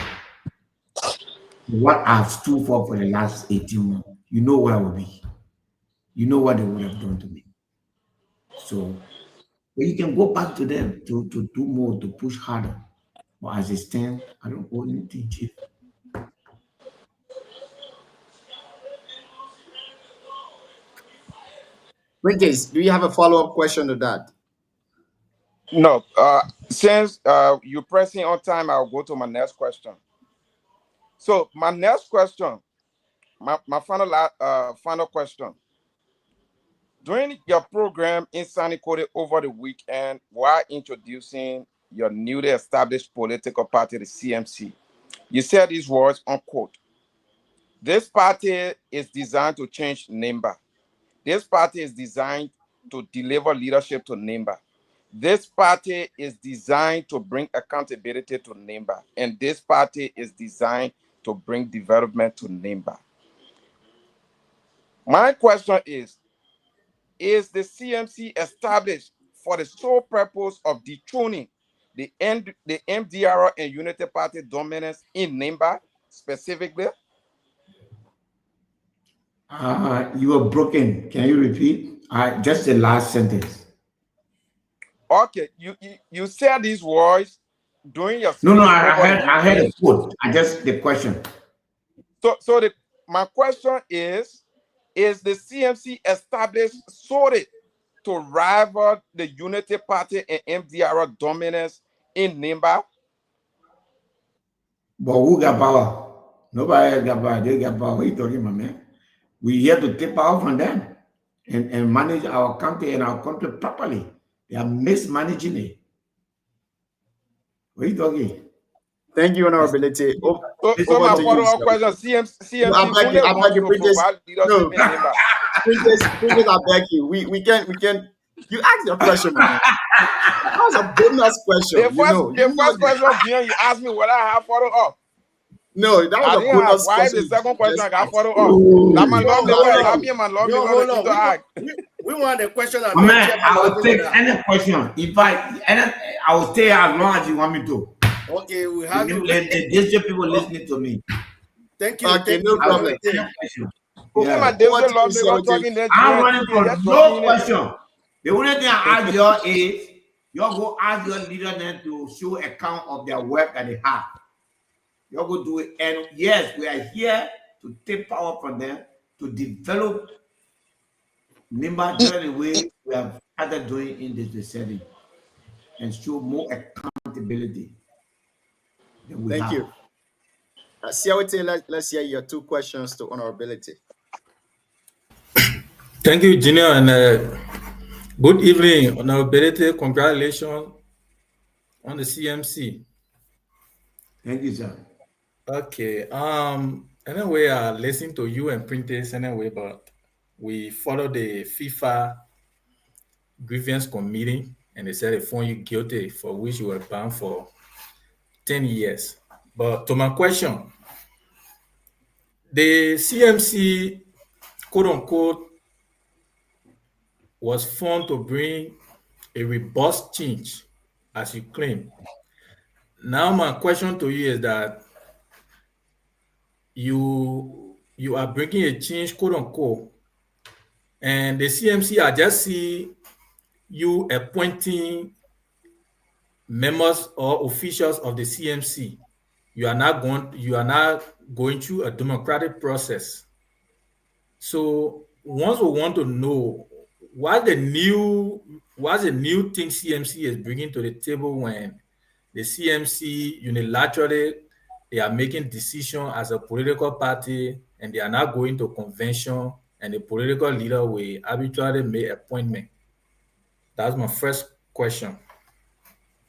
what I've stood for the last 18 months, you know where I will be. You know what they would have done to me. So, but you can go back to them to do more, to push harder. But as it stands, I don't owe anything, Chief. Prentice, do you have a follow-up question to that? No. Since you're pressing on time, I'll go to my next question. So my next question, my final question. During your program in San Code over the weekend, while introducing your newly established political party, the CMC, you said these words, unquote, "This party is designed to change Nimba. This party is designed to deliver leadership to Nimba. This party is designed to bring accountability to Nimba. And this party is designed to bring development to Nimba." My question is the CMC established for the sole purpose of dethroning the MDR and Unity Party dominance in Nimba specifically? You were broken. Can you repeat? Just the last sentence. Okay, you said these words during your speech. No, I heard a quote. The question. So my question is the CMC established solely to rival the Unity Party and MDR dominance in Nimba? But who got power? Nobody got power. They got power. What are you talking about, man? We here to take power from them and manage our country and our country properly. They are mismanaging it. What are you talking? Thank you, Honorability. So my follow-up question, CMC I beg you, Prentice. No, Prentice, I beg you. We can. You ask your question, man. That was a bonus question. The first question being you asked me whether I have follow-up. No, that was a bonus question. The second question I got follow-up. That my love, we want the question. Man, I will take any question. I will stay as long as you want me to. Okay, we have you. These people listening to me. Thank you. Okay, no problem. I'm running for no question. The only thing I ask you is you go ask your leader then to show account of their work that they have. You're going to do it. And yes, we are here to take power from them to develop NIMBA just the way we have started doing in this setting and show more accountability than we Thank have. you. Siawate, let's hear your 2 questions to honorability. Thank you, Junior, and good evening, honorability. Congratulations on the CMC. Thank you, sir. Okay. Anyway, I listened to you and Printers anyway, but we followed the FIFA grievance committee, and they said they found you guilty, for which you were banned for 10 years. But to my question, the CMC, quote unquote, was formed to bring a robust change, as you claim. Now, my question to you is that you are bringing a change, quote unquote, and the CMC, I just see you appointing members or officials of the CMC. You are not going through a democratic process. So once we want to know what's the new thing CMC is bringing to the table, when the CMC unilaterally they are making decisions as a political party, and they are not going to convention, and the political leader will arbitrarily make appointment. That's my first question.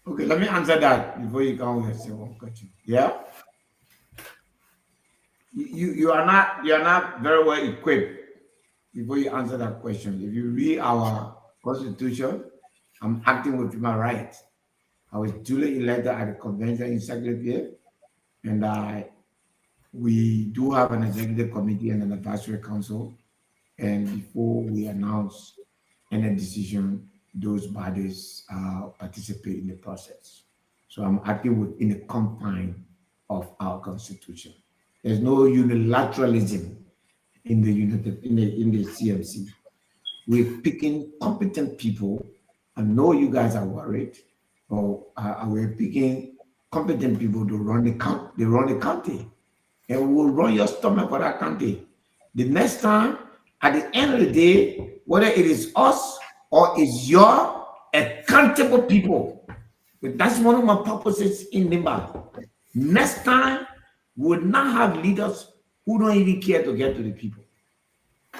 Okay, let me answer that before you come with a second question. Yeah, you are not very well equipped before you answer that question. If you read our constitution, I'm acting with human rights. I was duly elected at the convention in Secretariat, and we do have an executive committee and an advisory council. And before we announce any decision, those bodies participate in the process. So I'm acting within the confine of our constitution. There's no unilateralism in the CMC. We're picking competent people. I know you guys are worried, but we're picking competent people to run the county, and we will run your stomach for that county. The next time, at the end of the day, whether it is us or is your accountable people. But that's one of my purposes in NIMBA. Next time, we will not have leaders who don't even care to get to the people.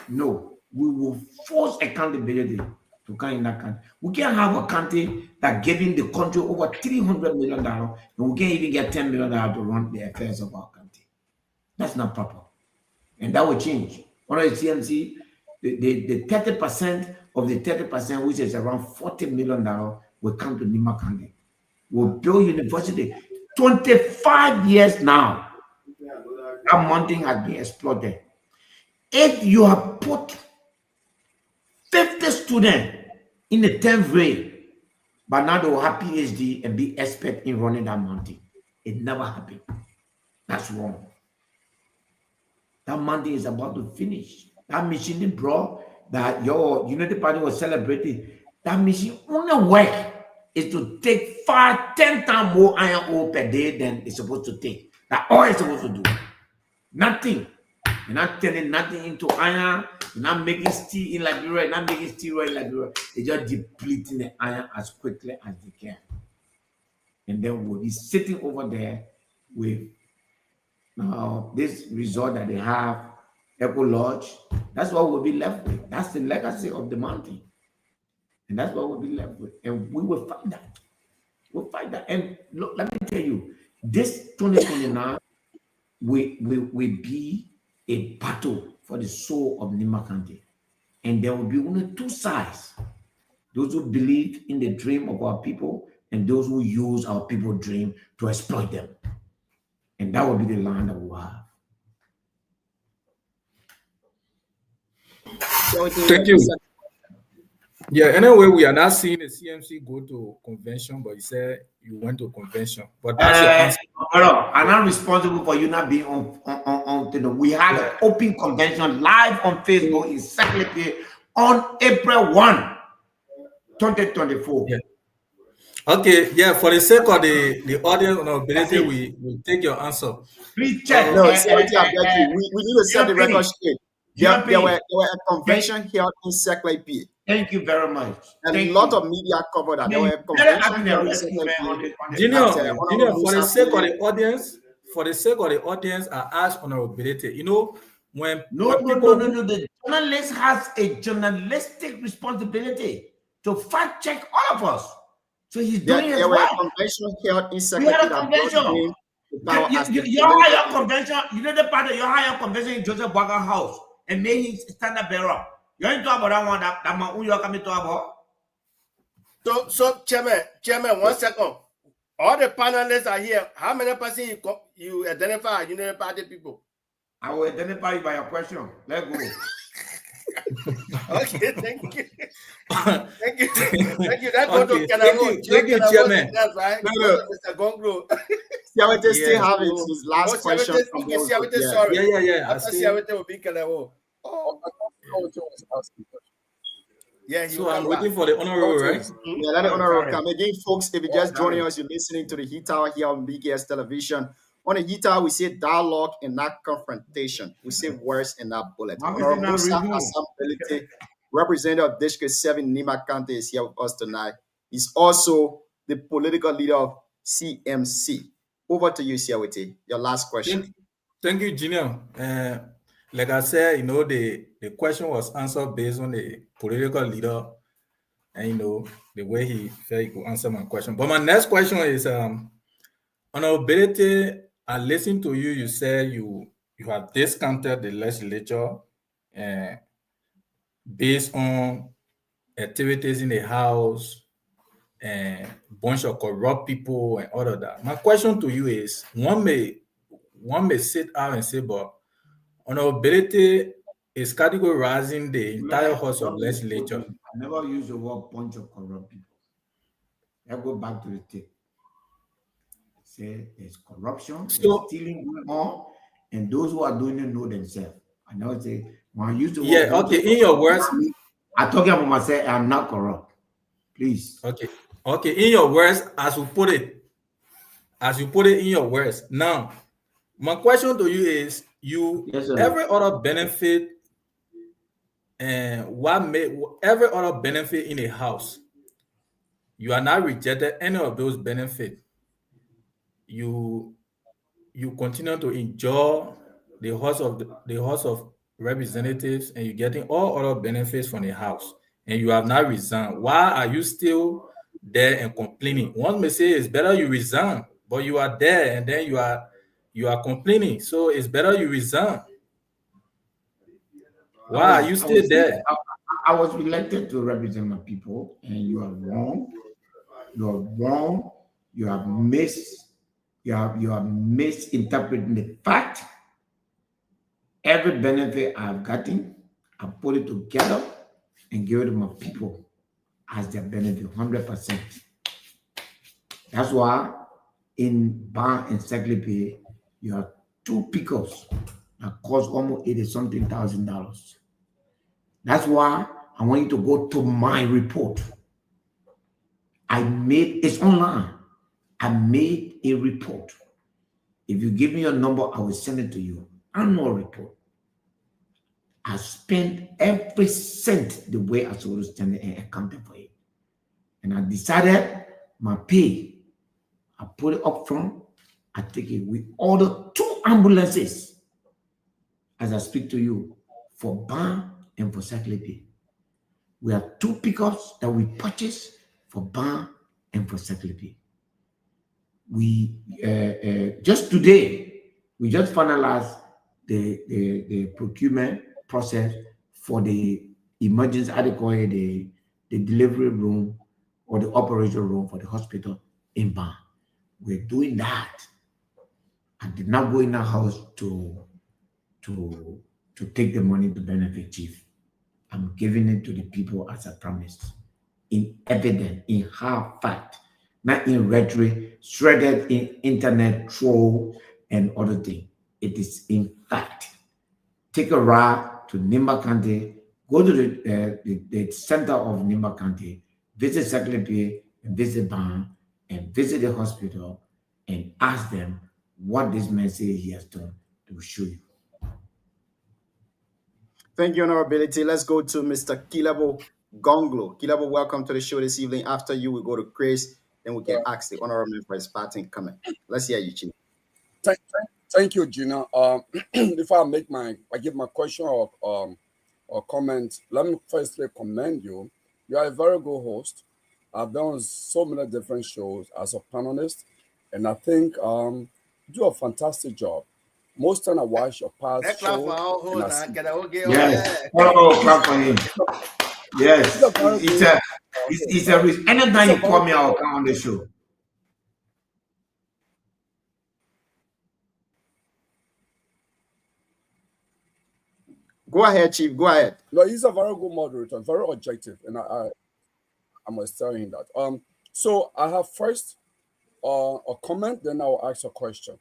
No, we will force accountability to come in that country. We can't have a country that giving the country over $300 million, and we can't even get $10 million to run the affairs of our country. That's not proper. And that will change. Under the CMC, the 30% of the 30%, which is around $40 million, will come to Nima County. We'll build university. 25 years now, that mountain has been exploited. If you have put 50 students in the 10th grade, but now they will have PhD and be expert in running that mountain, it never happened. That's wrong. That mountain is about to finish. That machine, bro, that your Unity Party was celebrating, that machine only work is to take 5-10 times more iron ore per day than it's supposed to take. That all it's supposed to do. Nothing. You're not turning nothing into iron. You're not making steel in Liberia. You're not making steel in Liberia. They're just depleting the iron as quickly as they can. And then we'll be sitting over there with this resort that they have, Echo Lodge. That's what we'll be left with. That's the legacy of the mountain. And that's what we'll be left with. And we will fight that. We'll fight that. And look, let me tell you, this 2029 will be a battle for the soul of Nima County. And there will be only two sides. Those who believe in the dream of our people and those who use our people's dream to exploit them. And that will be the land that we'll have. Thank you. Yeah, anyway, we are not seeing the CMC go to convention, but you said you went to convention. But that's your answer. I'm not responsible for you not being on. We had an open convention live on Facebook in Secretary on April 1, 2024. Yeah. Okay, yeah, for the sake of the audience honorability, we take your answer. Please check. No, see what I beg you. We need to set the record straight. There were a convention held in Seklaipi. Thank you very much. And a lot of media covered that. There were a convention held in Seklaipi. Junior, for the sake of the audience, I ask honorability. You know, when no, the journalist has a journalistic responsibility to fact check all of us. So he's doing his work. There were a convention held in Seklaipi. We had a convention. Your higher convention, you know the part of your higher convention in Joseph Boaga house and made him stand up bearer. You ain't talking about that one that man who you are coming to about. So Chairman, 1 second. All the panelists are here. How many persons you identify United Party people? I will identify you by your question. Let's go. Okay, thank you. Thank you. That goes to Thank you, Chairman. Right? Mr. Gonglo. Siawete still have his last question. Yeah. After Siawete will be Kaleo. Yeah, so I'm waiting for the honorable, right? Yeah, let the honorable come. Again, folks, if you're just joining us, you're listening to the Heat Tower here on BKS Television. On the Heat Tower, we say dialogue and not confrontation. We say words and not bullets. Honorable Musa Hassan Belite, representative of District 7, Nima Kante, is here with us tonight. He's also the political leader of CMC. Over to you, Siawete. Your last question. Thank you, Junior. Like I said, you know, the question was answered based on the political leader and, you know, the way he felt he could answer my question. But my next question is, honorability, I listened to you, you said you have discounted the legislature based on activities in the House and bunch of corrupt people and all of that. My question to you is, one may sit out and say, but honorability is categorizing the entire House of Legislature. I never use the word bunch of corrupt people. I go back to the tape. Say there's corruption, there's stealing going on, and those who are doing it know themselves. I never say when I use the word. Yeah, okay. In your words, I'm talking about myself. I'm not corrupt. Please. Okay. In your words, as you put it in your words. Now, my question to you is: every other benefit, and every other benefit in a house, you are not rejected any of those benefits. You continue to enjoy the House of Representatives, and you're getting all other benefits from the House, and you have not resigned. Why are you still there and complaining? One may say it's better you resign, but you are there and then you are complaining. So it's better you resign. Why are you still there? I was elected to represent my people, and you are wrong. You are wrong. You have misinterpreting the fact. Every benefit I've gotten, I put it together and give it to my people as their benefit, 100%. That's why in Ban and Seklaipi, you have 2 pickups that cost almost $80-something thousand. That's why I want you to go to my report. It's online. I made a report. If you give me your number, I will send it to you. Annual report. I spent every cent the way I supposed to spend it and accounted for it. And I decided my pay, I put it up front. I take it. We order 2 ambulances as I speak to you for Ban and for Seklaipi. We have 2 pickups that we purchased for Ban and for Seklaipi. We just today, we just finalized the procurement process for the emergency, how they call it, the delivery room or the operation room for the hospital in Ban. We're doing that. I did not go in the house to take the money to benefit chief. I'm giving it to the people as I promised, in evidence, in hard fact, not in rhetoric, shredded in internet troll and other things. It is in fact. Take a ride to Nimba County, go to the center of Nimba County, visit Seklaipi, and visit barn and visit the hospital and ask them what this man says he has done. They will show you. Thank you, Honorability. Let's go to Mr. Kilabo Gonglo. Kilabo, welcome to the show this evening. After you, we go to Chris, then we can ask the honorable for his parting comment. Let's hear you, Chief. Thank you, Gina. Before I give my question or comment, let me firstly commend you. You are a very good host. I've done so many different shows as a panelist, and I think you do a fantastic job. Most time I watch your past shows. Yes. Oh, clap for him. Yes. It's a risk. Anytime you call me, I'll come on the show. Go ahead, Chief. Go ahead. No, he's a very good moderator, very objective, and I must tell him that. So I have first a comment, then I'll ask a question.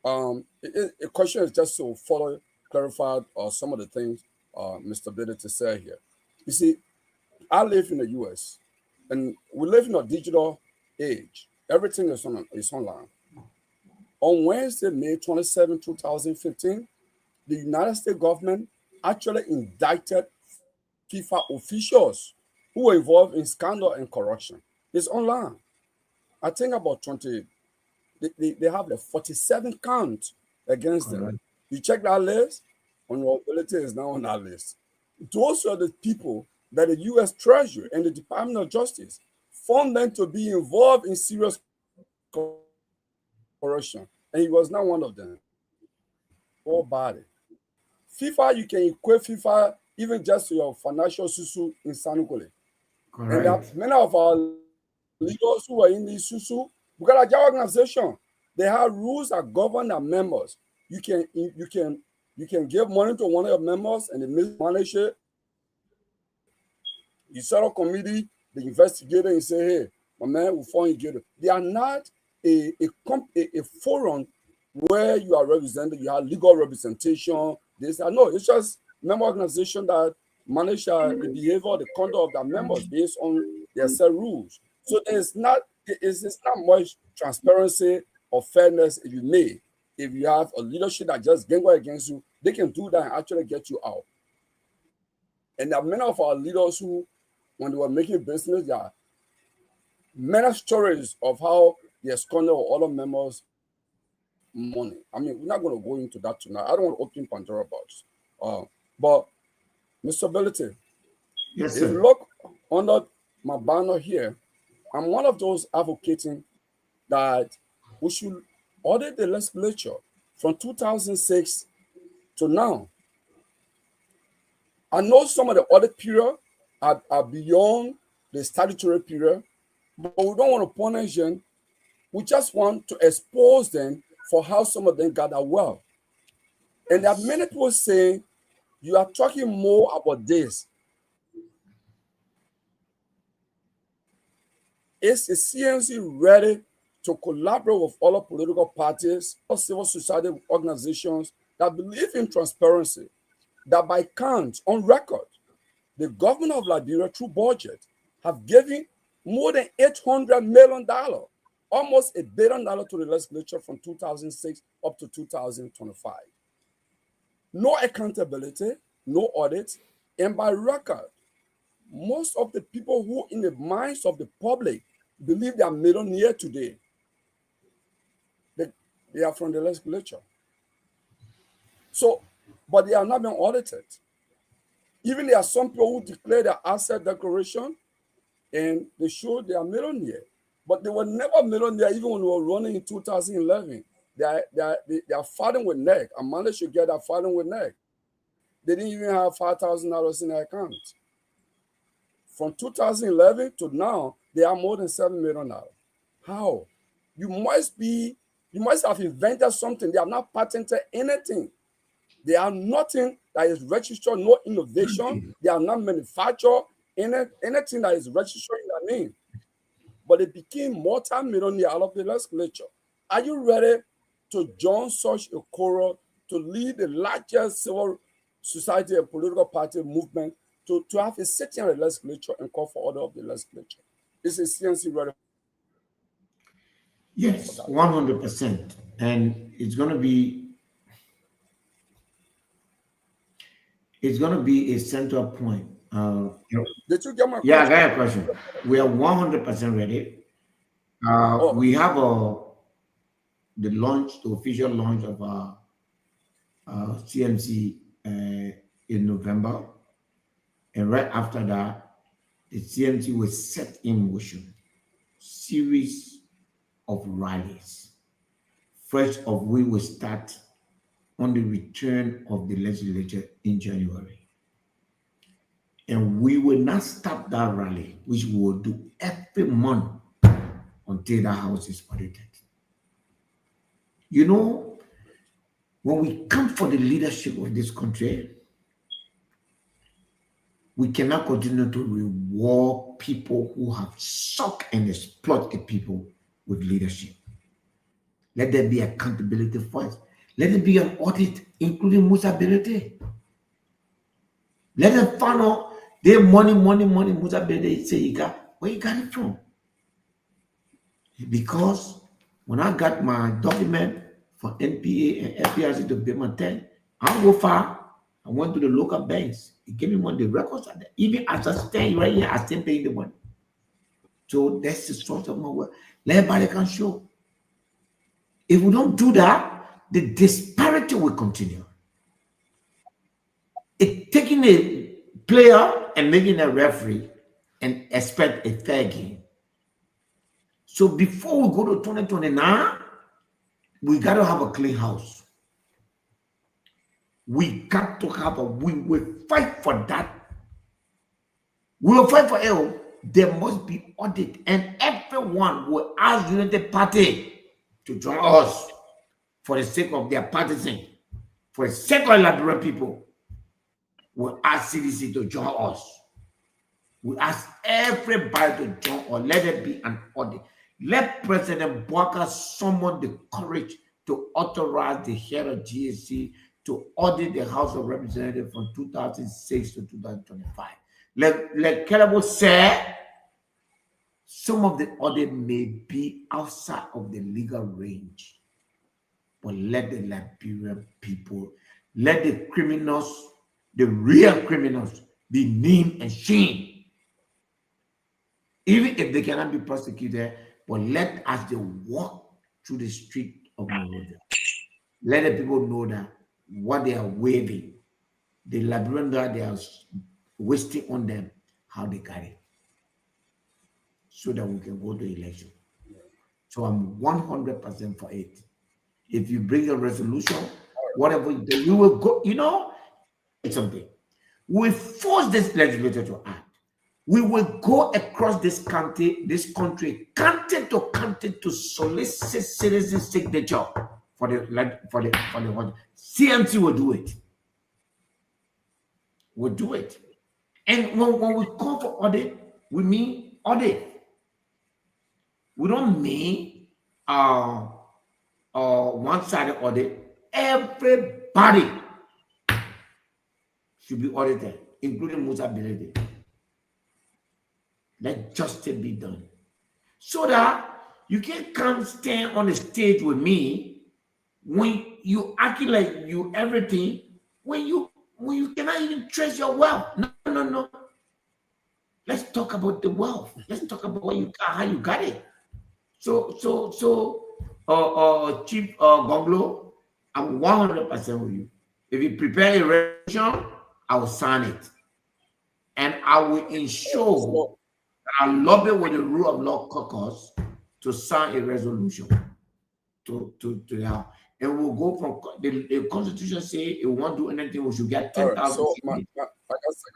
A question is just to follow, clarify some of the things Mr. Ability said here. You see, I live in the U.S. and we live in a digital age. Everything is online. On Wednesday, May 27, 2015, the United States government actually indicted FIFA officials who were involved in scandal and corruption. It's online. I think about 20. They have the 47 count against them. Right. You check that list, Honorability is now on that list. Those are the people that the U.S. Treasury and the Department of Justice found them to be involved in serious corruption, and he was not one of them. All body. FIFA, you can equate FIFA even just to your financial susu in Sanukole. And many of our leaders who are in this susu, because our organization, they have rules that govern our members. You can give money to one of your members and they mismanage it. You set a committee, the investigator, and say, hey, my man will find you get it. They are not a forum where you are represented, you have legal representation. No, it's just member organization that manage the behavior, the conduct of their members based on their set rules. So it's not much transparency or fairness if you have a leadership that just gang against you, they can do that and actually get you out. And there are many of our leaders who, when they were making business, there are many stories of how they absconded with other members' money. I mean, we're not going to go into that tonight. I don't want to open Pandora box. But Mr. Ability, yes, if you look under my banner here, I'm one of those advocating that we should audit the legislature from 2006 to now. I know some of the audit period are beyond the statutory period, but we don't want to punish them. We just want to expose them for how some of them got that well. And there are many people saying, you are talking more about this. Is the CNC ready to collaborate with other political parties or civil society organizations that believe in transparency, that by count, on record, the government of Liberia through budget have given more than $800 million, almost $1 billion to the legislature from 2006 up to 2025. No accountability, no audit, and by record, most of the people who in the minds of the public believe they are millionaire today, they are from the legislature. So, but they are not being audited. Even there are some people who declare their asset declaration and they show they are millionaire, but they were never millionaire even when we were running in 2011. They are fighting with NEC. I managed to get that fighting with NEC. They didn't even have $5,000 in their account. From 2011 to now, they are more than $7 million. How? You must have invented something. They have not patented anything. They are nothing that is registered, no innovation. They are not manufactured anything that is registered in their name. But they became multi-millionaire out of the legislature. Are you ready to join such a chorus to lead the largest civil society and political party movement to have a sitting in the legislature and call for order of the legislature? Is the CNC ready Yes, 100%. And it's going to be a central point. Did you get my Yeah, I question? got a question. We are 100% ready. We have the official launch of our CMC in November. And right after that, the CMC will set in motion series of rallies. First of which will start on the return of the legislature in January. And we will not stop that rally, which we will do every month until the house is audited. You know, when we come for the leadership of this country, we cannot continue to reward people who have sucked and exploited the people with leadership. Let there be accountability first. Let it be an audit, including Musability. Let them find out their money, Musability say you got, where you got it from? Because when I got my document for NPA and FPRC to pay my tax, I don't go far. I went to the local banks. It gave me money. The records are there. Even as I stand right here, I still paying the money. So that's the source of my work. Let everybody can show. If we don't do that, the disparity will continue. It's taking a player and making a referee and expect a fair game. So before we go to 2029, we got to have a clean house. We got to have we will fight for that. We will fight for it. There must be audit, and everyone will ask United Party to join us for the sake of their partisan, for the sake of Liberian people. We'll ask CDC to join us. We ask everybody to join or let it be an audit. Let President Bouaka summon the courage to authorize the head of GSC to audit the House of Representatives from 2006 to 2025. Like Kelabo said, some of the audit may be outside of the legal range, but let the Liberian people, let the criminals, the real criminals, be named and shamed. Even if they cannot be prosecuted, but let us they walk through the street of Monrovia. Let the people know that what they are waving, the Liberian that they are wasting on them, how they got it, so that we can go to election. So I'm 100% for it. If you bring a resolution, whatever you do, you will go, you know, it's something. We force this legislature to act. We will go across this country, county to county, to solicit citizen signature for the CMC will do it. We'll do it. And when we call for audit, we mean audit. We don't mean one-sided audit. Everybody should be audited, including Musability. Let justice be done. So that you can't come stand on the stage with me when you act like you everything, when you cannot even trace your wealth. No. Let's talk about the wealth. Let's talk about what you got, how you got it. So Chief Gonglo, I'm 100% with you. If you prepare a resolution, I will sign it. And I will ensure that I lobby with the Rule of Law Caucus to sign a resolution to the House. And we'll go from the Constitution say if we won't do anything, we should get 10,000 signatures.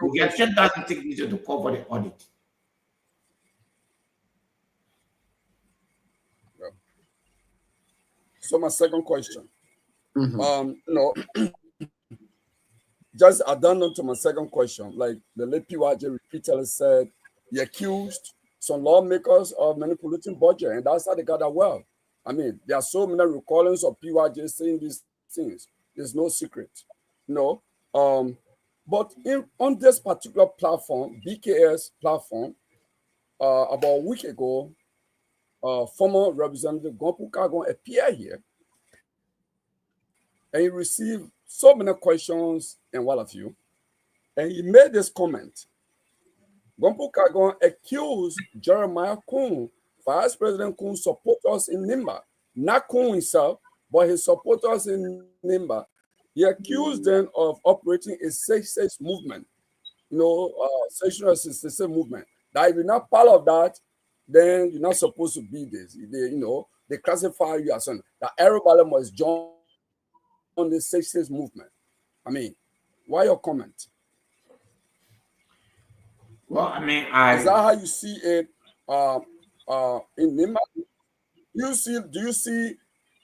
We get 10,000 signatures to call for the audit. Yeah. So my second question. Just add on to my second question. Like the late PYJ repeatedly said, he accused some lawmakers of manipulating budget, and that's how they got that well. I mean, there are so many recordings of PYJ saying these things. There's no secret. But on this particular platform, BKS platform, about a week ago, former Representative Gompo Kagon appeared here, and he received so many questions and what have you, and he made this comment. Gompo Kagon accused Jeremiah Kun, Vice President Kun's supporters in Nimba, not Kun himself, but his supporters in Nimba. He accused them of operating a 6-6 movement, sectional assistance movement. That if you're not part of that, then you're not supposed to be this. They classify you as something that everybody must join on the 6-6 movement. I mean, why your comment? Well, I mean, is that how you see it in Nimba? Do you see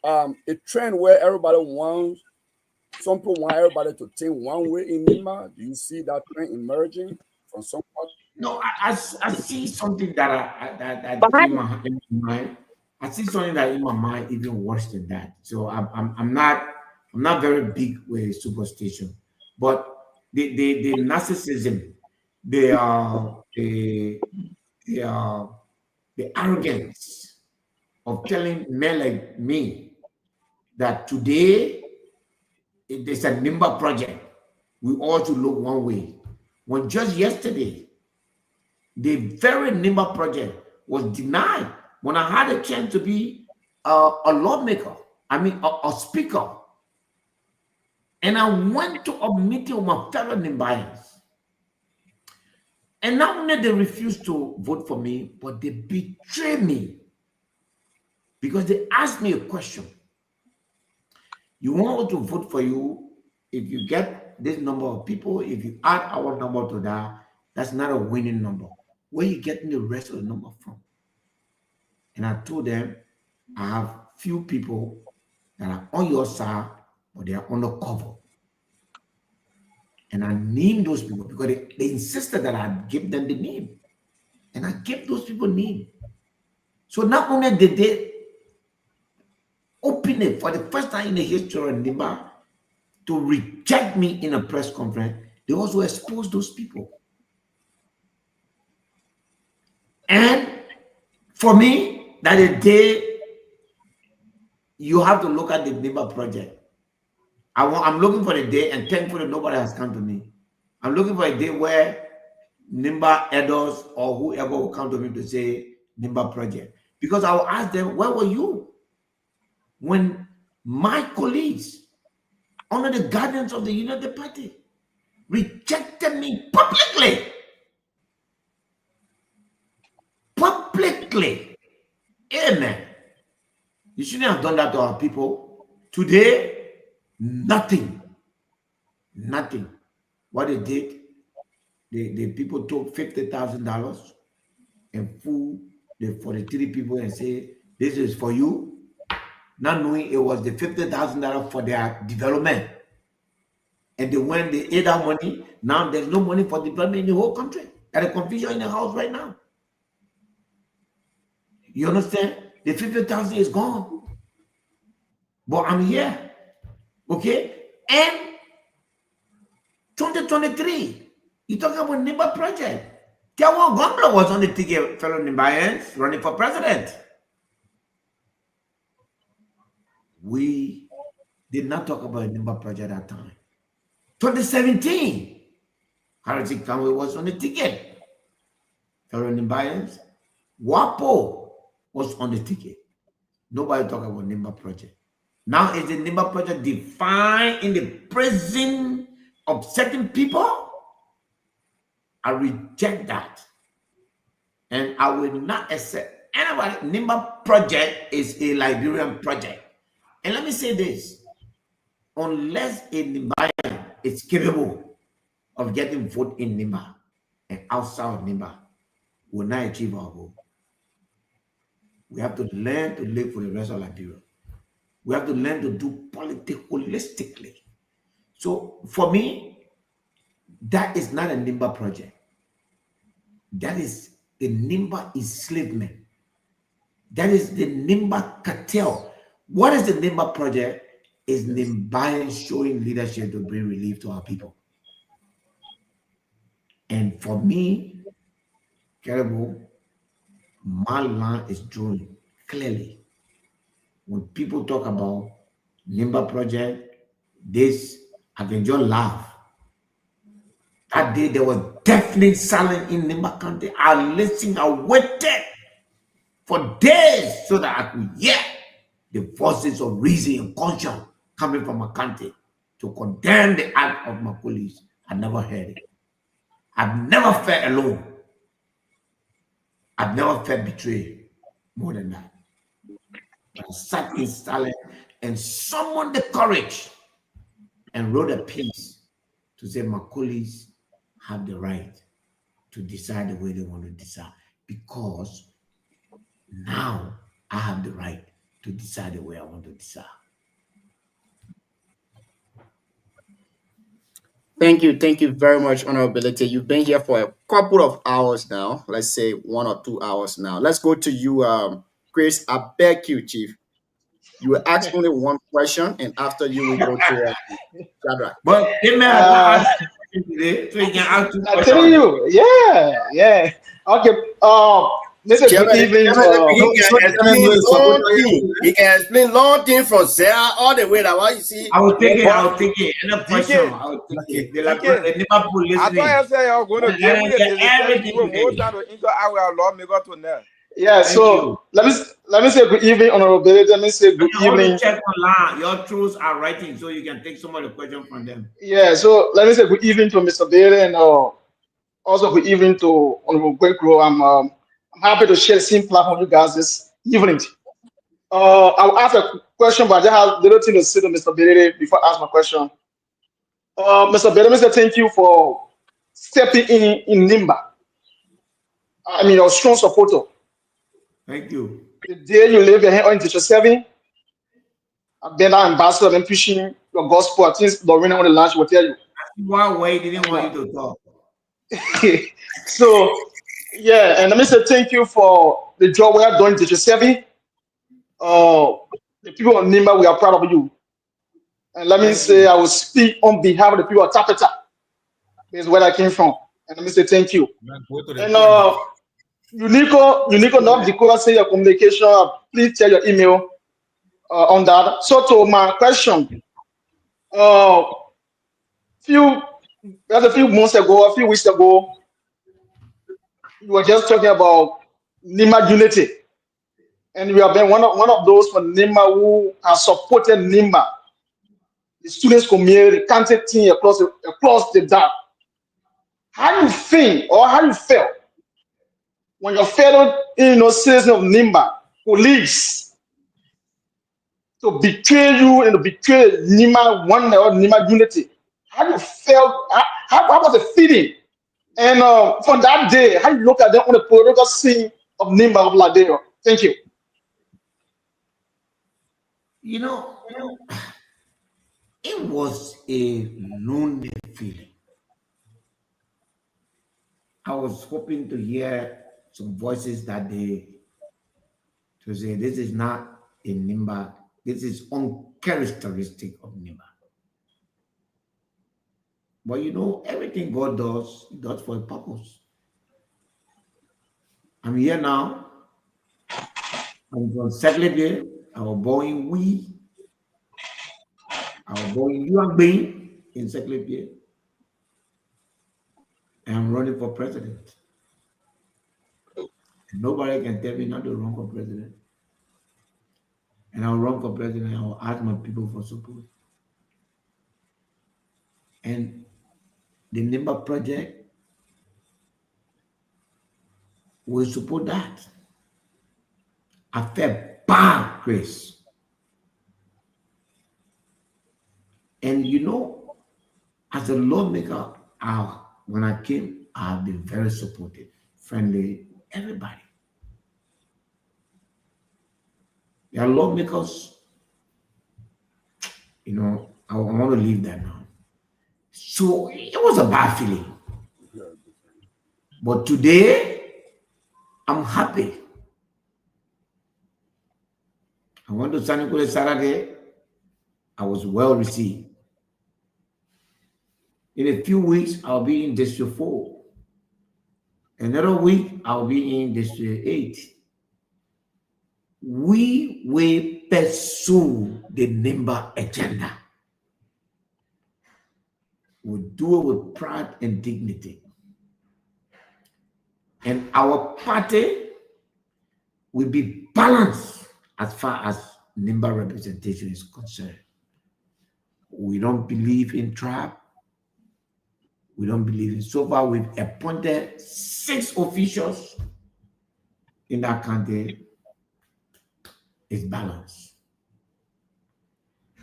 a trend where everybody wants, some people want everybody to think one way in Nimba? Do you see that trend emerging from some part? No, I see something that in my mind. I see something that in my mind even worse than that. So I'm not very big with superstition, but the narcissism, the arrogance of telling men like me that today there's a Nimba project, we all should look one way. When just yesterday, the very Nimba project was denied when I had a chance to be a lawmaker, a speaker. And I went to a meeting with my fellow Nimbayans. And not only they refused to vote for me, but they betrayed me because they asked me a question. You want us to vote for you if you get this number of people, if you add our number to that, that's not a winning number. Where are you getting the rest of the number from? And I told them, I have few people that are on your side, but they are undercover. And I named those people because they insisted that I give them the name. And I gave those people name. So not only did they open it for the first time in the history of Nimba to reject me in a press conference, they also exposed those people. And for me, that a day you have to look at the Nimba project. I'm looking for a day, and thankfully nobody has come to me. I'm looking for a day where Nimba elders or whoever will come to me to say Nimba project. Because I will ask them, where were you when my colleagues, under the guidance of the United Party, rejected me publicly? Publicly. Amen. You shouldn't have done that to our people. Today, nothing. What they did, the people took $50,000 and fooled the 43 people and say, this is for you, not knowing it was the $50,000 for their development. And they ate that money. Now there's no money for development in the whole country. There's a confusion in the house right now. You understand? The 50,000 is gone. But I'm here. Okay? And 2023, you talking about Nimba project. Tiawan Gombla was on the ticket, fellow Nimbayans, running for president. We did not talk about Nimba project at that time. 2017, Harry Kamwe was on the ticket. Fellow Nimbayans, WAPO was on the ticket. Nobody talk about Nimba project. Now is the Nimba project defined in the prison of certain people? I reject that. And I will not accept anybody. Nimba project is a Liberian project. And let me say this. Unless a Nimbayan is capable of getting vote in Nimba and outside of Nimba, we will not achieve our goal. We have to learn to live for the rest of Liberia. We have to learn to do politics holistically. So for me, that is not a Nimba project. That is the Nimba enslavement. That is the Nimba cartel. What is the Nimba project? Is Nimbayan showing leadership to bring relief to our people. And for me, Caribou, my line is drawing. clearly. When people talk about Nimba project, this, I can just laugh. That day there was deafening silence in Nimba County. I listened, I waited for days so that I could hear the voices of reason and conscience coming from my country to condemn the act of my police. I never heard it. I've never felt alone. I've never felt betrayed more than that. I sat in silence and summoned the courage and wrote a piece to say my colleagues have the right to decide the way they want to decide, because now I have the right to decide the way I want to decide. Thank you very much, Honorability. You've been here for a couple of hours now. Let's say 1 or 2 hours now. Let's go to you, Chris. I beg you, Chief. You will ask only one question, and after you will go to Shadrach. But they may ask today, so you can ask two I tell you, yeah. Okay. Mr. Good evening. He can explain long thing from Sarah all the way. That why you see. I will take it. Another question. I will take it. I thought I said I was going to give you more time to enter our lawmaker to now. Yeah, so let me say good evening, honorability. Let me say good evening. Check online. Your troops are writing, so you can take some of the questions from them. Yeah, so let me say good evening to Mr. Bailey, and also good evening to Honorable Gwekro. I'm happy to share the same platform with you guys this evening. I'll ask a question, but I just have a little thing to say to Mr. Bailey before I ask my question. Mr. Bailey, Mr. Thank you for stepping in Nimba. I mean, your strong supporter. Thank you. The day you leave your hand on Teacher 7, I've been an ambassador and pushing your gospel. I think Lorena on the lunch will tell you. Why way didn't want you to talk? So, yeah, and let me say thank you for the job we are doing, Teacher 7. The people of Nimba, we are proud of you. And let me say, I will speak on behalf of the people of Tapeta. This is where I came from. And let me say thank you. And Unico North Dakota say your communication. Please tell your email on that. So to my question, a few months ago, a few weeks ago, you were just talking about Nimba unity, and we have been one of those from Nimba who have supported Nimba, the students community, the country team across the dam. How do you think, or how you felt when your fellow citizens of Nimba, colleagues, to betray you and to betray Nimba one or Nimba unity? How you felt? How was the feeling? And from that day, how you look at them on the political scene of Nimba of Ladero? Thank you. You know, it was a lonely feeling. I was hoping to hear some voices that day to say this is not a Nimba, this is uncharacteristic of Nimba. But you know, everything God does, He does for a purpose. I'm here now. I'm from Secretary. I was born in We. I was born in Yuang in Secretary. And I'm running for president. Nobody can tell me not to run for president. And I'll run for president. I'll ask my people for support. And the Nimba project will support that. I felt bad, Chris. And you know, as a lawmaker, when I came, I've been very supportive, friendly, everybody. There are lawmakers, you know, I want to leave that now. So it was a bad feeling. But today, I'm happy. I went to San Nicolas Saturday. I was well received. In a few weeks, I'll be in District 4. Another week, I'll be in District 8. we will pursue the Nimba agenda. We'll do it with pride and dignity. And our party will be balanced as far as Nimba representation is concerned. We don't believe in trap. We don't believe in. So far, we've appointed 6 officials in that country. It's balanced.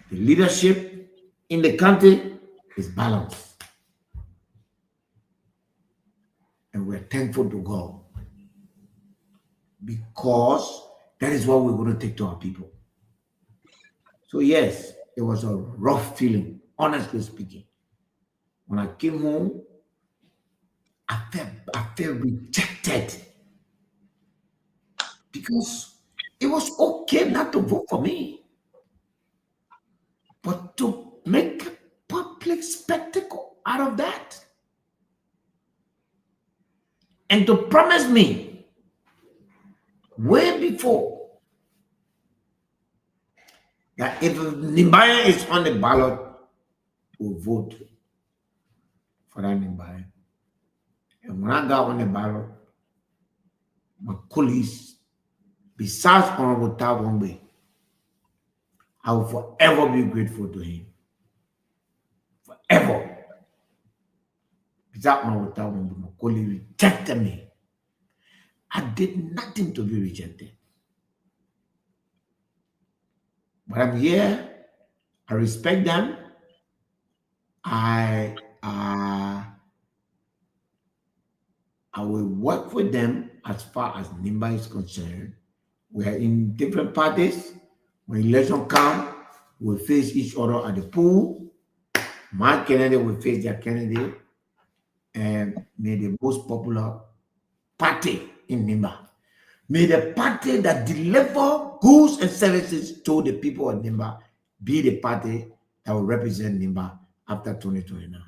The leadership in the country is balanced. And we're thankful to God because that is what we're going to take to our people. So yes, it was a rough feeling, honestly speaking. When I came home, I felt rejected because it was okay not to vote for me, but to make a public spectacle out of that and to promise me way before that if Nimbaya is on the ballot, we'll vote for that Nimbaya. And when I got on the ballot, my colleagues, besides Honorable Tawongbe, I will forever be grateful to him. Forever. Besides Honorable Tawongbe, my colleague rejected me. I did nothing to be rejected. But I'm here. I respect them. I will work with them as far as Nimba is concerned. We are in different parties. When election comes, we'll face each other at the pool. My candidate will face their candidate. And may the most popular party in Nimba, may the party that deliver goods and services to the people of Nimba be the party that will represent Nimba after 2029.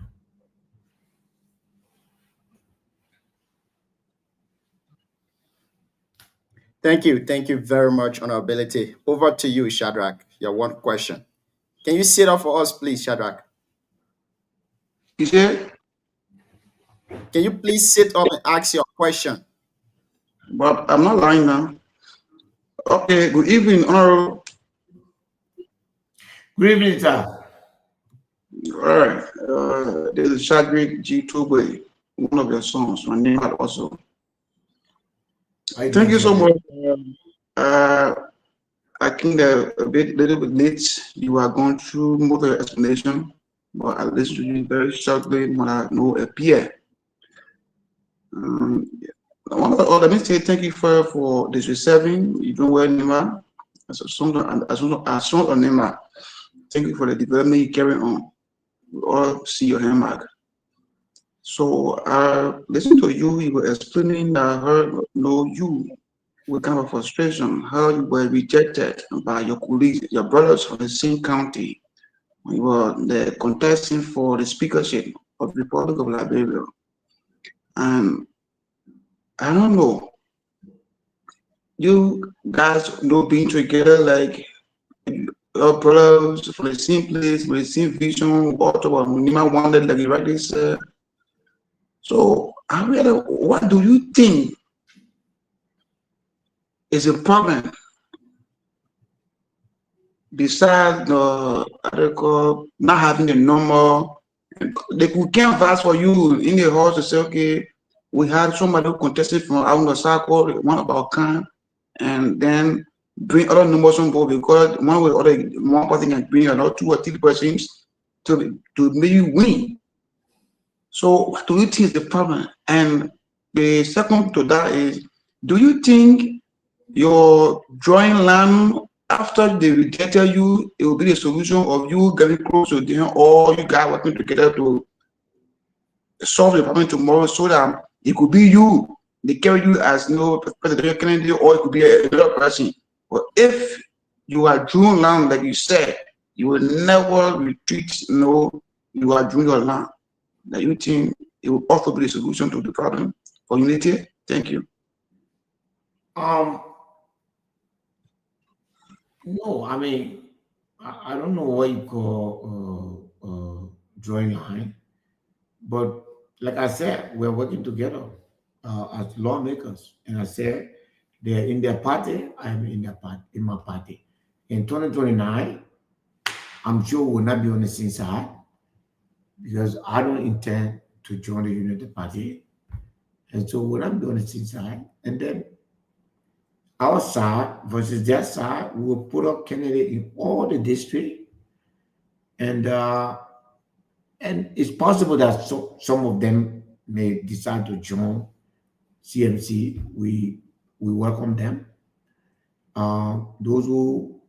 Thank you. Thank you very much, Honorability. Over to you, Shadrach. Your one question. Can you sit up for us, please, Shadrach? You said? Can you please sit up and ask your question? But I'm not lying now. Okay, good evening, Honorable. Good evening, sir. All right. This is Shadrach G. Tugbe, one of your sons, my name also. Thank you so much. I think that a little bit late. You are going through most of the explanation, but I listened to you very shortly when I know appear. Let me say thank you for this receiving. You don't wear Nimba as soon as Nimba. Thank you for the development you carry on. We all see your handmark. So listen to you. You were explaining that I heard you with kind of frustration how you were rejected by your colleagues, your brothers from the same county when you were contesting for the speakership of the Republic of Liberia. And I don't know, you guys being together like your brothers from the same place, with the same vision, what Nima wanted, like you rightly said. So I really, what do you think is a problem besides the not having the normal? They could canvas for you in the house to say, okay, we had somebody who contested from out the circle, one about can, and then bring other numbers on board because one person can bring another 2 or 3 persons to make you win. So what do you think is the problem? And the second to that is, do you think your drawing land after they rejected you, it will be the solution of you getting close to them, or you guys working together to solve the problem tomorrow so that it could be you, they carry you as presidential candidate, or it could be another person. But if you are drawing land, like you said, you will never retreat. No, you are drawing your land. That you think it will also be the solution to the problem for unity? Thank you. No, I mean, I don't know what you call drawing line, but like I said, we're working together as lawmakers. And I said, they're in their party, I'm in their party, in my party. In 2029, I'm sure we'll not be on the same side because I don't intend to join the United Party. And so we'll not be on the same side. And then our side versus their side, we will put up candidate in all the district, and it's possible that some of them may decide to join CMC. We welcome them. Those who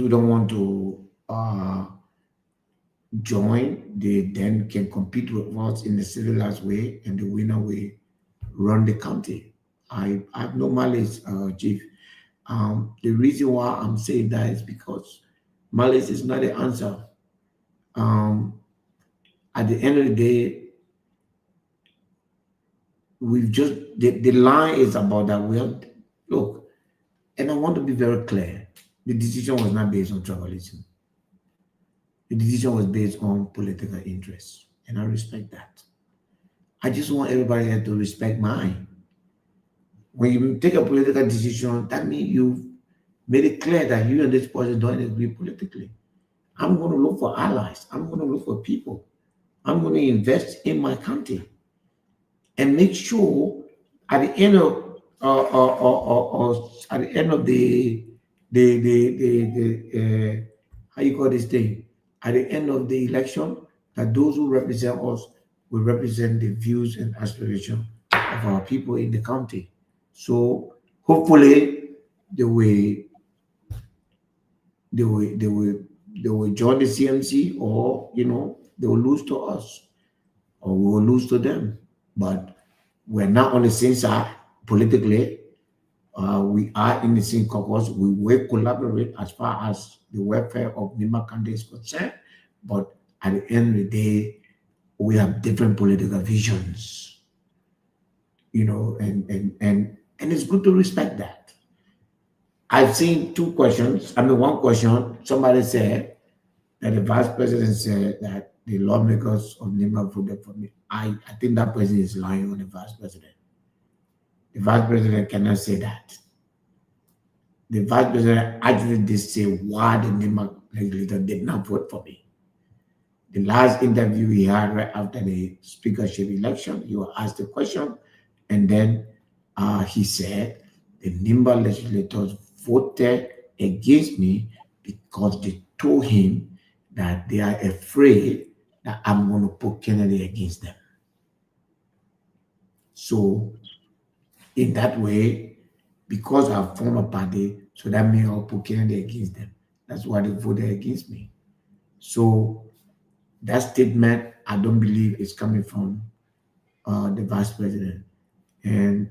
don't want to join, they then can compete with us in the civilized way, and the winner will run the county. I have no malice, Chief. The reason why I'm saying that is because malice is not the answer. At the end of the day, we've just the line is about that. We have look, and I want to be very clear. The decision was not based on tribalism. The decision was based on political interests, and I respect that. I just want everybody here to respect mine. When you take a political decision, that means you made it clear that you and this person don't agree politically. I'm going to look for allies. I'm going to look for people. I'm going to invest in my country and make sure at the end of the how you call this thing, at the end of the election, that those who represent us will represent the views and aspirations of our people in the county. So hopefully they will join the CMC, or they will lose to us, or we will lose to them. But we're not on the same side politically. We are in the same caucus. We will collaborate as far as the welfare of Nimba County is concerned. But at the end of the day, we have different political visions, and it's good to respect that. I've seen two questions. One question, somebody said that the vice president said that the lawmakers of Nimba voted for me. I think that person is lying on the vice president. The vice president cannot say that. The vice president actually did say why the Nimba legislator did not vote for me. The last interview he had right after the speakership election, he was asked the question, and then he said the Nimba legislators voted against me because they told him that they are afraid that I'm going to put Kennedy against them. So in that way, because I formed a party, so that means I'll put Kennedy against them. That's why they voted against me. So that statement, I don't believe is coming from the vice president. And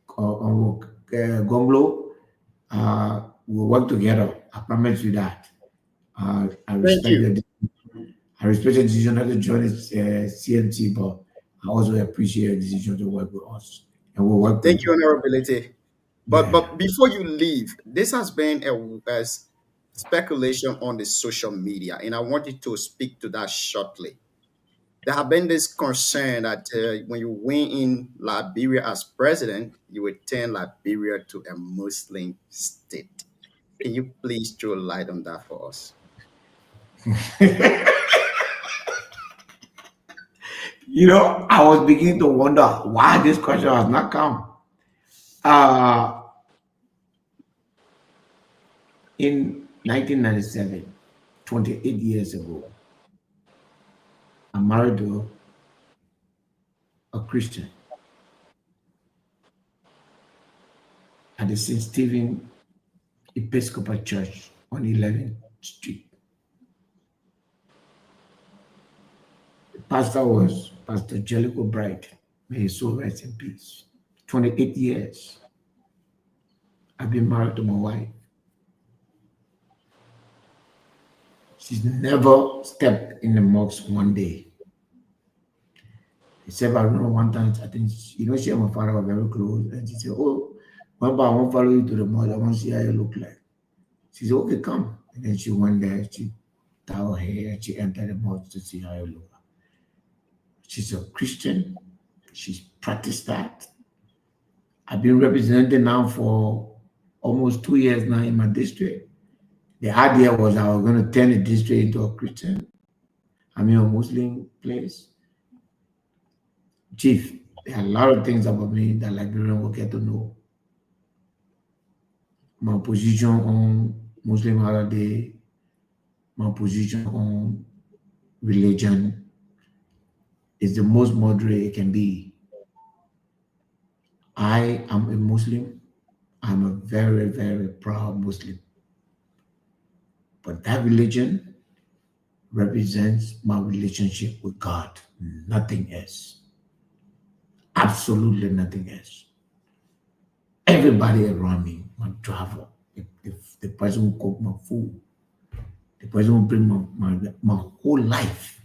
Gonglo, we'll work together. I promise you that. I respect the decision not to join CMT, but I also appreciate the decision to work with us. And we'll work. Thank you, Honorability. But before you leave, this has been a speculation on the social media, and I want you to speak to that shortly. There have been this concern that when you win in Liberia as president, you will turn Liberia to a Muslim state. Can you please throw light on that for us? I was beginning to wonder why this question has not come. In 1997, 28 years ago, I married a Christian at the St. Stephen Episcopal Church on 11th Street. The pastor was Pastor Jellicoe Bright. May his soul rest in peace. 28 years. I've been married to my wife. She's never stepped in the mosque one day. Except I remember one time, I think, she and my father were very close. And she said, oh, one I won't follow you to the mall. I want to see how you look like. She said, okay, come. And then she went there. She tied her hair and she entered the mall to see how you look. She's a Christian. She's practiced that. I've been representing now for almost 2 years now in my district. The idea was I was going to turn the district into a Christian, a Muslim place. Chief, there are a lot of things about me that Liberian will get to know. My position on Muslim holiday, my position on religion is the most moderate it can be. I am a Muslim. I'm a very, very proud Muslim. But that religion represents my relationship with God, nothing else. Absolutely nothing else. Everybody around me, my driver, the person who cook my food, the person who bring my whole life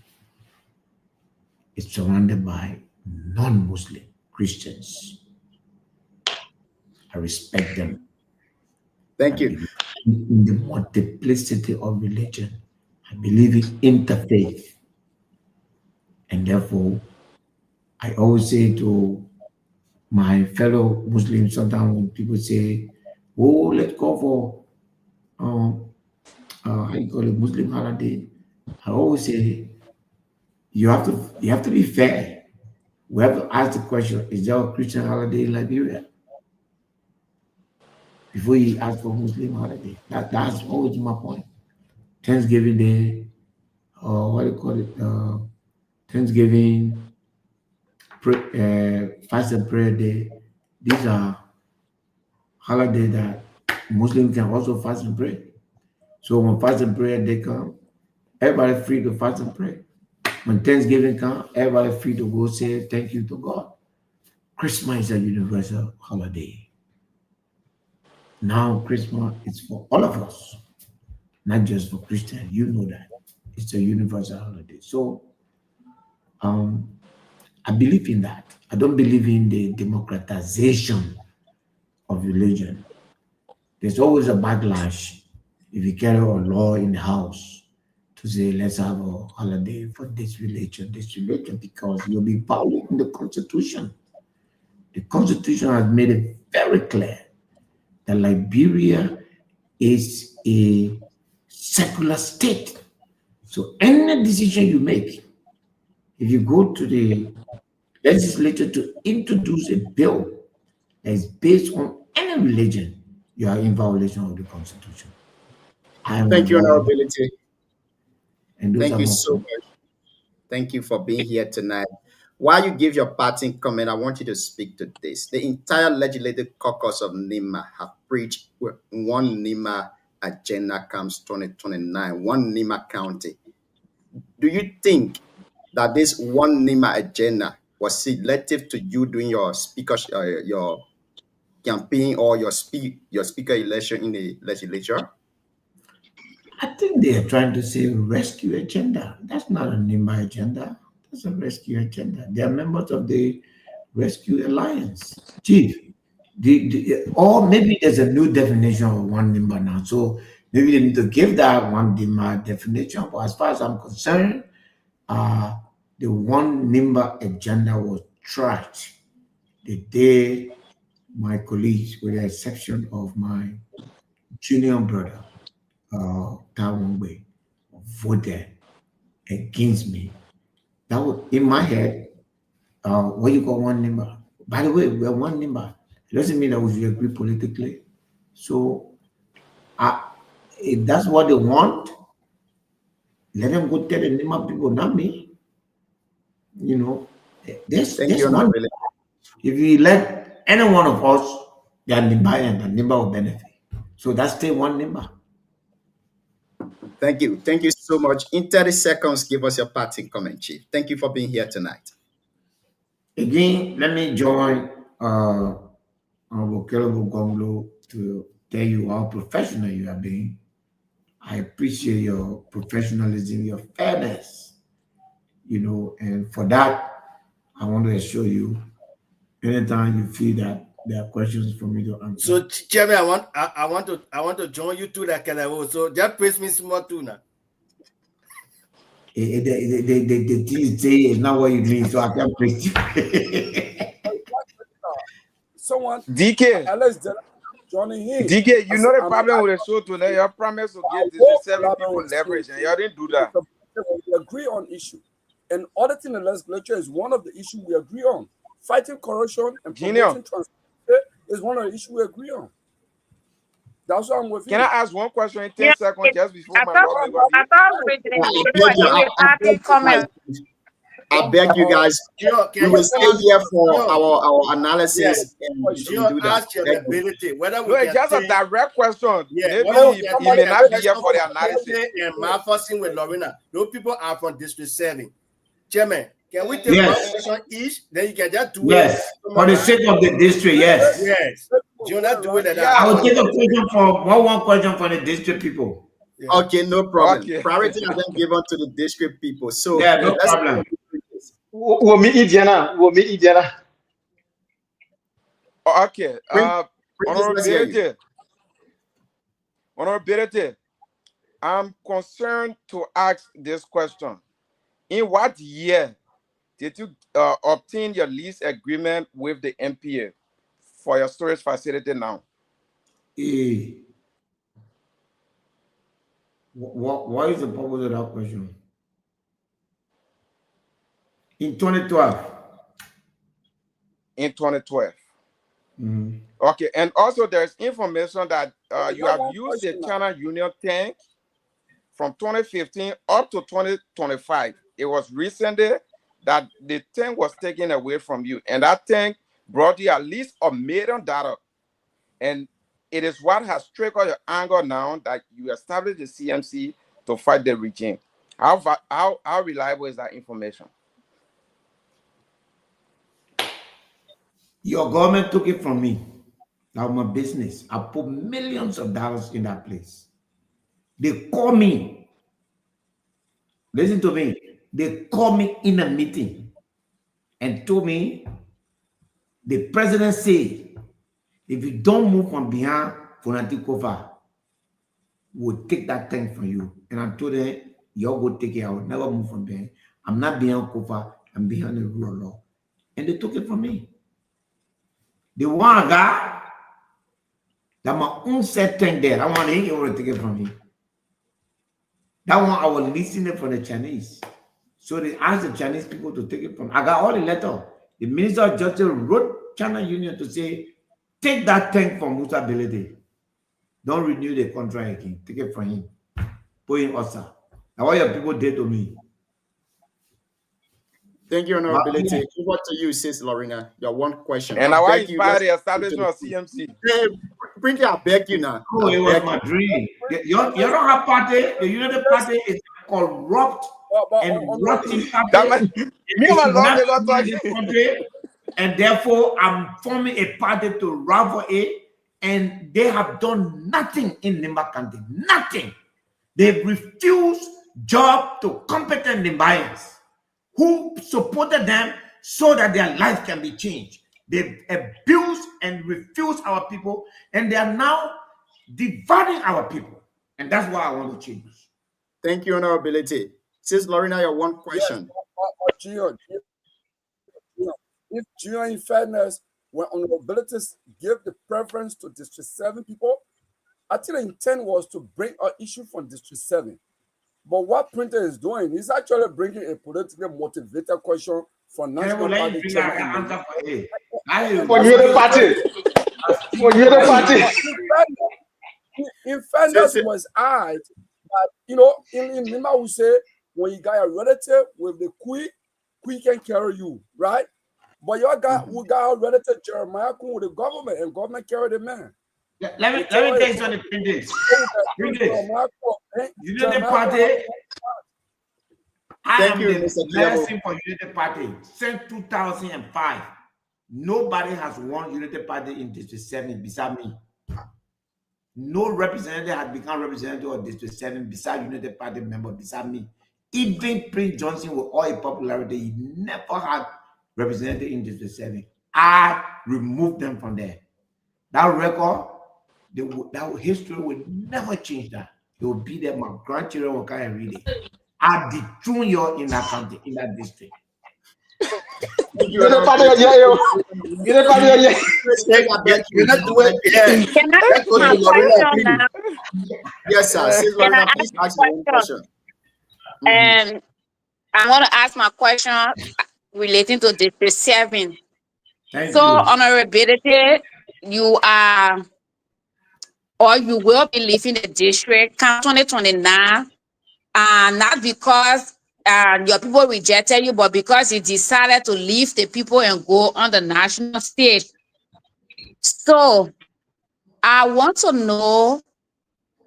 is surrounded by non-Muslim Christians. I respect them. Thank you. In the multiplicity of religion, I believe in interfaith. And therefore, I always say to my fellow Muslims, sometimes when people say, oh, let's go for how you call it, Muslim holiday, I always say you have to be fair. We have to ask the question, is there a Christian holiday in Liberia? Before you ask for Muslim holiday. That's always my point. Thanksgiving Day, what do you call it? Thanksgiving, Fast and Prayer Day. These are holidays that Muslims can also fast and pray. So when Fast and Prayer Day come, everybody free to fast and pray. When Thanksgiving come, everybody free to go say thank you to God. Christmas is a universal holiday. Now Christmas is for all of us, not just for Christians. You know that. It's a universal holiday. So I believe in that. I don't believe in the democratization of religion. There's always a backlash if you carry a law in the house to say, let's have a holiday for this religion, because you'll be violating the Constitution. The Constitution has made it very clear that Liberia is a secular state. So any decision you make, if you go to the legislature to introduce a bill that is based on any religion, you are in violation of the Constitution. Thank you, Honorability. And thank you so much. Thank you for being here tonight. While you give your parting comment, I want you to speak to this. The entire legislative caucus of NIMA have preached with one NIMA agenda comes 2029, one NIMA county. Do you think that this one NIMA agenda was selective to you doing your your campaign or your speaker election in the legislature? I think they are trying to say rescue agenda. That's not a NIMA agenda. That's a rescue agenda. They are members of the Rescue Alliance. Chief, or maybe there's a new definition of one NIMA now. So maybe they need to give that one NIMA definition. But as far as I'm concerned, the one NIMA agenda was trashed the day my colleagues, with the exception of my junior brother, Tawongbe, voted against me. That was in my head. What you call one NIMA? By the way, we're one NIMA. It doesn't mean that we agree politically. So, if that's what they want, let them go tell the NIMA people, not me. You know, there's one. If you let any one of us, they are NIMA and the NIMA will benefit. So that's still one NIMA. Thank you. Thank you so much. In 30 seconds, give us your parting comment, Chief. Thank you for being here tonight. Again, let me join Honorable Caleb Gonglo to tell you how professional you have been. I appreciate your professionalism, your fairness, and for that, I want to assure you, anytime you feel that there are questions for me to answer. So, Chairman, I want to join you to that level. So just praise me small too now. The thing you say is not what you mean, so I can't praise you. Someone, DK. Alex, joining him. DK, you know the problem with the show today. Your promise to give this 7 people leverage, and you didn't do that. We agree on issue, and auditing the legislature is one of the issues we agree on. Fighting corruption and promoting transparency is one of the issues we agree on. That's what I'm with you. Can I ask one question in 10 seconds just before my log? I beg you guys, we will stay here for our analysis. Ask your ability. Whether we it's just a direct question. Yeah, maybe he may not be here for the analysis. And malfunctioning with Lorena. Those people are from District 7. Chairman, can we take one question each? Then you can just do it. For the sake of the district, yes. Yes. Do not do it like that. I will take a question for one question for the district people. Yeah. Okay, no problem. Okay. Priority has been given to the district people. So yeah, no problem. We'll meet Indiana. Okay. Honorability. I'm concerned to ask this question. In what year did you obtain your lease agreement with the MPA for your storage facility now? What is the purpose of that question? In 2012. In 2012. Okay, and also there's information that you have used the China Union tank from 2015 up to 2025. It was recently that the tank was taken away from you, and that tank brought you at least $1 million. And it is what has triggered your anger now that you established the CMC to fight the regime. How reliable is that information? Your government took it from me. That was my business. I put millions of dollars in that place. They call me. Listen to me. They called me in a meeting and told me the president said, if you don't move from behind Fonatikova, we'll take that tank from you. And I told them, y'all go take it. I will never move from behind. I'm not behind Kofa. I'm behind the rule of law. And they took it from me. The one guy that my own set tank there, that one he want to take it from me. That one I was listening for the Chinese. So they asked the Chinese people to take it from. I got all the letter. The Minister of Justice wrote China Union to say, take that tank from Musa Belede. Don't renew the contract again. Take it from him. Put in Osa. Now what your people did to me. Thank you, Honorability. Over to you, Sis Lorena. Your one question. And I want to inspire the establishment of CMC. Hey, Printy, I beg you now. Oh, it was my dream. You don't have party. The United Party is corrupt and rotten party. And therefore, I'm forming a party to rival it. And they have done nothing in Nimba County. Nothing. They've refused job to competent Nimbayans who supported them so that their life can be changed. They've abused and refused our people, and they are now dividing our people. And that's why I want to change. Thank you, Honorability. Sis Lorena, your one question. Yes, if Gio, in fairness, when Honorabilities give the preference to District 7 people, I think the intent was to bring an issue from District 7. But what Printer is doing is actually bringing a politically motivated question for National Party. For you the party. For you the party. In fairness, was I that, you know, in Lima we say, when you got a relative with the Kui can carry you, right? But your guy, we got a relative Jeremiah with the government, and government carry the man. Let me tell you something. Unity Party. I am the blessing for Unity Party since 2005. Nobody has won Unity Party in District 7 beside me. No representative has become representative of District 7 beside Unity Party member beside me. Even Prince Johnson with all his popularity, he never had represented in District 7. I removed them from there. That record, that history will never change that. It will be there. My grandchildren will come and read it. I dethrone you in that county, in that district. You're not part of your You're not part of your You're not doing it. Can I ask my question now? Yes, sir. Sis Can I Lorena, please ask your own question. And I want to ask my question relating to District 7. Thank So, you. honorability, you are, or you will be leaving the district come 2029, not because your people rejected you, but because you decided to leave the people and go on the national stage. So, I want to know,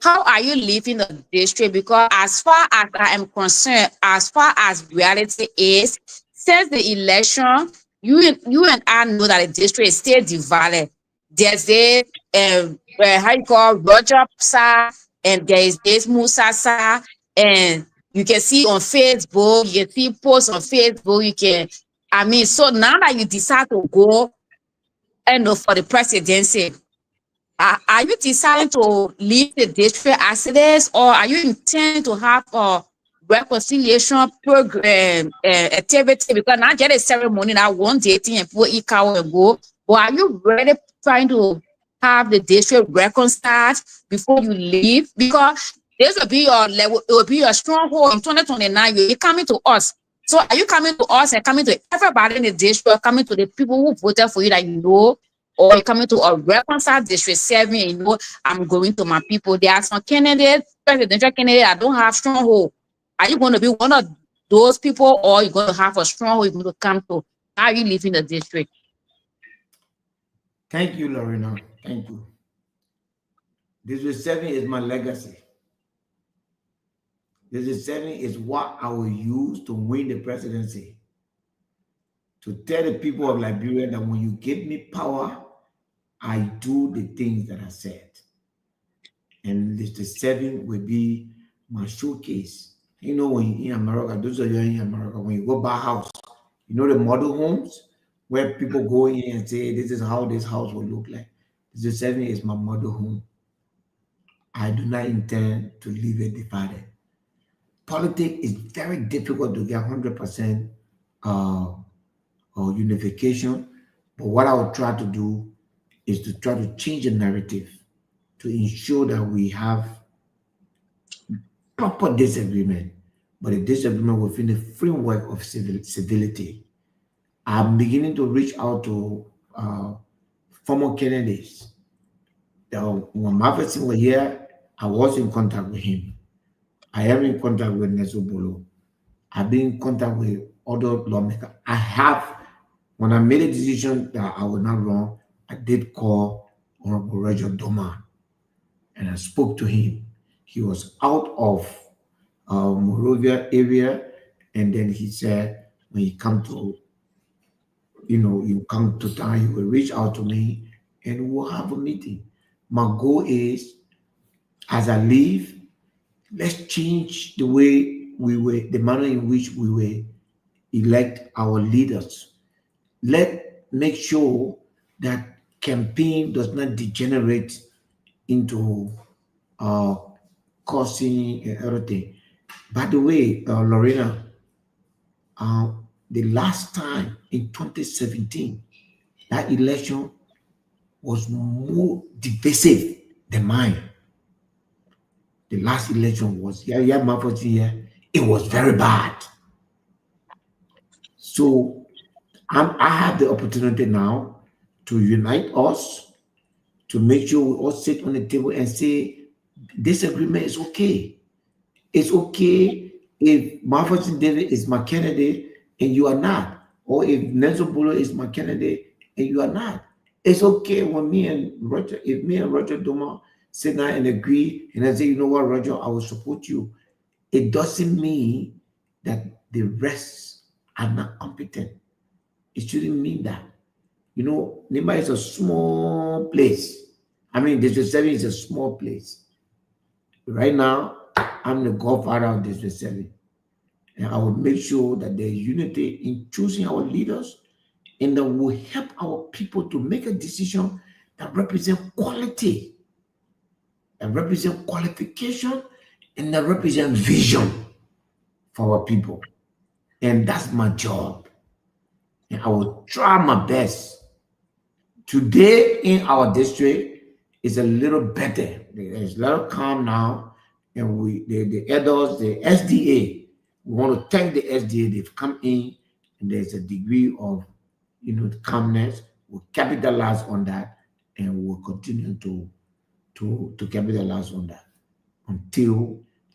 how are you leaving the district? Because as far as I am concerned, as far as reality is, since the election, you and I know that the district is still divided. There's a how you call Roger Sa, and there is this Musa Sa, and you can see on Facebook, you can see posts on Facebook, you can, I mean, so now that you decide to go for the presidency, are you deciding to leave the district as it is, or are you intending to have a reconciliation program activity? Because not just a ceremony that one day and people eat cow and go, but are you really trying to have the district reconciled before you leave? Because this will be your level, it will be your stronghold in 2029. You're coming to us. So are you coming to us and coming to everybody in the district, coming to the people who voted for you that you know? Or you're coming to a reconciled District 7, and you know, I'm going to my people. There are some candidates, presidential candidates, that don't have stronghold. Are you going to be one of those people, or you're going to have a stronghold you're going to come to? How are you leaving the district? Thank you, Lorena. Thank you. District 7 is my legacy. District 7 is what I will use to win the presidency. To tell the people of Liberia that when you give me power, I do the things that I said. And District 7 will be my showcase. You know, when in America, those of you in America, when you go buy a house, you know the model homes where people go in and say, this is how this house will look like. District 7 is my model home. I do not intend to leave it divided. Politics is very difficult to get 100% or unification, but what I will try to do is to try to change the narrative to ensure that we have proper disagreement, but a disagreement within the framework of civility. I'm beginning to reach out to former candidates. When Matheson was here, I was in contact with him. I am in contact with Nelson Bolo. I've been in contact with other lawmakers. When I made a decision that I would not run, I did call Honorable Roger Doma, and I spoke to him. He was out of Monrovia area, and then he said, when you come to, you come to town, you will reach out to me, and we'll have a meeting. My goal is, as I leave, let's change the way the manner in which we will elect our leaders. Let's make sure that campaign does not degenerate into causing everything. By the way, Lorena, the last time in 2017, that election was more divisive than mine. The last election was, it was very bad. So I have the opportunity now to unite us, to make sure we all sit on the table and say, this agreement is okay. It's okay if Matheson David is my candidate and you are not, or if Nelson Bolo is my candidate and you are not. It's okay when if me and Roger Doma sit down and agree, and I say, you know what, Roger, I will support you. It doesn't mean that the rest are not competent. It shouldn't mean that. Nimba is a small place. I mean, District 7 is a small place. Right now, I'm the godfather of District 7. And I will make sure that there is unity in choosing our leaders and that will help our people to make a decision that represent quality, that represent qualification, and that represent vision for our people. And that's my job. And I will try my best. Today in our district is a little better. There's a little calm now. And the adults, the SDA, we want to thank the SDA. They've come in and there's a degree of, calmness. We'll capitalize on that and we'll continue to capitalize on that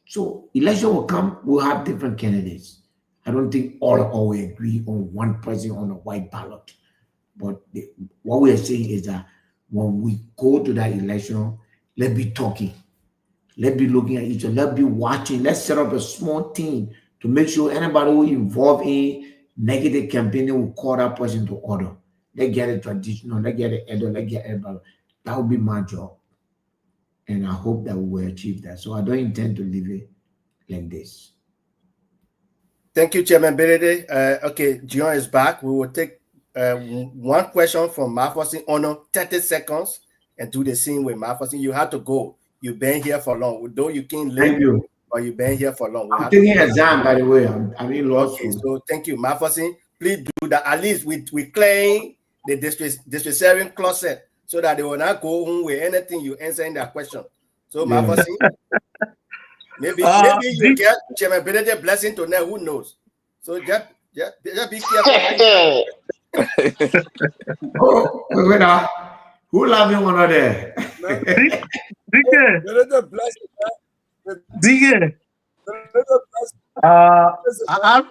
so election will come, we'll have different candidates. I don't think all will agree on one person on a white ballot. But what we are saying is that when we go to that election, let's be talking. Let's be looking at each other. Let's be watching. Let's set up a small team to make sure anybody who is involved in negative campaigning will call that person to order. Let's get it traditional. Let's get it elder. Let's get everybody. That will be my job. And I hope that we will achieve that. So I don't intend to leave it like this. Thank you, Chairman Benedict. Okay, Jion is back. We will take one question from Mafosin Ono, 30 seconds, and do the same with Mafosin. You have to go. You've been here for long. Though you can't leave, Thank you. but you've been here for long. I'm taking an exam, by the way. I'm in law school. So thank you, Mafosin. Please do that. At least we clean the district closet so that they will not go home with anything you answer in that question. So Mafosin, maybe you get Chairman Benedict blessing tonight. Who knows? So just be careful. Wait now. Who laughing one of there? I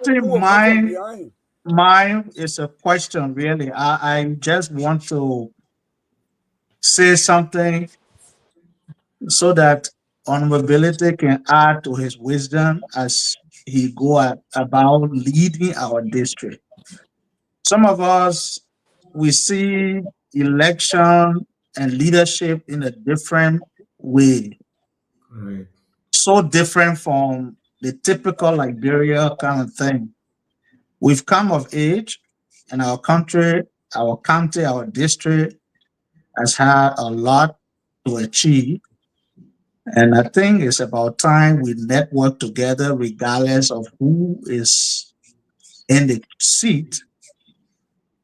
think mine is a question, really. I just want to say something so that Honorability can add to his wisdom as he go about leading our district. Some of us, we see election and leadership in a different way. Right. So different from the typical Liberia kind of thing. We've come of age and our country, our county, our district has had a lot to achieve. And I think it's about time we network together regardless of who is in the seat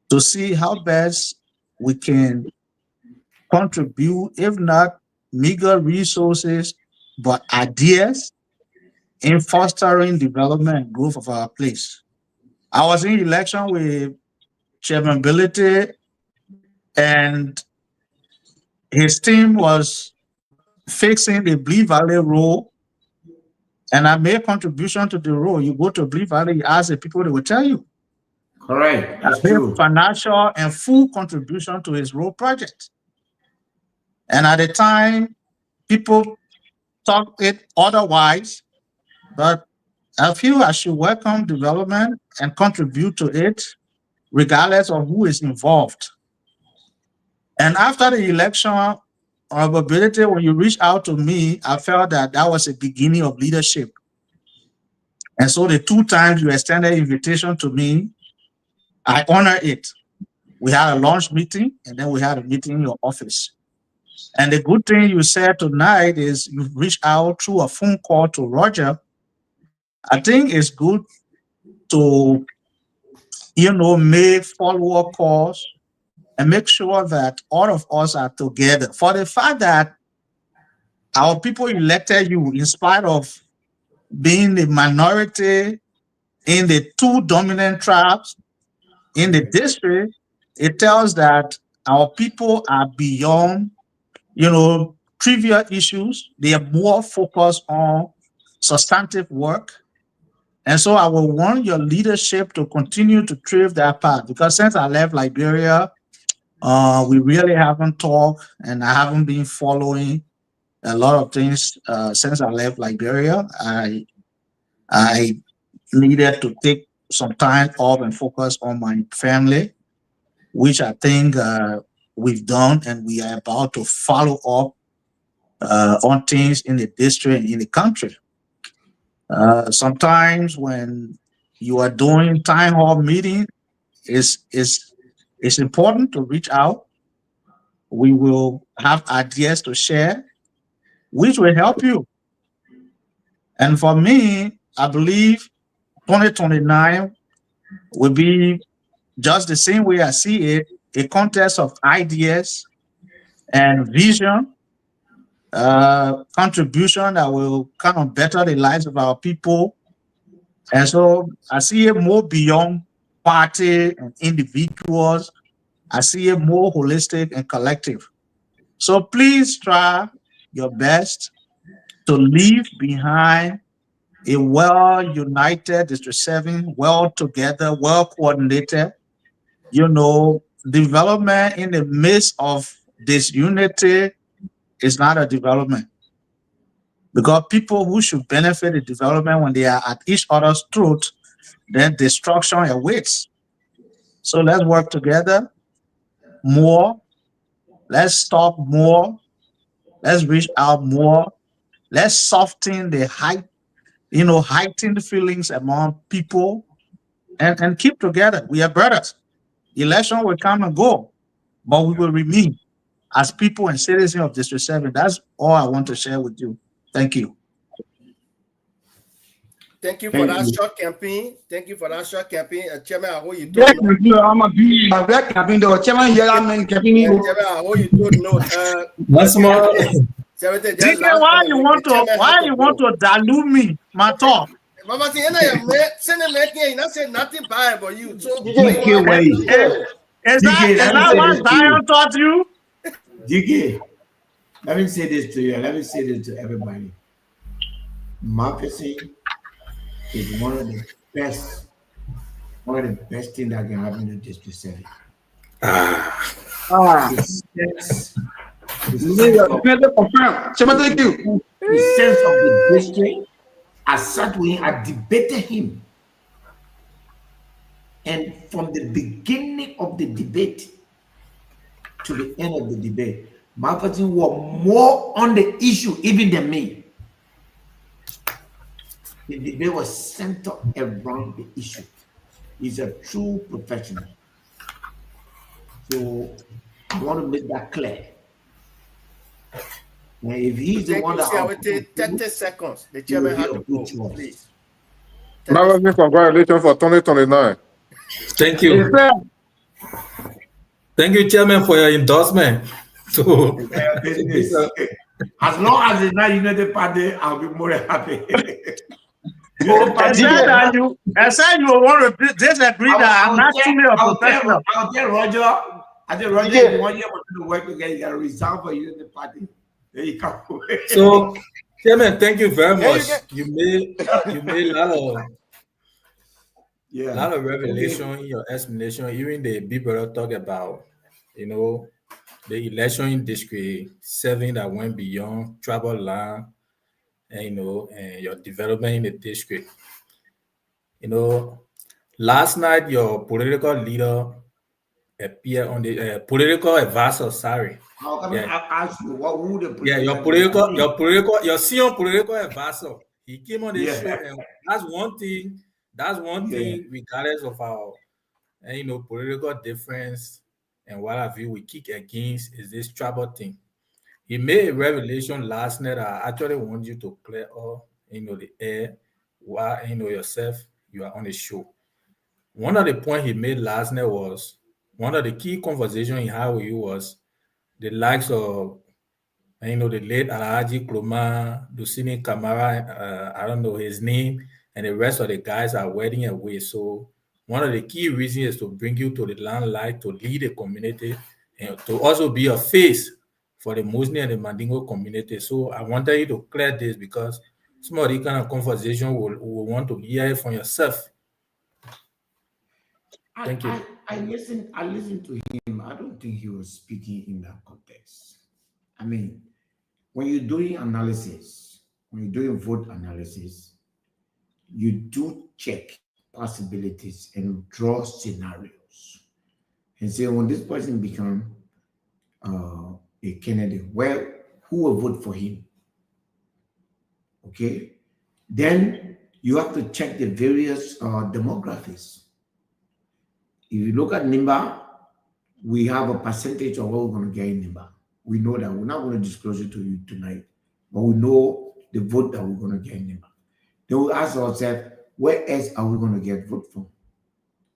to see how best we can contribute, if not meager resources, but ideas in fostering development and growth of our place. I was in election with Chairman Ability, and his team was fixing the Bleed Valley Road, and I made a contribution to the road. You go to Bleed Valley, you ask the people, they will tell you. Correct. That's I made true. financial and full contribution to his road project. And at the time, people thought it otherwise, but I feel I should welcome development and contribute to it, regardless of who is involved. And after the election, Honorability, when you reached out to me, I felt that that was a beginning of leadership. And so the 2 times you extended invitation to me, I honor it. We had a lunch meeting, and then we had a meeting in your office. And the good thing you said tonight is you reached out through a phone call to Roger. I think it's good to, make follow-up calls and make sure that all of us are together. For the fact that our people elected you in spite of being the minority in the 2 dominant tribes in the district, it tells that our people are beyond, trivial issues. They are more focused on substantive work. And so I will want your leadership to continue to thrive that path, because since I left Liberia, we really haven't talked, and I haven't been following a lot of things since I left Liberia. I needed to take some time off and focus on my family, which I think we've done, and we are about to follow up on things in the district and in the country. Sometimes when you are doing town hall meeting, it's It's important to reach out. We will have ideas to share, which will help you. And for me, I believe 2029 will be just the same way I see it, a contest of ideas and vision, contribution that will kind of better the lives of our people. And so I see it more beyond party and individuals. I see it more holistic and collective. So please try your best to leave behind a well-united District 7, well-together, well-coordinated, development in the midst of disunity is not a development. Because people who should benefit the development when they are at each other's throat, then destruction awaits. So let's work together more. Let's talk more. Let's reach out more. Let's soften the heightened feelings among people and keep together. We are brothers. Election will come and go, but we will remain as people and citizens of District 7. That's all I want to share with you. Thank you. Thank you for that short campaign. Thank you for that short campaign. Chairman, I hope you do. Once more. DK, why you want to dilute me, my talk? Mama, you not say nothing bad about you. So DK, wait. Is that what Zion taught you? DK, let me say this to you. Let me say this to everybody. Marketing is one of the best things that can happen in District 7. The sense of the district, I sat with him, I debated him. And from the beginning of the debate to the end of the debate, marketing was more on the issue even than me. The debate was centered around the issue. He's a true professional. So I want to make that clear. Now, if he's the one that I will take 30 seconds. The chairman has to go, please. Congratulations for 2029. Thank you. Thank you, Chairman, for your endorsement. So, as long as it's not United Party, I'll be more happy. I said you want to disagree that I'm not truly a professional. I'll tell Roger. If you want to work together, you got to resign for United Party. There you come. So, Chairman, thank you very much. You made a lot of revelation in your explanation. Even the big brother talk about, the election in District 7 that went beyond tribal line, and your development in the district. Last night your political leader appeared on the political advisor. Sorry. I asked you who the your senior political advisor. He came on the show, and that's one thing. Regardless of our, political difference and what have you, we kick against is this tribal thing. He made a revelation last night. I actually want you to clear up, the air while yourself you are on the show. One of the points he made last night was one of the key conversations he had with you was the likes of the late Alhaji Kloma, Lucini Kamara, I don't know his name, and the rest of the guys are wedding away. So one of the key reasons is to bring you to the limelight, to lead the community, and to also be a face for the Muslim and the Mandingo community. So I wanted you to clear this because some of the kind of conversation will want to hear it from yourself. Thank you. I listened to him. I don't think he was speaking in that context. I mean, when you're doing analysis, when you're doing vote analysis, you do check possibilities and draw scenarios and say, when this person become a candidate, well, who will vote for him? Okay, then you have to check the various demographics. If you look at Nimba, we have a percentage of what we're going to get in Nimba. We know that. We're not going to disclose it to you tonight, but we know the vote that we're going to get in Nimba. Then we ask ourselves, where else are we going to get vote from?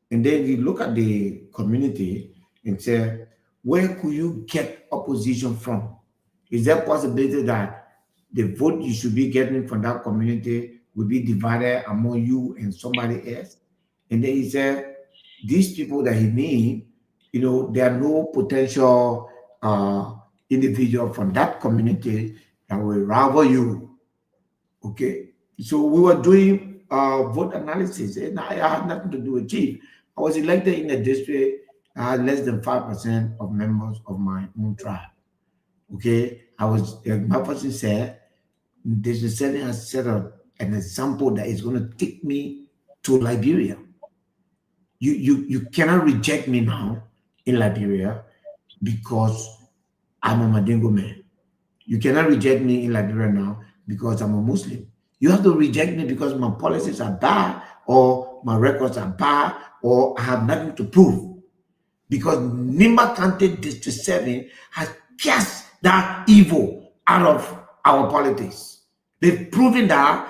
And then we look at the community and say, where could you get opposition from? Is there a possibility that the vote you should be getting from that community will be divided among you and somebody else? And then he said, these people that he named, there are no potential individual from that community that will rival you. Okay, so we were doing vote analysis, and I had nothing to do with Chief. I was elected in a district. I had less than 5% of members of my own tribe. Okay, my person said, District 7 has set up an example that is going to take me to Liberia. You cannot reject me now in Liberia because I'm a Mandingo man. You cannot reject me in Liberia now because I'm a Muslim. You have to reject me because my policies are bad or my records are bad or I have nothing to prove. Because Nimba County District 7 has cast that evil out of our politics. They've proven that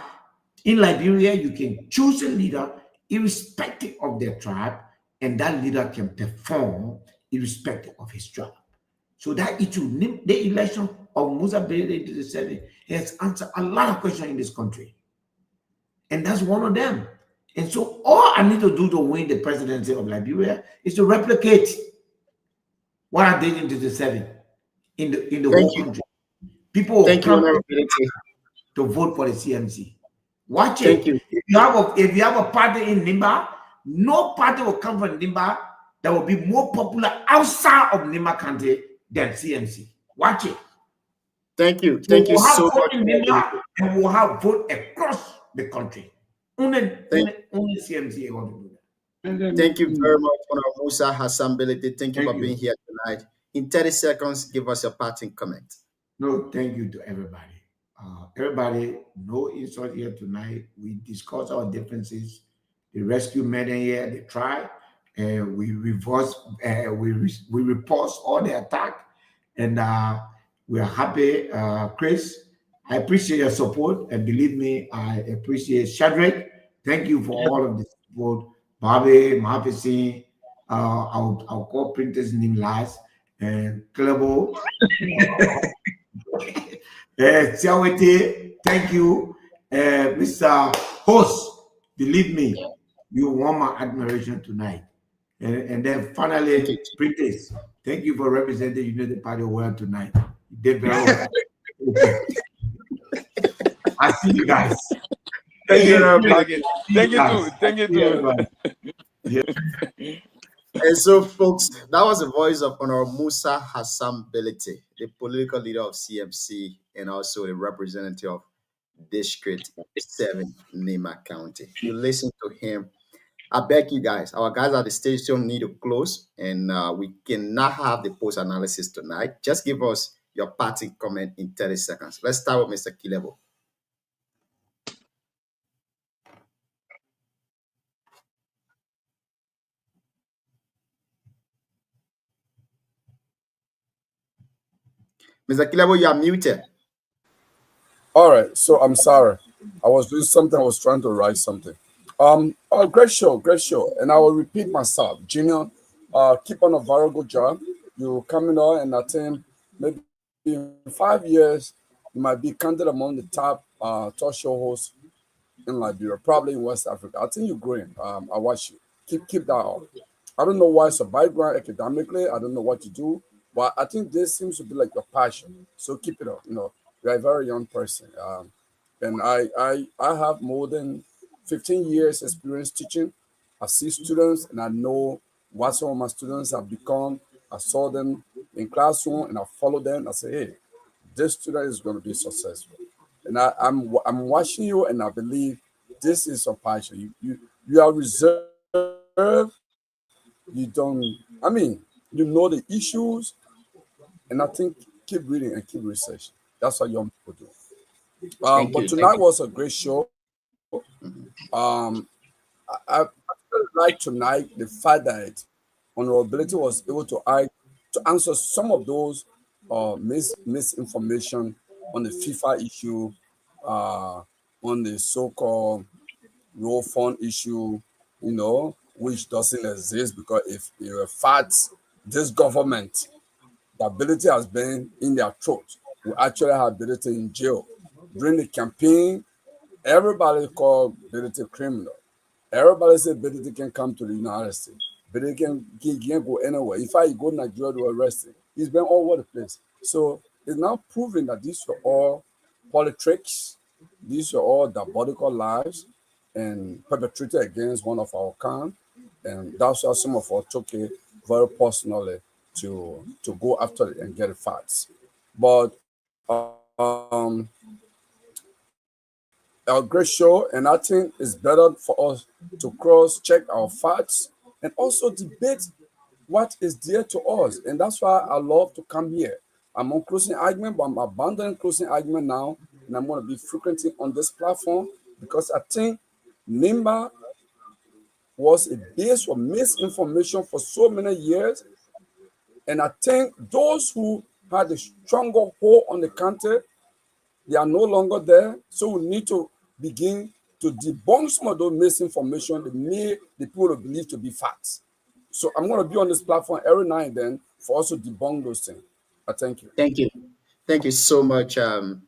in Liberia, you can choose a leader irrespective of their tribe, and that leader can perform irrespective of his tribe. So that issue, the election of Musa Bede District 7 has answered a lot of questions in this country. And that's one of them. And so all I need to do to win the presidency of Liberia is to replicate what I did in District 7 in the whole country. People will come to vote for the CMC. Watch it. If you have a party in Nimba, no party will come from Nimba that will be more popular outside of Nimba County than CMC. Watch it. Thank you. Thank you so much. And we'll have vote across the country. Only CMC want to do that. Thank you very much, Honorable Musa Hassan Belete. Thank you for being here tonight. In 30 seconds, give us your parting comment. No, thank you to everybody. Everybody, no insult here tonight. We discuss our differences. The rescue men here, they try, and we reverse, we repulse all the attack, and we are happy. Chris, I appreciate your support, and believe me, I appreciate Shadrach. Thank you for all of the support. Bobby, Mafisi, I'll call Printer's name last, and Clebo. Thank you, Mr. Host. Believe me, you won my admiration tonight. And then finally, Printers, thank you for representing the United Party well tonight. You did very well. I see you guys. Thank you. Thank you too. Yeah. And so, folks, that was the voice of Honorable Musa Hassan Belete, the political leader of CMC and also the representative of District 7, Nimba County. You listen to him. I beg you guys, our guys at the station need to close, and we cannot have the post analysis tonight. Just give us your parting comment in 30 seconds. Let's start with Mr. Kilebo. Mr. Kilebo, you are muted. All right, so I'm sorry. I was doing something. I was trying to write something. Great show, and I will repeat myself. Junior, keep on a very good job. You coming on, and I think maybe in 5 years you might be counted among the top talk show hosts in Liberia, probably in West Africa. I think you're growing. I watch you. Keep that up. I don't know why it's a background academically. I don't know what you do. But I think this seems to be like your passion. So keep it up. You're a very young person. And I have more than 15 years experience teaching. I see students and I know what some of my students have become. I saw them in classroom and I follow them. I say, hey, this student is going to be successful. And I'm watching you and I believe this is your passion. You are reserved. You know the issues. And I think keep reading and keep researching. That's what young people do. But tonight was a great show. I like tonight the fact that Honorability was able to answer some of those misinformation on the FIFA issue, on the so-called raw fund issue, which doesn't exist, because if you facts, this government, the ability has been in their throat. We actually have ability in jail. During the campaign, everybody called ability criminal. Everybody said ability can come to the United States. But he can't go anywhere. If I go to Nigeria to arrest him, he's been all over the place. So it's now proven that these are all politics, these are all diabolical lies and perpetrated against one of our kind. And that's why some of us took it very personally to go after it and get the facts. But a great show, and I think it's better for us to cross-check our facts and also debate what is dear to us. And that's why I love to come here. I'm on closing argument, but I'm abandoning closing argument now, and I'm going to be frequenting on this platform because I think NIMBA was a base for misinformation for so many years. And I think those who had a stronger hold on the country, they are no longer there. So we need to begin to debunk some of those misinformation that made the people believe to be facts. So I'm going to be on this platform every now and then for us to debunk those things. Thank you. Thank you. Thank you so much, Mr.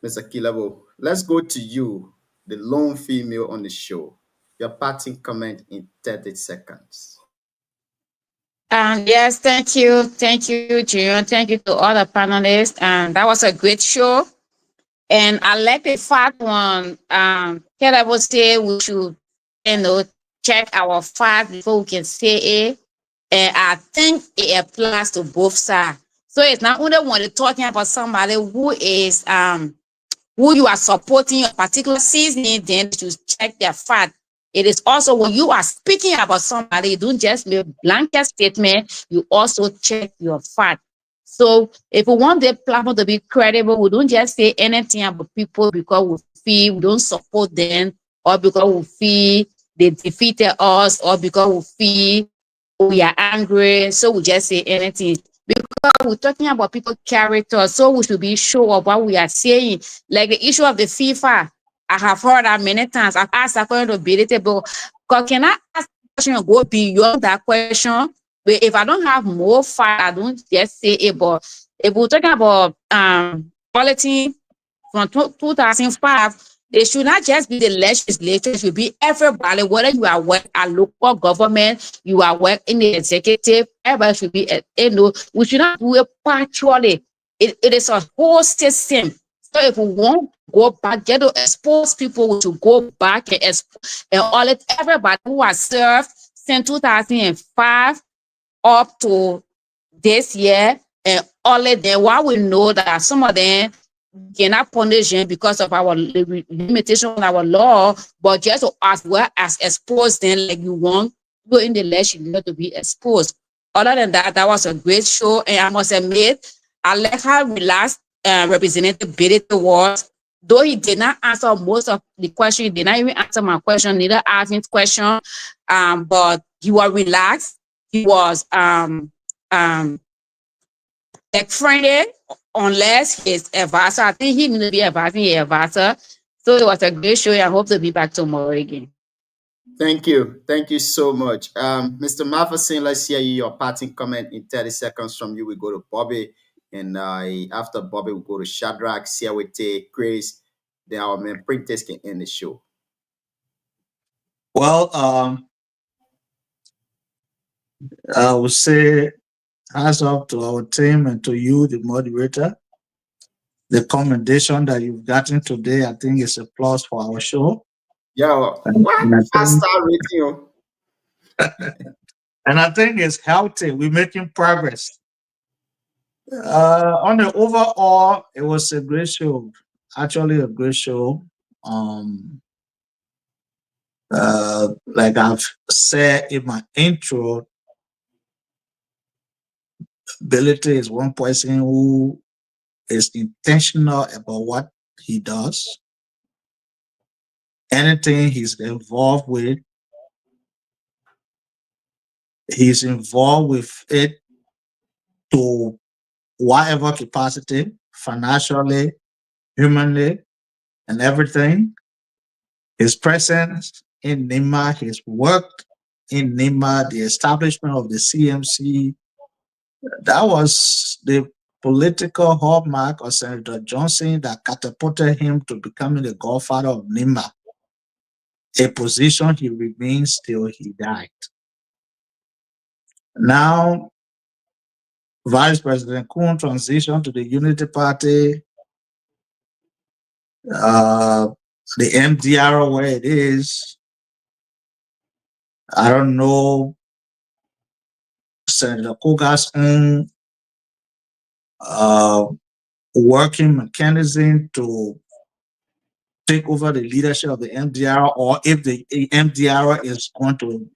Kilabo. Let's go to you, the lone female on the show. Your parting comment in 30 seconds. Yes, thank you. Thank you, Junior. Thank you to all the panelists. That was a great show. And I like the fact when Kilabo say we should, check our facts before we can say it. And I think it applies to both sides. So it's not only when you're talking about somebody who is who you are supporting a particular season, then you check their fact. It is also when you are speaking about somebody, you don't just make blanket statement, you also check your fact. So if we want the platform to be credible, we don't just say anything about people because we feel we don't support them, or because we feel they defeated us, or because we feel we are angry, so we just say anything. Because we're talking about people's character, so we should be sure of what we are saying. Like the issue of the FIFA, I have heard that many times. I've asked that question to be debatable. Can I ask a question and go beyond that question? But if I don't have more fact, I don't just say it. But if we're talking about quality from 2005, it should not just be the legislature, it should be everybody, whether you are working at local government, you are working in the executive, everybody should be, we should not do it partially. It is a whole system. So if we want to go back, get to expose people, we should go back and expose and all it, everybody who has served since 2005 up to this year, and all of them, while we know that some of them cannot punish them because of our limitation on our law, but just as well as expose them like you want people in the legislature to be exposed. Other than that, that was a great show, and I must admit, I like how relaxed Representative Biddy was. Though he did not answer most of the question, he did not even answer my question, neither Arvin's question, but he was relaxed. He was like friendly, unless his advisor, I think he need to be advising his advisor. So it was a great show. I hope to be back tomorrow again. Thank you. Thank you so much. Mr. Matheson, let's hear your parting comment in 30 seconds from you. We go to Bobby, and after Bobby, we go to Shadrach, Siawete, Chris. Then our main printers can end the show. Well, I would say hats off to our team and to you, the moderator. The commendation that you've gotten today, I think, is a plus for our show. Yeah, and I think it's healthy. We're making progress. On the overall, it was a great show. Actually, a great show. Like I've said in my intro, Ability is one person who is intentional about what he does. Anything he's involved with, He's involved with it to whatever capacity, financially, humanly, and everything. His presence in NIMA, his work in NIMA, the establishment of the CMC, that was the political hallmark of Senator Johnson that catapulted him to becoming the godfather of NIMA, a position he remains till he died. Now, Vice President Kun transitioned to the Unity Party, the MDR where it is. I don't know Senator Kuga's own working mechanism to take over the leadership of the MDR, or if the MDR is going to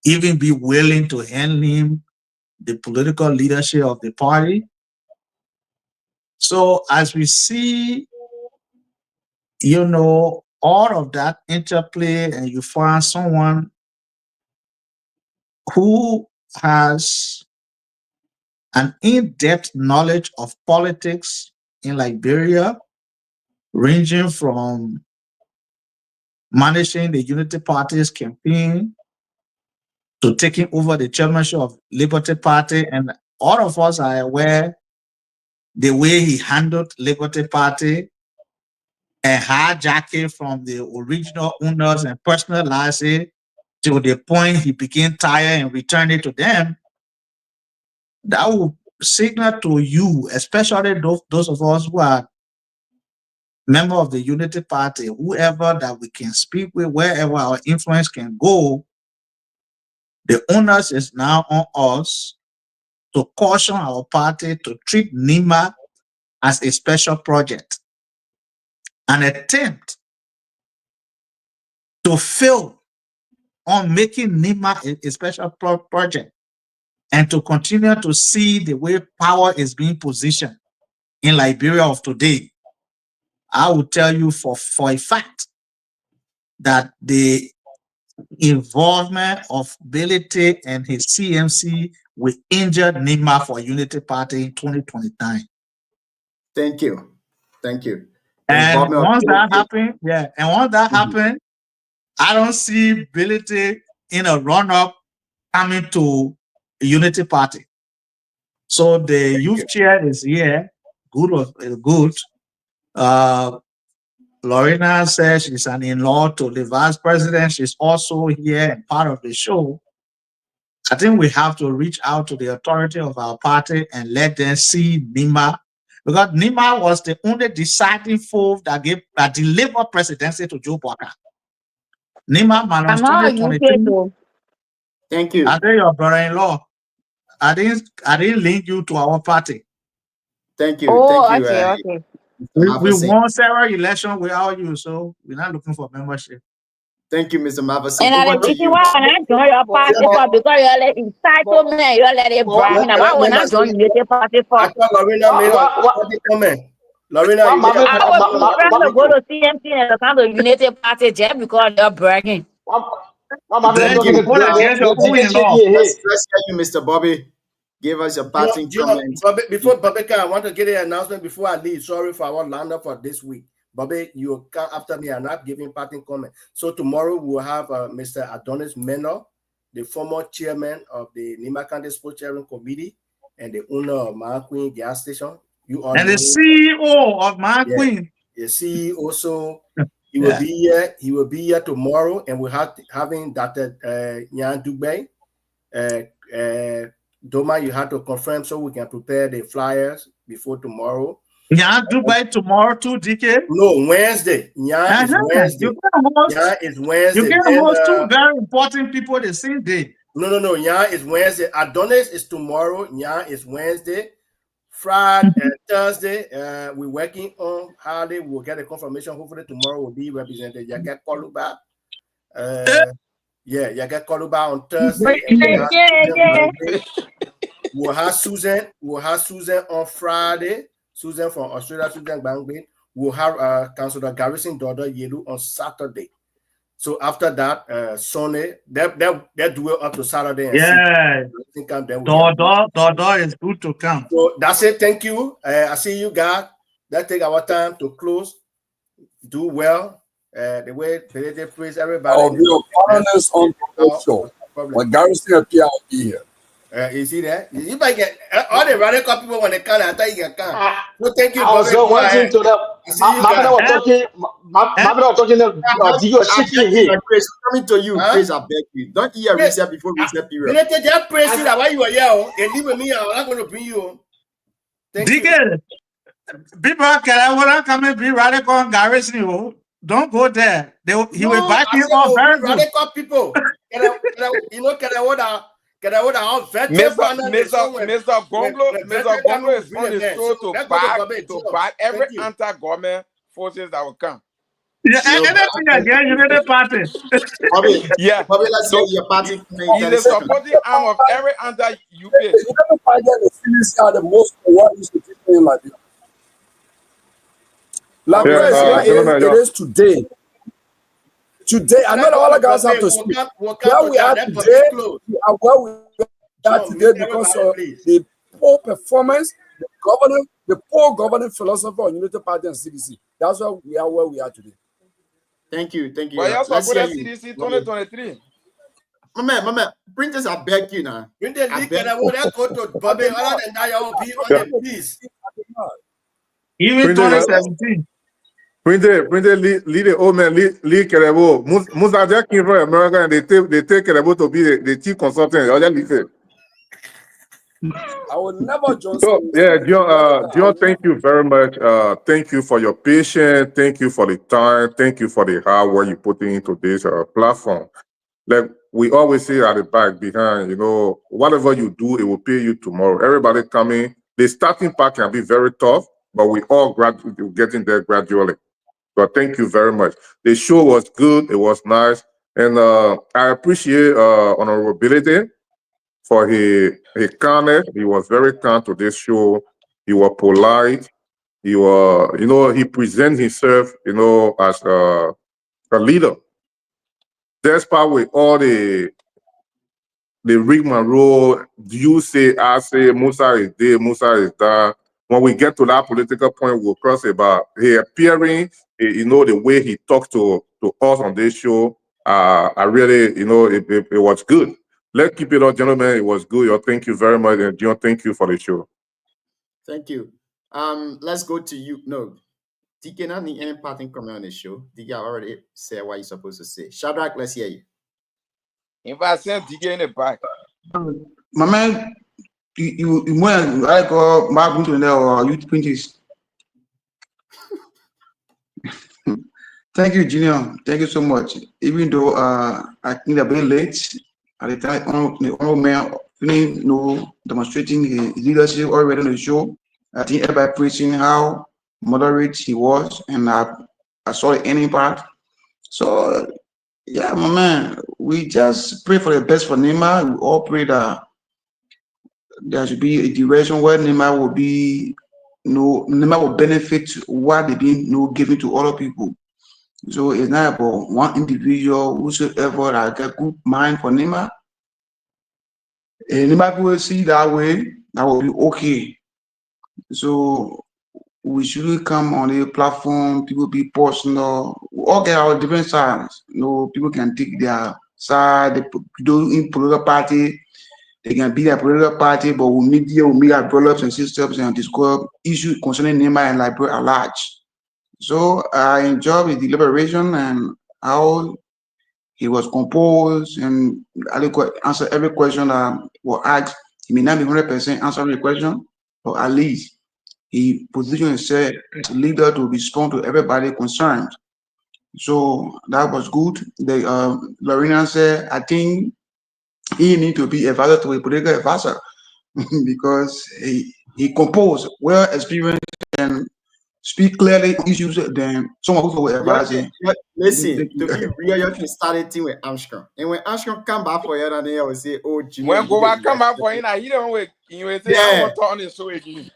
even be willing to hand him the political leadership of the party. So as we see, you know, all of that interplay, and you find someone who has an in-depth knowledge of politics in Liberia, ranging from managing the Unity Party's campaign to taking over the chairmanship of Liberty Party. And all of us are aware the way he handled Liberty Party and hijacking from the original owners and personalized it to the point he became tired and returned it to them. That will signal to you, especially those of us who are members of the Unity Party, whoever that we can speak with, wherever our influence can go, the onus is now on us to caution our party to treat NIMA as a special project, an attempt to fail on making NIMA a special project, and to continue to see the way power is being positioned in Liberia of today. I will tell you for a fact that the involvement of Belete and his CMC will injure NIMA for Unity Party in 2029. Thank you. Thank you. And once that happens, I don't see Belete in a run-up coming to Unity Party. So the youth chair is here, good. Lorena says she's an in-law to the vice president. She's also here and part of the show. I think we have to reach out to the authority of our party and let them see NIMA, because NIMA was the only deciding force that delivered presidency to Joe Walker. NIMA minus 2022. Thank you. I think your brother-in-law. I didn't link you to our party. Thank you. Oh, thank you. okay. We won several elections without you, so we're not looking for membership. Thank you, Mr. Mavasi. And I think why I join your party for, because you're like entitlement, you're like a brand. Why when I join your party for? Lorena made a comment. Lorena, I was trying to go to CMC and come to Unity Party just because you're bragging. Thank you. Let's hear you, Mr. Bobby. Give us your parting comment. Before Bobby, I want to get an announcement before I leave. Sorry for our lander for this week. Bobby, you come after me and not giving parting comment. So tomorrow we'll have Mr. Adonis Menor, the former chairman of the Nima County Sports Sharing Committee and the owner of Maquin Gas Station. You are the CEO of Maquin. The CEO. So he will be here. He will be here tomorrow, and we'll have having Dr. Nyan Dugbe. Doma, you have to confirm so we can prepare the flyers before tomorrow. Nyan Dugbe tomorrow too, DK? No, Wednesday. Nyan is Wednesday. Nyan is Wednesday. You can host two very important people the same day. No. Nyan is Wednesday. Adonis is tomorrow. Nyan is Wednesday. Friday and Thursday, we're working on how they will get a confirmation. Hopefully tomorrow will be represented. Yaget Koluba. Yaget Koluba on Thursday. We'll have Susan. We'll have Susan on Friday. Susan from Australia, Susan Bangbin. We'll have Councillor Garrison Dodo Yelu on Saturday. So after that, Sunday, they do it up to Saturday. And Yeah. Door is good to come. So that's it. Thank you. I see you guys. Let's take our time to close. Do well. The way they praise everybody. I'll be a partners on the show. When Garrison appear, I'll be here. You see that? You might get all the radical people when they come. I thought you can come. So thank you. I was Bobby. wanting to them. My was talking Coming to you, please, I beg you. Don't hear reset before reset period. You need to just praise you that while you are here. And leave with me. I'm not going to bring you. Thank you. People can come and be radical on Garrison. Don't go there. He will back you up very good. Radical people. You know, can I Mr. Gonglo is on the show to back every anti-government forces that will come. Yeah, anything again, you need a party. Yeah, Bobby, let's say your party. He's the supporting arm of every anti-UP. The Phillies are the most what is the people in Liberia. It is today. Today, I know the other guys have to speak. Where we are today, we are where we are today because of the poor performance, the poor governing philosophy on Unity Party and CDC. That's why we are where we are today. Thank you. Thank you. But you also Let's put hear that you. CDC 2023. Mama, bring this, I beg you now. Bring the link and I will go to Bobby. Other than that, you will be on the piece. Even 2017. When they lead the old man, lead Kerebo, Musa came from America and they take Kerebo to be the chief consultant. I will never join. So, yeah, John, thank you very much. Thank you for your patience. Thank you for the time. Thank you for the hard work you put into this platform. Like we always say at the back behind, whatever you do, it will pay you tomorrow. Everybody coming, the starting part can be very tough, but we all getting there gradually. So thank you very much. The show was good. It was nice. And I appreciate Honorability for his kindness. He was very kind to this show. He was polite. He was, he presents himself, as a leader. Despite with all the rigmarole, you say, I say, Musa is there, Musa is that. When we get to that political point, we'll cross about his appearing, the way he talked to us on this show. I really, it was good. Let's keep it up, gentlemen. It was good. Thank you very much. And John, thank you for the show. Thank you. Let's go to you. No, DK, not any parting comment on the show. DK already said what you're supposed to say. Shadrach, let's hear you. If I send DK in the back. My man, you more like Mark Winton or youth printers. Thank you, Junior. Thank you so much. Even though I think a bit late at the time, the honorable mayor demonstrating his leadership already on the show. I think everybody preaching how moderate he was, and I saw the ending part. So yeah, my man, we just pray for the best for Nima. We all pray that there should be a direction where Nima will be, Nima will benefit what they've been giving to other people. So it's not about one individual whosoever that got good mind for Nima. And Nima will see that way, that will be okay. So we should come on the platform, people be personal, we all get our different sides. People can take their side, they do in political party, they can be their political party, but we meet our brothers and sisters and discuss issues concerning Nima and Liberia at large. So I enjoyed the deliberation and how he was composed and answer every question that was asked. He may not be 100% answering the question, but at least he positioned himself as a leader to respond to everybody concerned. So that was good. Lorena said, I think he needs to be advisor to a political advisor because he composed, well experienced, and speak clearly issues than someone who will advise him. Listen, to be real, you can start a thing with Armstrong. And when Armstrong come back for you, and then I will say, oh, Jimmy. When go back come back for you, he don't wait. You will say, I want to turn this way again.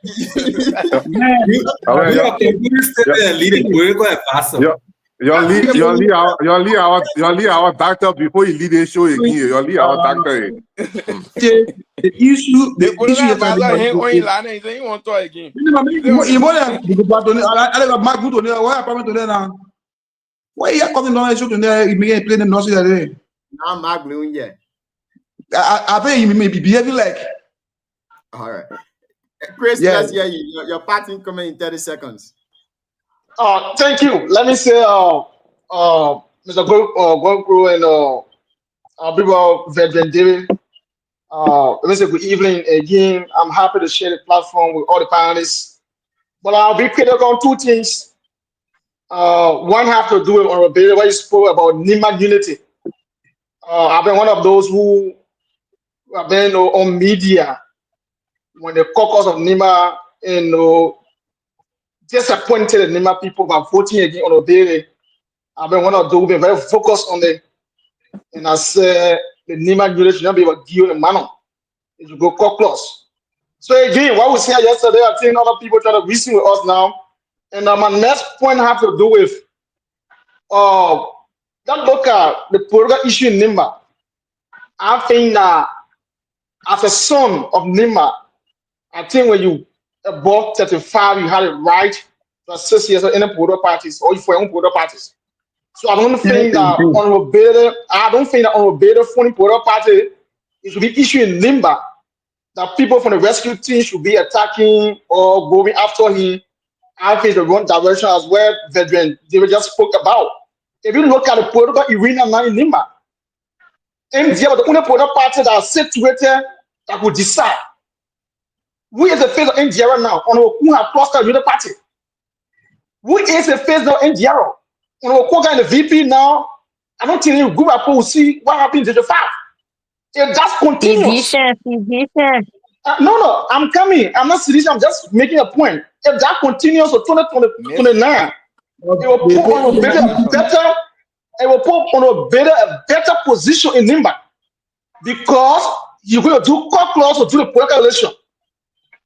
Leading political advisor. You only our doctor before you lead the show again. You only our doctor. The issue The is that he want to talk again. What happened today now? Why you coming down the show today? You make play the nursery today. Now Mark Blue, yeah. I think you may be behaving like. All right. Chris, let's hear you. Your parting comment in 30 seconds. Thank you. Let me say, Mr. Gonkru and people, Veteran David. Let me say good evening again. I'm happy to share the platform with all the panelists. But I'll be critical on two things. One have to do with honorability, what you spoke about NIMA unity. I've been one of those who have been on media when the caucus of NIMA disappointed the NIMA people by voting against honorability. I've been one of those who've been very focused on it. And I said the NIMA unity should not be able to give a manner. It should go caucus. So again, what we said yesterday, I've seen other people trying to reason with us now. And my next point have to do with that look at the political issue in NIMA. I think that as a son of NIMA, I think when you above 35, you had a right to associate with any political parties or for your own political parties. So I don't think that honorability for any political party it should be issued in NIMA that people from the rescue team should be attacking or going after him. I think the wrong direction as well, Veteran David just spoke about. If you look at the political arena now in NIMA, MDR was the only political party that is situated that will decide. Who is the face of NDR now? Who have clustered with the party? Who is the face of NDR? On the VP now, I don't think you group up will see what happened in the 5. If that's continuous. No, I'm coming. I'm not serious. I'm just making a point. If that continues to 2029, it will put on a better position in NIMBA because you're going to do caucus or do the political election.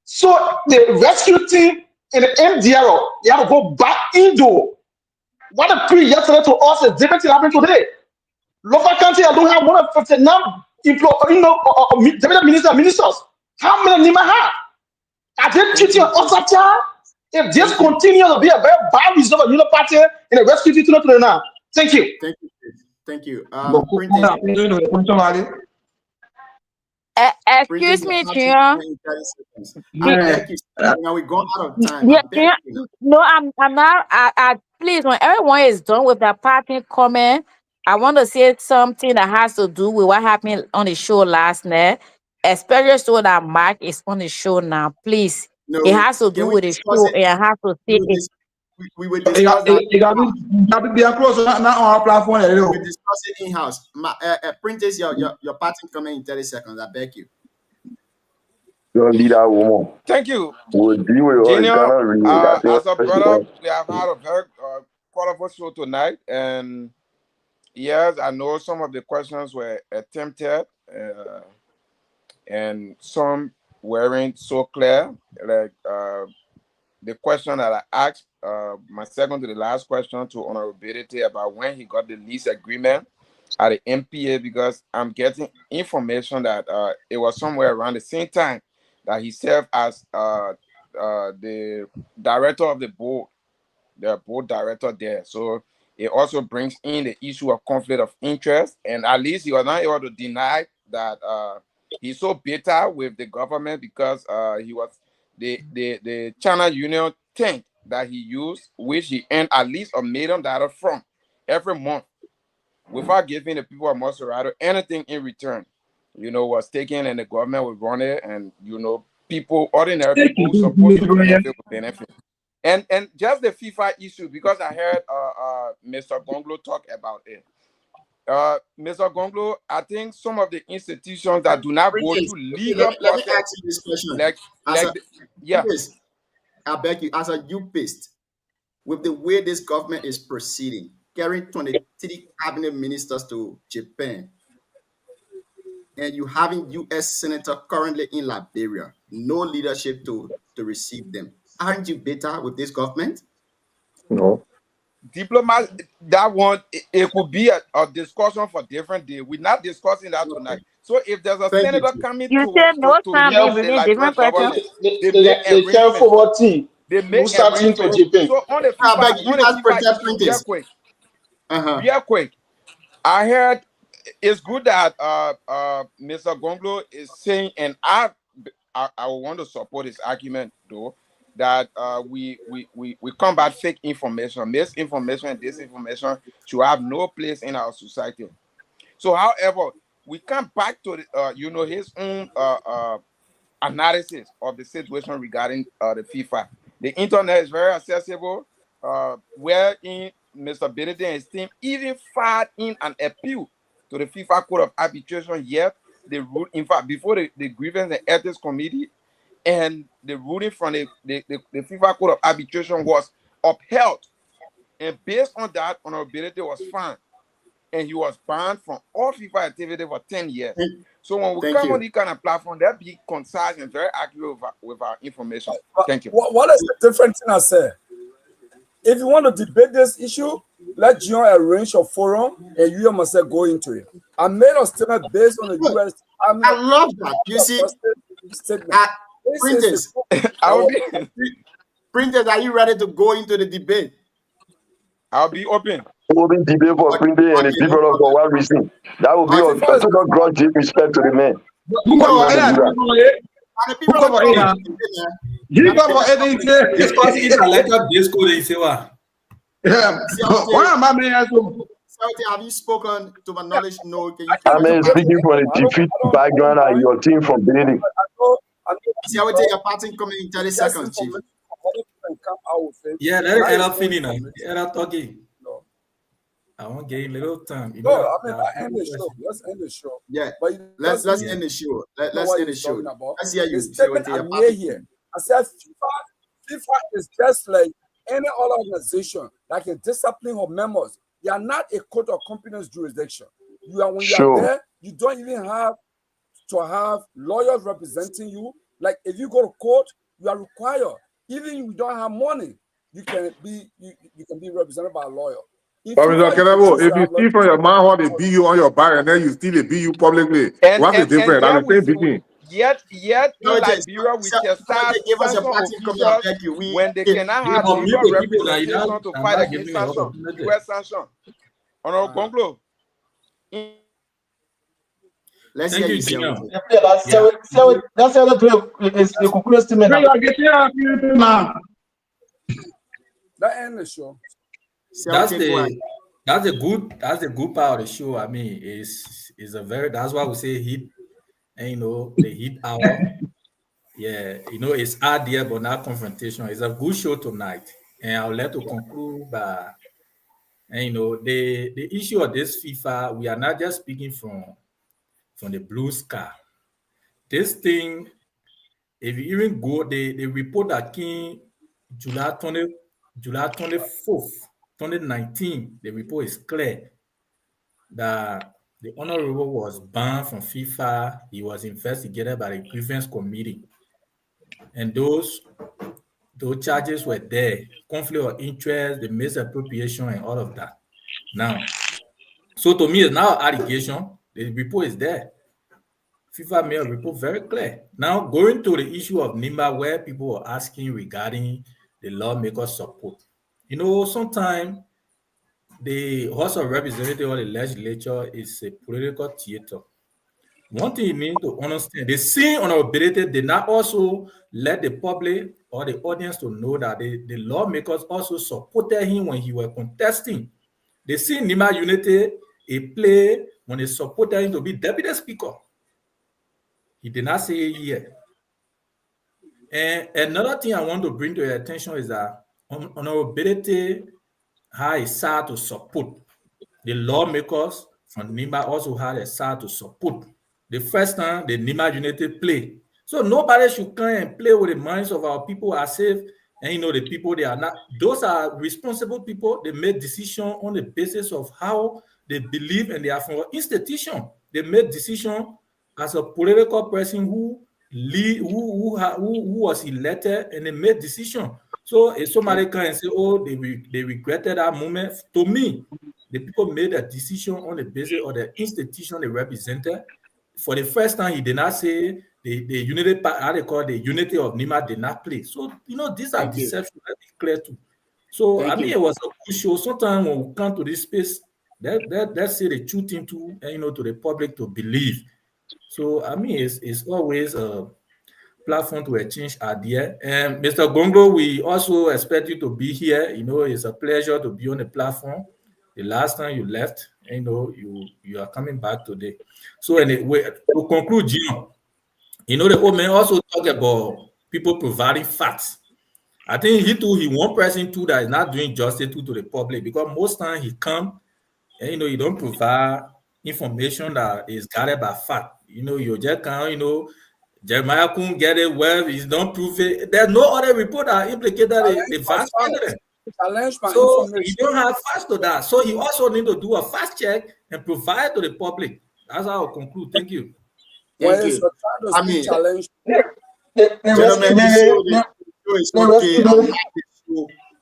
So the rescue team in the MDR, they have to go back indoor. What the pre yesterday to us is different thing happening today. Local country, I don't have 159 deputy ministers. How many NIMA have? Are they cheating on us at all? If this continues to be a very bad result of the party in the rescue team to now. Thank you. Thank you. Excuse me, Junior. Now we're going out of time. Yeah, no, I'm not. Please, when everyone is done with their parting comment, I want to say something that has to do with what happened on the show last night, especially so that Mark is on the show now. Please, it has to do with the show, and I have to say it. We will discuss that. We discuss it in-house. Printers, your parting comment in 30 seconds. I beg you. Your leader, woman. Thank you. Junior, as a brother, we have had a very colorful show tonight, and yes, I know some of the questions were attempted, and some weren't so clear. Like the question that I asked, my second to the last question to honorability about when he got the lease agreement at the MPA, because I'm getting information that it was somewhere around the same time that he served as the director of the board director there. So it also brings in the issue of conflict of interest, and at least he was not able to deny that he's so bitter with the government because he was the China Union tank that he used, which he earned at least $1 million from every month without giving the people of Maserati anything in return. Was taken and the government would run it, and people, ordinary people who supposed to benefit. And just the FIFA issue, because I heard Mr. Gonglo talk about it. Mr. Gonglo, I think some of the institutions that do not go through legal process. Let me ask you this question. I beg you, as a UPist, with the way this government is proceeding, carrying 23 cabinet ministers to Japan, and you having U.S. senator currently in Liberia, no leadership to receive them. Aren't you bitter with this government? No. Diplomats, that one, it could be a discussion for different day. We're not discussing that tonight. So if there's a senator coming You to said no time meet within like different questions. they make arrangements. They make arrangements. So on the FIFA, real quick, real quick. I heard it's good that Mr. Gonglo is saying, and I want to support his argument though, that we combat fake information, misinformation, and disinformation should have no place in our society. So, however, we come back to the, his own analysis of the situation regarding the FIFA. The internet is very accessible, wherein Mr. Benedict and his team even filed in an appeal to the FIFA Code of Arbitration, yet the rule, in fact, before the Grievance and Ethics Committee, and the ruling from the FIFA Code of Arbitration was upheld. And based on that, honorability was found. And he was banned from all FIFA activity for 10 years. So when we come on this kind of platform, they'll be concise and very accurate with our information. Thank you. What is the different thing I say? If you want to debate this issue, let John arrange a forum and you must go into it. I made a statement based on the US. I love that. You see, Printers, Printers, are you ready to go into the debate? I'll be open. Open debate for Printer and the people for one reason. That will be on total grudge respect to the man. Have you spoken to my knowledge? No. I'm speaking from the defeat background and your team from Benedict. See, I will take a parting comment in 30 seconds, Chief. Yeah, let it finish now. Let talking. I won't get a little time. No, I mean, end the show. Let's end the show. Yeah, let's end the show. Let's end the show. Let's hear you. Here. I said FIFA is just like any other organization that can discipline her members. You are not a court of competence jurisdiction. You are when you are there, you don't even have to have lawyers representing you. Like if you go to court, you are required. Even if you don't have money, you can be represented by a lawyer. But Mr. Kenebo, if you see from your man how they beat you on your back and then you still beat you publicly, what's the difference? That's the same beating. Yet in Liberia, we can start when they cannot have legal representation to fight against sanction, U.S. sanction. Honorable Gonglo. Let's hear you. That's the conclusion statement. That end the show. That's the good part of the show. I mean, is that's why we say hit, and the hit hour. Yeah, it's hard there, but not confrontation. It's a good show tonight, and I'll let to conclude by, the issue of this FIFA. We are not just speaking from the blue sky. This thing, if you even go, the report that came July 24th. 2019, the report is clear that the Honorable was banned from FIFA. He was investigated by the Grievance Committee. And those charges were there. Conflict of interest, the misappropriation, and all of that. Now, so to me, it's now an allegation. The report is there. FIFA made a report very clear. Now, going to the issue of NIMBA, where people are asking regarding the lawmakers' support. Sometimes the House of Representatives or the legislature is a political theater. One thing you need to understand, the same honorability did not also let the public or the audience to know that the lawmakers also supported him when he was contesting. The same NIMBA unity, he played when they supported him to be deputy speaker. He did not say it yet. And another thing I want to bring to your attention is that honorability had a side to support. The lawmakers from NIMBA also had a side to support. The first time the NIMBA unity played. So nobody should come and play with the minds of our people as if, and the people, they are not. Those are responsible people. They make decisions on the basis of how they believe in their institution. They make decisions as a political person who was elected, and they made decisions. So if somebody come and say, oh, they regretted that moment, to me, the people made a decision on the basis of the institution they represented. For the first time, he did not say the unity, how they call it, the unity of Nima did not play. So, these are deceptions. Let me clear too. So, it was a good show. Sometimes when we come to this space, let's say the truth into, to the public to believe. So, it's always a platform to exchange ideas. And Mr. Gongo, we also expect you to be here. It's a pleasure to be on the platform. The last time you left, you are coming back today. So anyway, to conclude, Jim, the old man also talk about people providing facts. I think he one person too that is not doing justice to the public, because most times he come and he don't provide information that is guided by fact. You just can't, Jeremiah couldn't get it well, he's not prove it. There's no other report that implicated the vice president. So he don't have facts to that. So he also need to do a fact check and provide to the public. That's how I'll conclude. Thank you. Thank you.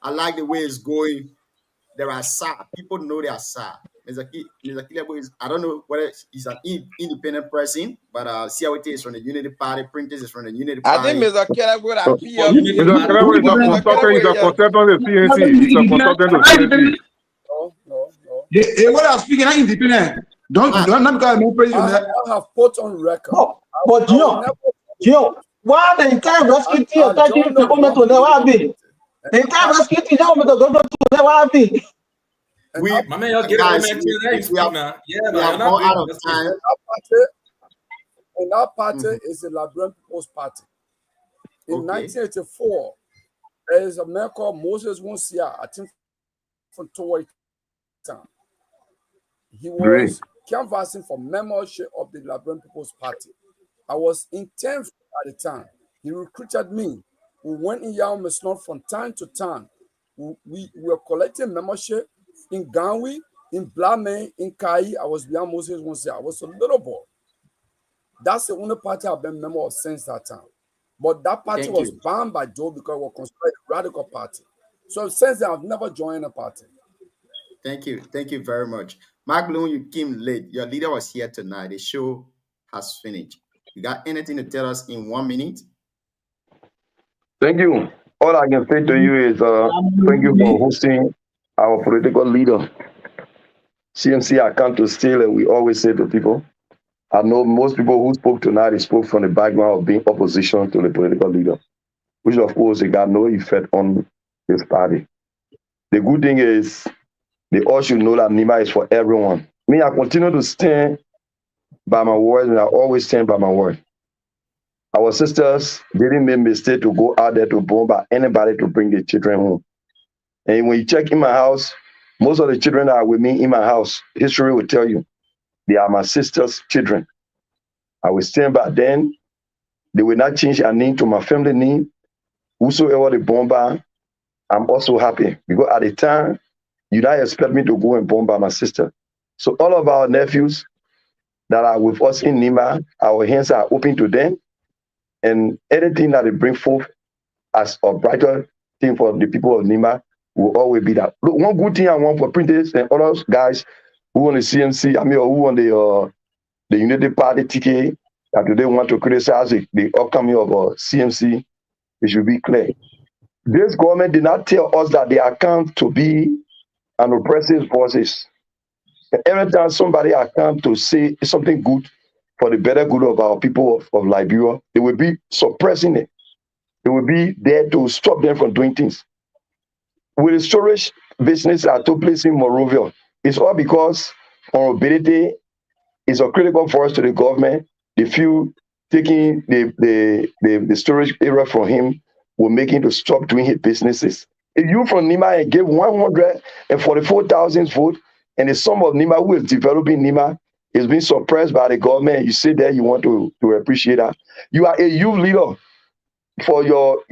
I like the way it's going. There are sad. People know they are sad. Mr. Kilebo is, I don't know whether he's an independent person, but CRT is from the Unity Party, Printers is from the Unity Party. I think Mr. Kilebo is a consultant of CNC. He's a consultant of CNC. The what I'm speaking, I'm independent. Don't because I'm president. I have put on record. No, but Gio, why the entire rescue team attacking the government to the Wabi? The entire rescue team down with the government to the Wabi. We have gone out of time. And that party is the Liberian People's Party. In 1984, there is a man called Moses Wonsia, I think from Toy Town. He was canvassing for membership of the Liberian People's Party. I was in 10th at the time. He recruited me. We went in Yao from time to time. We were collecting membership in Ganwi, in Blame, in Kai. I was beyond Moses Wonsia. I was a little boy. That's the only party I've been member of since that time. But that party was banned by Joe because it was considered a radical party. So since then, I've never joined a party. Thank you. Thank you very much. Mark Bloom, you came late. Your leader was here tonight. The show has finished. You got anything to tell us in 1 minute? Thank you. All I can say to you is thank you for hosting our political leader. CMC, I come to steal, and we always say to people, I know most people who spoke tonight, they spoke from the background of being opposition to the political leader, which of course they got no effect on this party. The good thing is they all should know that Nima is for everyone. Me, I continue to stand by my word, and I always stand by my word. Our sisters didn't make mistake to go out there to bomb anybody to bring the children home. And when you check in my house, most of the children that are with me in my house, history will tell you, they are my sister's children. I will stand by them. They will not change their name to my family name. Whosoever the bomber, I'm also happy. Because at the time, you don't expect me to go and bomb my sister. So all of our nephews that are with us in Nima, our hands are open to them. And anything that they bring forth as a brighter thing for the people of Nima will always be that. Look, one good thing I want for Printers and others guys who on the CNC, or who on the Unity Party TK, that today want to criticize the upcoming of CMC, it should be clear. This government did not tell us that they account to be an oppressive forces. Every time somebody account to say something good for the better good of our people of Liberia, they will be suppressing it. They will be there to stop them from doing things. With the storage business that took place in Monrovia, it's all because honorability is a critical force to the government. The few taking the storage area from him will make him to stop doing his businesses. If you from Nima gave 144,000 votes, and the sum of Nima who is developing Nima is being suppressed by the government, you say that you want to appreciate that. You are a youth leader for your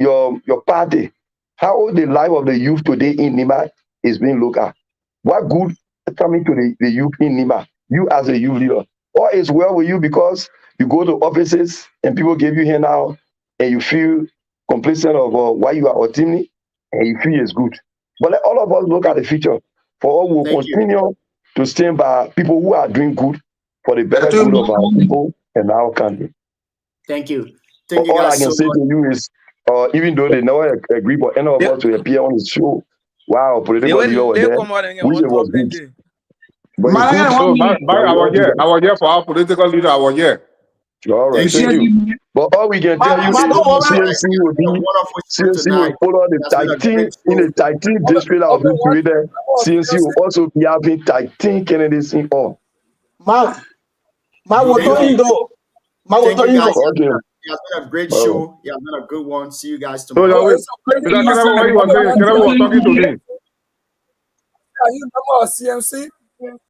party. How the life of the youth today in Nima is being looked at. What good coming to the youth in Nima? You as a youth leader. Or it's well with you because you go to offices and people give you here now and you feel complacent of why you are ultimately. and he feel is good. But let all of us look at the future. For all, we will continue to stand by people who are doing good for the better good of our people and our country. Thank you. Thank you All I guys can so say much. to you is, even though they never agree, but any of us to appear on the show, wow, political leader was there, which it was good. But it's good. So, I was here for our political leader. I was here. All right, thank you. But all we can tell you is CNC will follow the tighting in the tighting district that was created. CNC will also be having tighting candidates in all. Mark, Thank you guys. Okay. You guys been a great show. Yeah, been a good one. See you guys tomorrow. CMC.